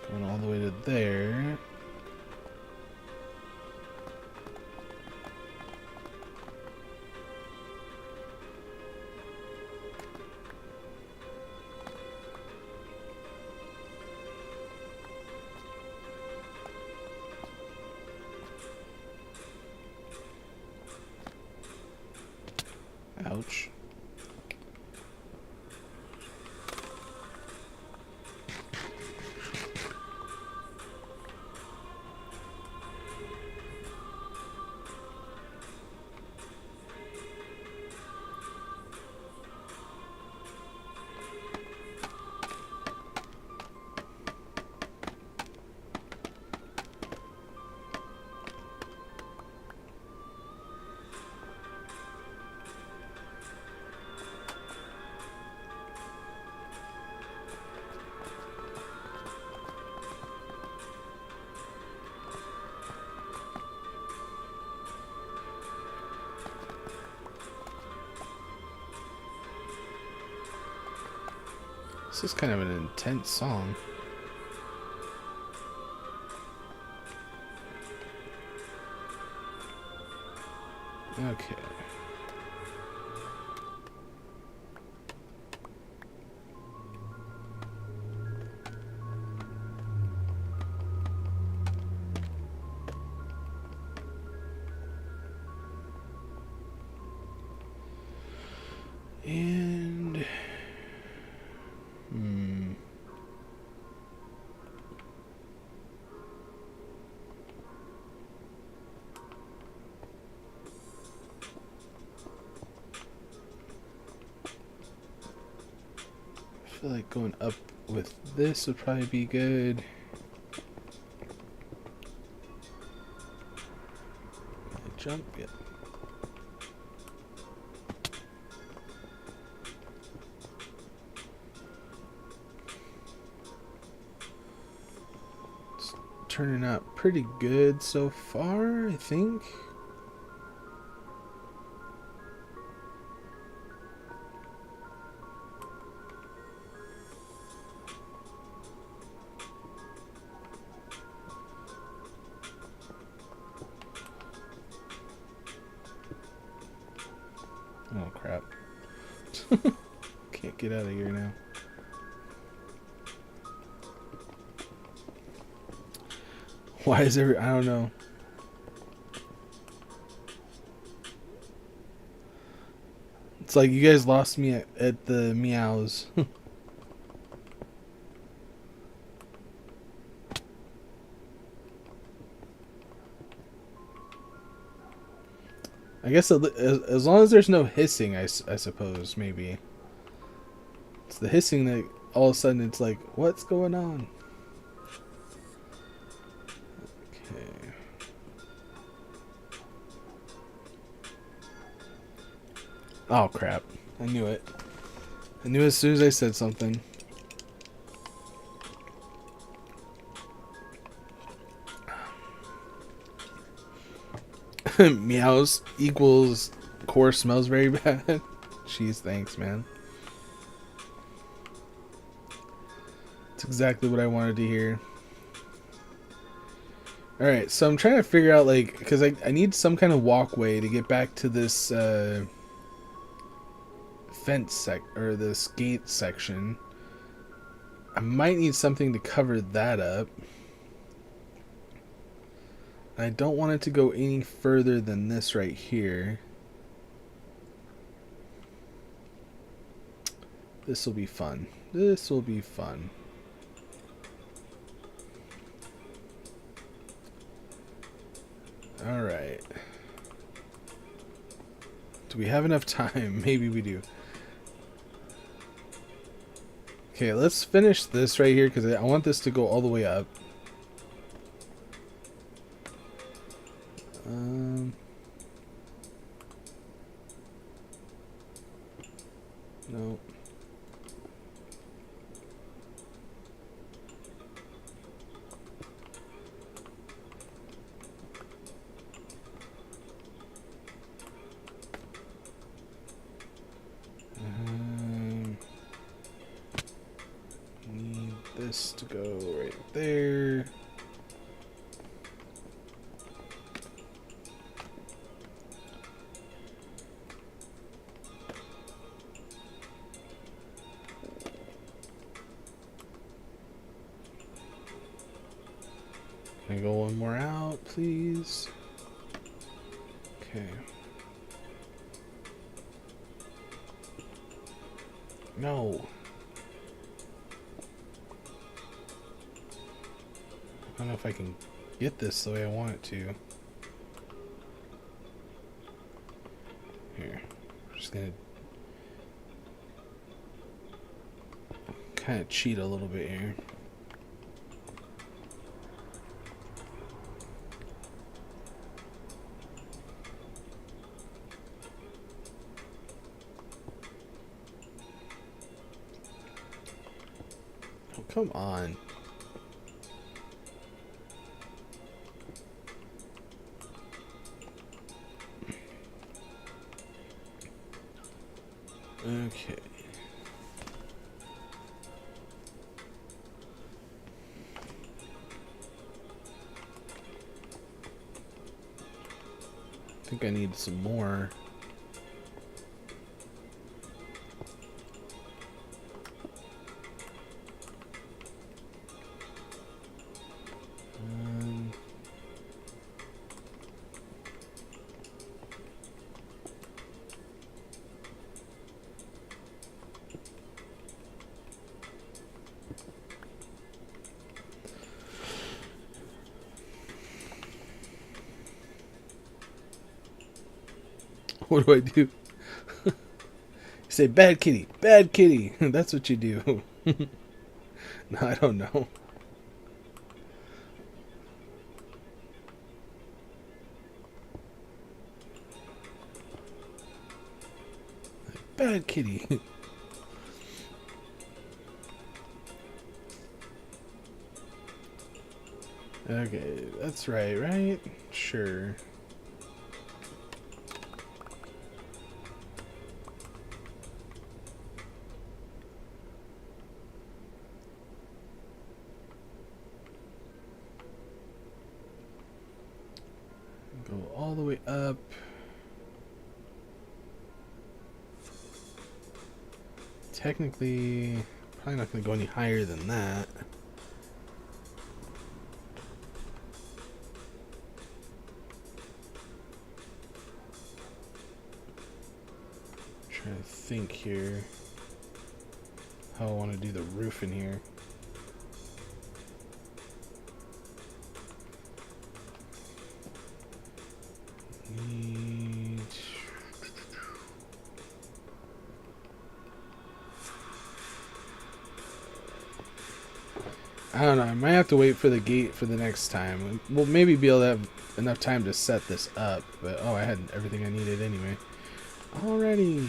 Going all the way to there. Ouch. This is kind of an intense song. Okay. And I feel like going up with this would probably be good. Jump, yeah. It's turning out pretty good so far, I think. Oh crap. Can't get out of here now. Why is I don't know. It's like you guys lost me at the meows. I guess as long as there's no hissing, I suppose, maybe. It's the hissing that all of a sudden it's like, what's going on? Oh, crap. I knew it. I knew as soon as I said something. Meows equals core smells very bad. Jeez, thanks, man. That's exactly what I wanted to hear. Alright, so I'm trying to figure out, like, because I need some kind of walkway to get back to this or this gate section. I might need something to cover that up. I don't want it to go any further than this right here. This will be fun. This will be fun. Alright. Do we have enough time? Maybe we do. Okay, let's finish this right here because I want this to go all the way up. No. Need this to go right there. Can I go one more out, please? Okay. No. I don't know if I can get this the way I want it to. Here. I'm just gonna kind of cheat a little bit here. Oh, come on. Okay. I think I need some more. What do I do? You say, bad kitty, bad kitty. That's what you do. No, I don't know. Bad kitty. Okay, that's right? Sure. Go all the way up. Technically, probably not going to go any higher than that. Trying to think here how I want to do the roof in here. I don't know. I might have to wait for the gate for the next time. We'll maybe be able to have enough time to set this up. But oh, I had everything I needed anyway. Alrighty.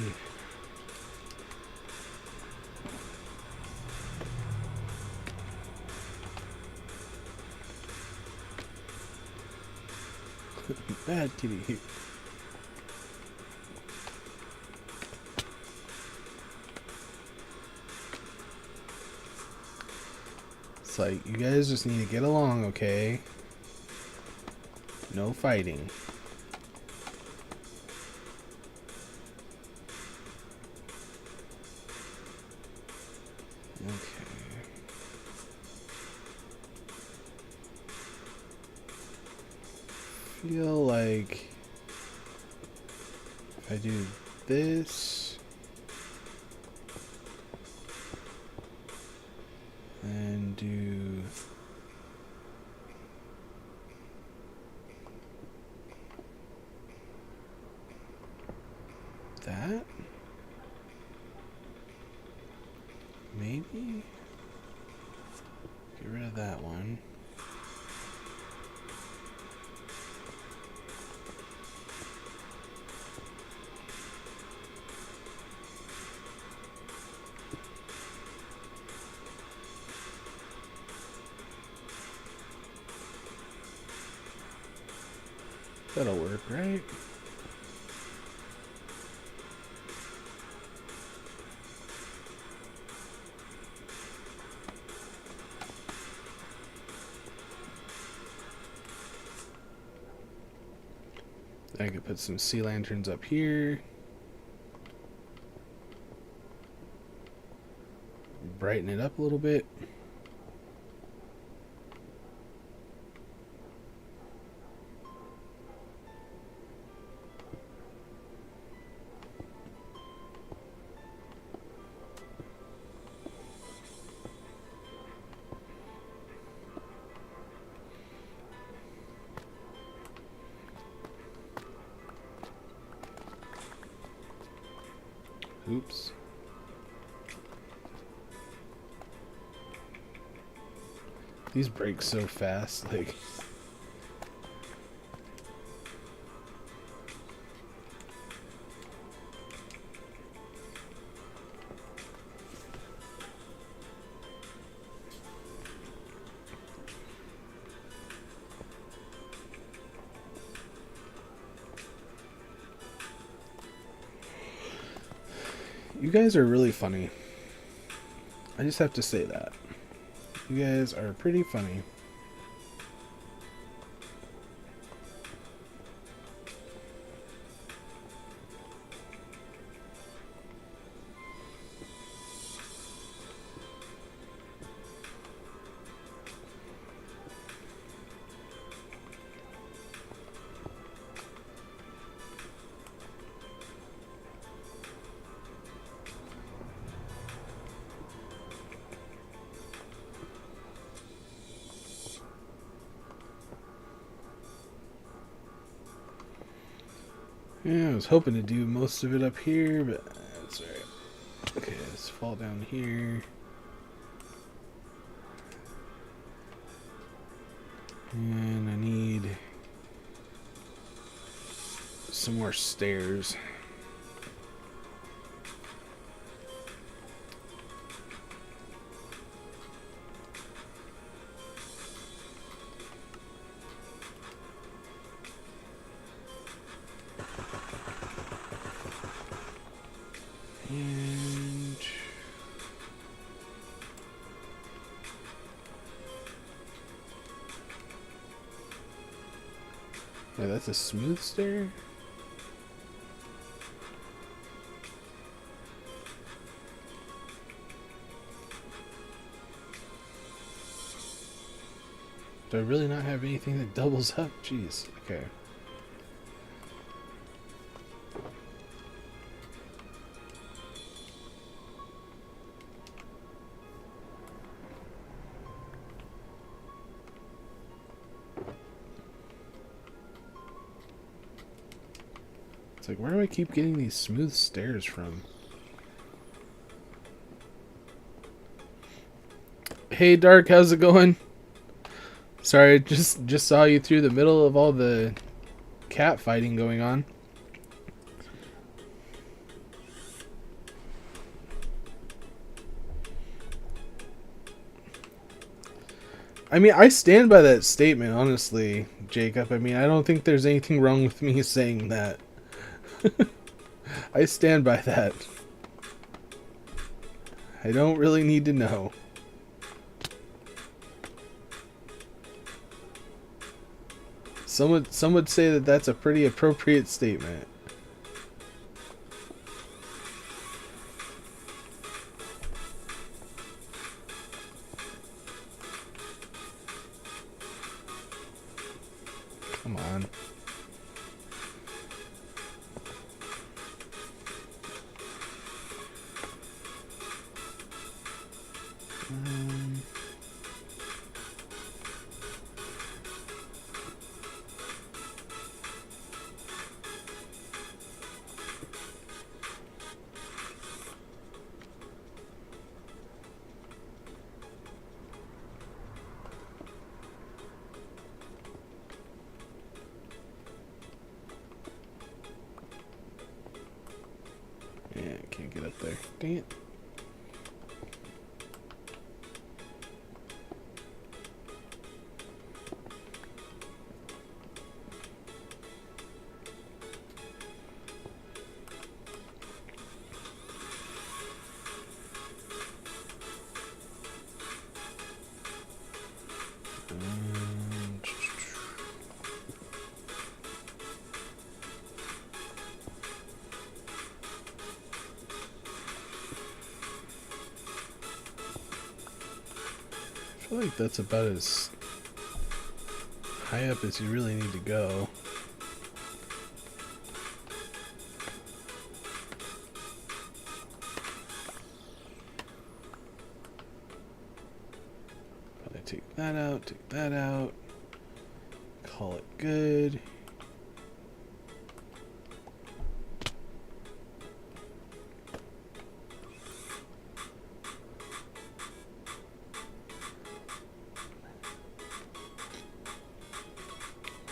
Bad kitty. It's like, you guys just need to get along, okay? No fighting. Okay. Feel like if I do this and do that, maybe get rid of that one. That'll work, right? I could put some sea lanterns up here. Brighten it up a little bit. Oops. These break so fast, like. You guys are really funny. I just have to say that. You guys are pretty funny. Yeah, I was hoping to do most of it up here, but that's alright. Okay, let's fall down here. And I need some more stairs. And yeah, that's a smooth stair. Do I really not have anything that doubles up? Jeez. Okay. It's like, where do I keep getting these smooth stairs from? Hey, Dark, how's it going? Sorry, just saw you through the middle of all the cat fighting going on. I mean, I stand by that statement, honestly, Jacob. I mean, I don't think there's anything wrong with me saying that. I stand by that. I don't really need to know. Some would say that that's a pretty appropriate statement. Come on. Yeah, I can't get up there. Dang it. I feel like that's about as high up as you really need to go. Probably take that out, take that out. Call it good.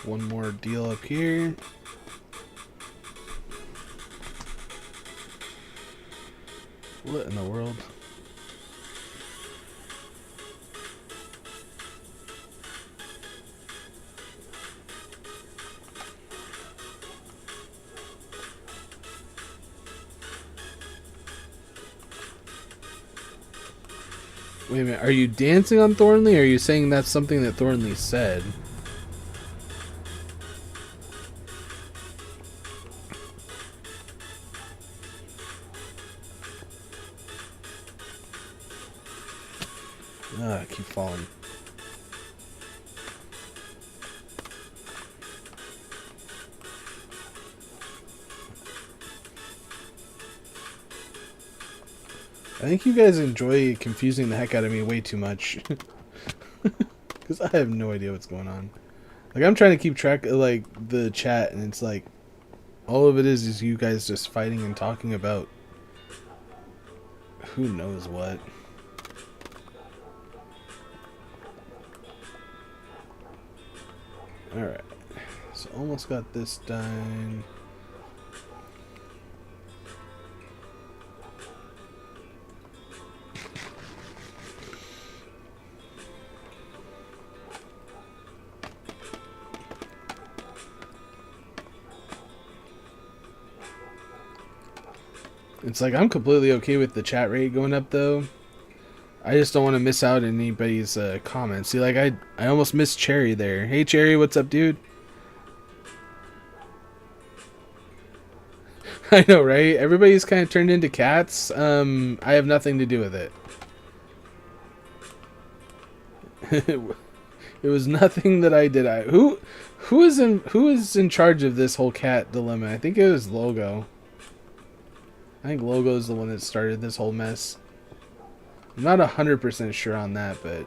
One more deal up here. What in the world? Wait a minute, are you dancing on Thornley, or are you saying that's something that Thornley said? I keep falling. I think you guys enjoy confusing the heck out of me way too much. Because I have no idea what's going on. Like, I'm trying to keep track of, like, the chat, and it's like, all of it is you guys just fighting and talking about who knows what. Alright. So, almost got this done. It's like, I'm completely okay with the chat rate going up, though. I just don't want to miss out on anybody's comments. See, like, I almost missed Cherry there. Hey, Cherry, what's up, dude? I know, right? Everybody's kind of turned into cats. I have nothing to do with it. It was nothing that I did. Who is in charge of this whole cat dilemma? I think it was Logo. I think Logo is the one that started this whole mess. I'm not 100% sure on that, but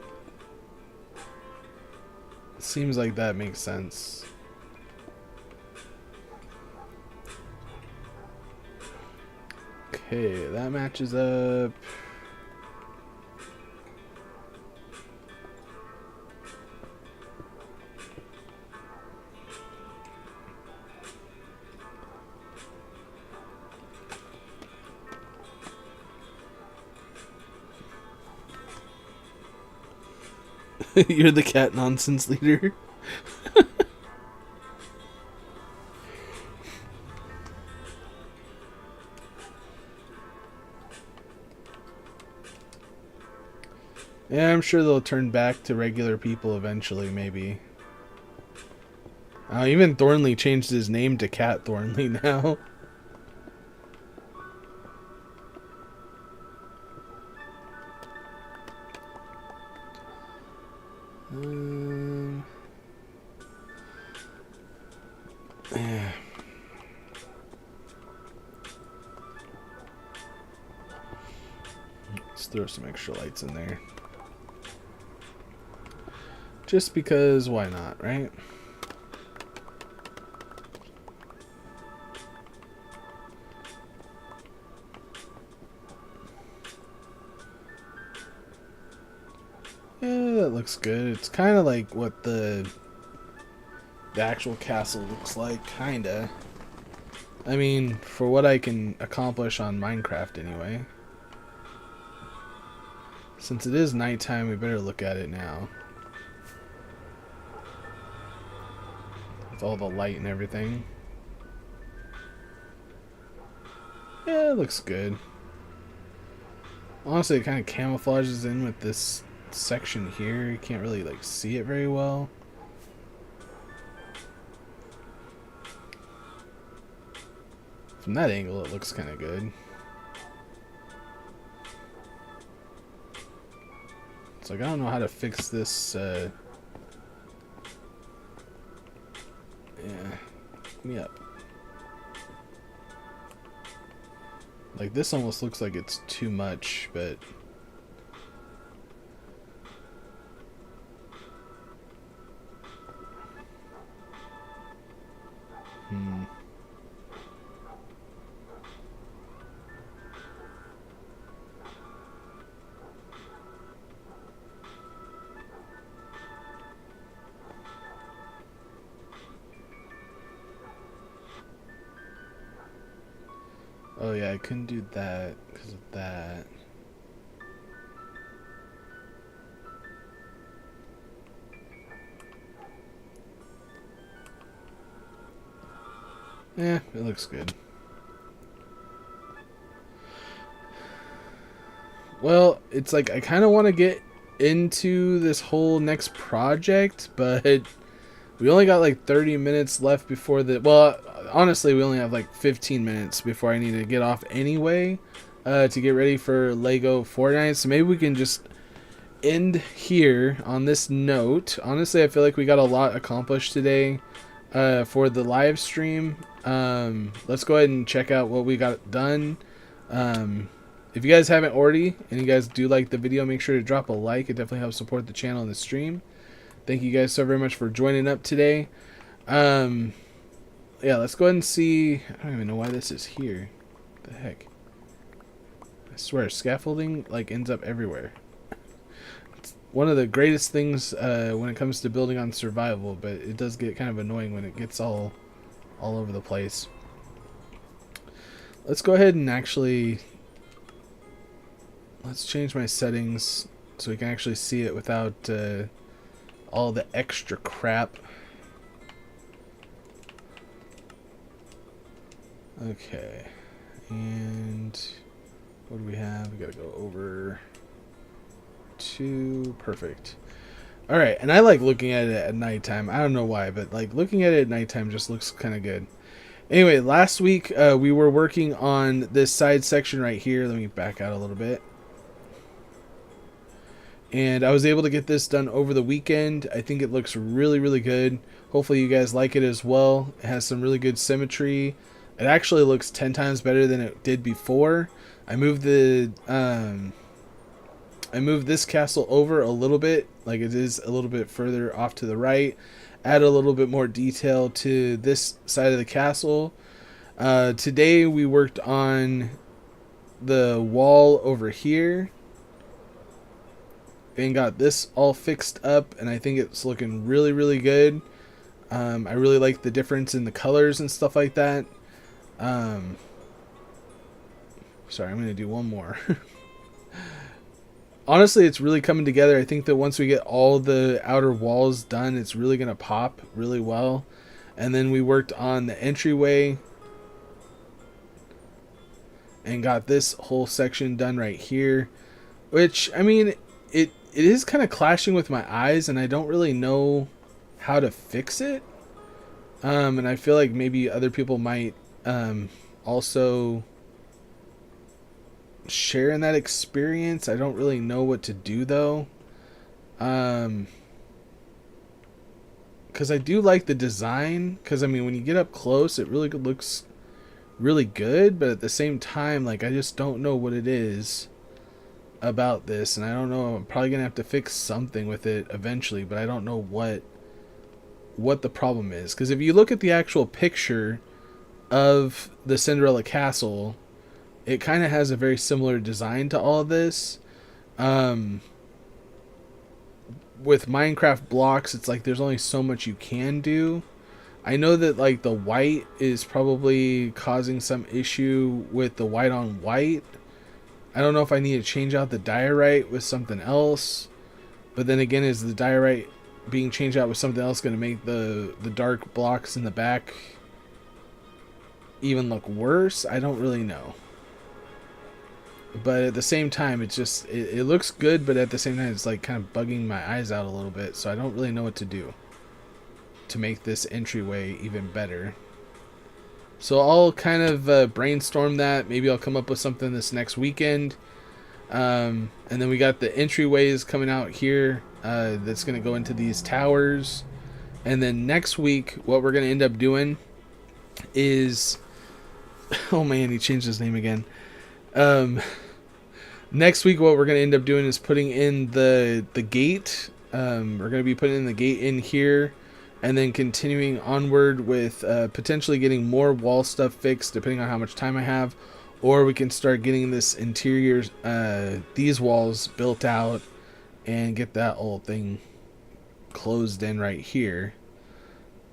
it seems like that makes sense. Okay, that matches up. You're the cat nonsense leader. Yeah, I'm sure they'll turn back to regular people eventually, maybe. Even Thornley changed his name to Cat Thornley now. Yeah. Let's throw some extra lights in there. Just because, why not, right? Yeah, that looks good. It's kind of like what the actual castle looks like, kinda. I mean, for what I can accomplish on Minecraft anyway. Since it is nighttime, we better look at it now. With all the light and everything. Yeah, it looks good. Honestly, it kind of camouflages in with this section here. You can't really like see it very well. From that angle, it looks kind of good. It's like, I don't know how to fix this, yeah. Hook me up. Like, this almost looks like it's too much, but... Oh yeah, I couldn't do that because of that. Yeah, it looks good. Well, it's like I kind of want to get into this whole next project, but we only got like 30 minutes left before the... Well, honestly, we only have like 15 minutes before I need to get off anyway to get ready for Lego Fortnite. So maybe we can just end here on this note. Honestly, I feel like we got a lot accomplished today for the live stream. Let's go ahead and check out what we got done. If you guys haven't already and you guys do like the video, make sure to drop a like. It definitely helps support the channel and the stream. Thank you guys so very much for joining up today. Yeah, let's go ahead and see. I don't even know why this is here. What the heck? I swear, scaffolding like ends up everywhere. It's one of the greatest things when it comes to building on survival, but it does get kind of annoying when it gets all over the place. Let's go ahead and actually... Let's change my settings so we can actually see it without all the extra crap. Okay, and what do we have? We gotta go over to perfect. All right, and I like looking at it at nighttime. I don't know why, but like looking at it at nighttime just looks kind of good. Anyway, last week we were working on this side section right here. Let me back out a little bit. And I was able to get this done over the weekend. I think it looks really, really good. Hopefully you guys like it as well. It has some really good symmetry. It actually looks 10 times better than it did before. I moved the I moved this castle over a little bit, like it is a little bit further off to the right. Add a little bit more detail to this side of the castle. Today we worked on the wall over here and got this all fixed up, and I think it's looking really, really good. I really like the difference in the colors and stuff like that. Sorry, I'm going to do one more. honestly, it's really coming together. I think that once we get all the outer walls done, it's really going to pop really well. And then we worked on the entryway and got this whole section done right here, which, I mean, it is kind of clashing with my eyes, and I don't really know how to fix it. And I feel like maybe other people might also share in that experience. I don't really know what to do though. Because I do like the design. Because I mean, when you get up close, it really looks really good. But at the same time, like, I just don't know what it is about this, and I don't know. I'm probably gonna have to fix something with it eventually, but I don't know what the problem is. Because if you look at the actual picture of the Cinderella castle, it kind of has a very similar design to all of this. With Minecraft blocks, it's like there's only so much you can do. I know that like the white is probably causing some issue with the white on white. I don't know if I need to change out the diorite with something else. But then again, is the diorite being changed out with something else going to make the dark blocks in the back even look worse? I don't really know. But at the same time, it's just, it looks good, but at the same time, it's like kind of bugging my eyes out a little bit. So I don't really know what to do to make this entryway even better. So I'll kind of brainstorm that. Maybe I'll come up with something this next weekend. And then we got the entryways coming out here that's going to go into these towers. And then next week, what we're going to end up doing is... Oh man, he changed his name again. Next week, what we're going to end up doing is putting in the gate. We're going to be putting in the gate in here, and then continuing onward with potentially getting more wall stuff fixed, depending on how much time I have. Or we can start getting this interior, these walls built out, and get that whole thing closed in right here.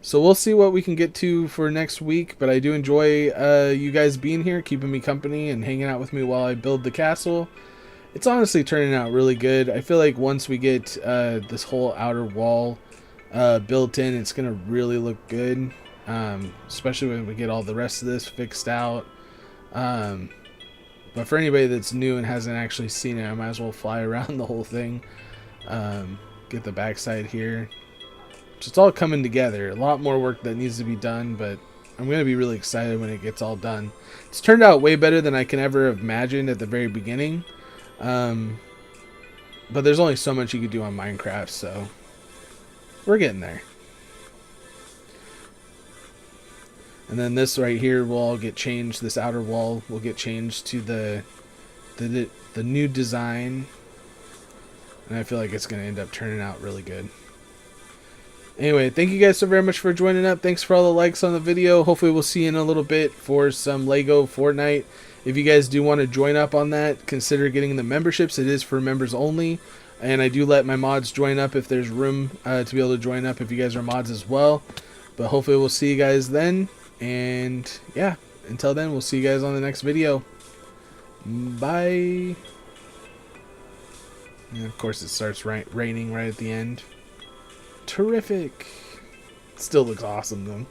So we'll see what we can get to for next week, but I do enjoy you guys being here, keeping me company, and hanging out with me while I build the castle. It's honestly turning out really good. I feel like once we get this whole outer wall built in, it's going to really look good, especially when we get all the rest of this fixed out. But for anybody that's new and hasn't actually seen it, I might as well fly around the whole thing. Get the backside here. It's all coming together. A lot more work that needs to be done, but I'm going to be really excited when it gets all done. It's turned out way better than I can ever have imagined at the very beginning. But there's only so much you could do on Minecraft, so we're getting there. And then this right here will all get changed. This outer wall will get changed to the new design. And I feel like it's going to end up turning out really good. Anyway, thank you guys so very much for joining up. Thanks for all the likes on the video. Hopefully we'll see you in a little bit for some Lego Fortnite. If you guys do want to join up on that, consider getting the memberships. It is for members only. And I do let my mods join up if there's room to be able to join up if you guys are mods as well. But hopefully we'll see you guys then. And yeah, until then, we'll see you guys on the next video. Bye. And of course it starts raining right at the end. Terrific. Still looks awesome though.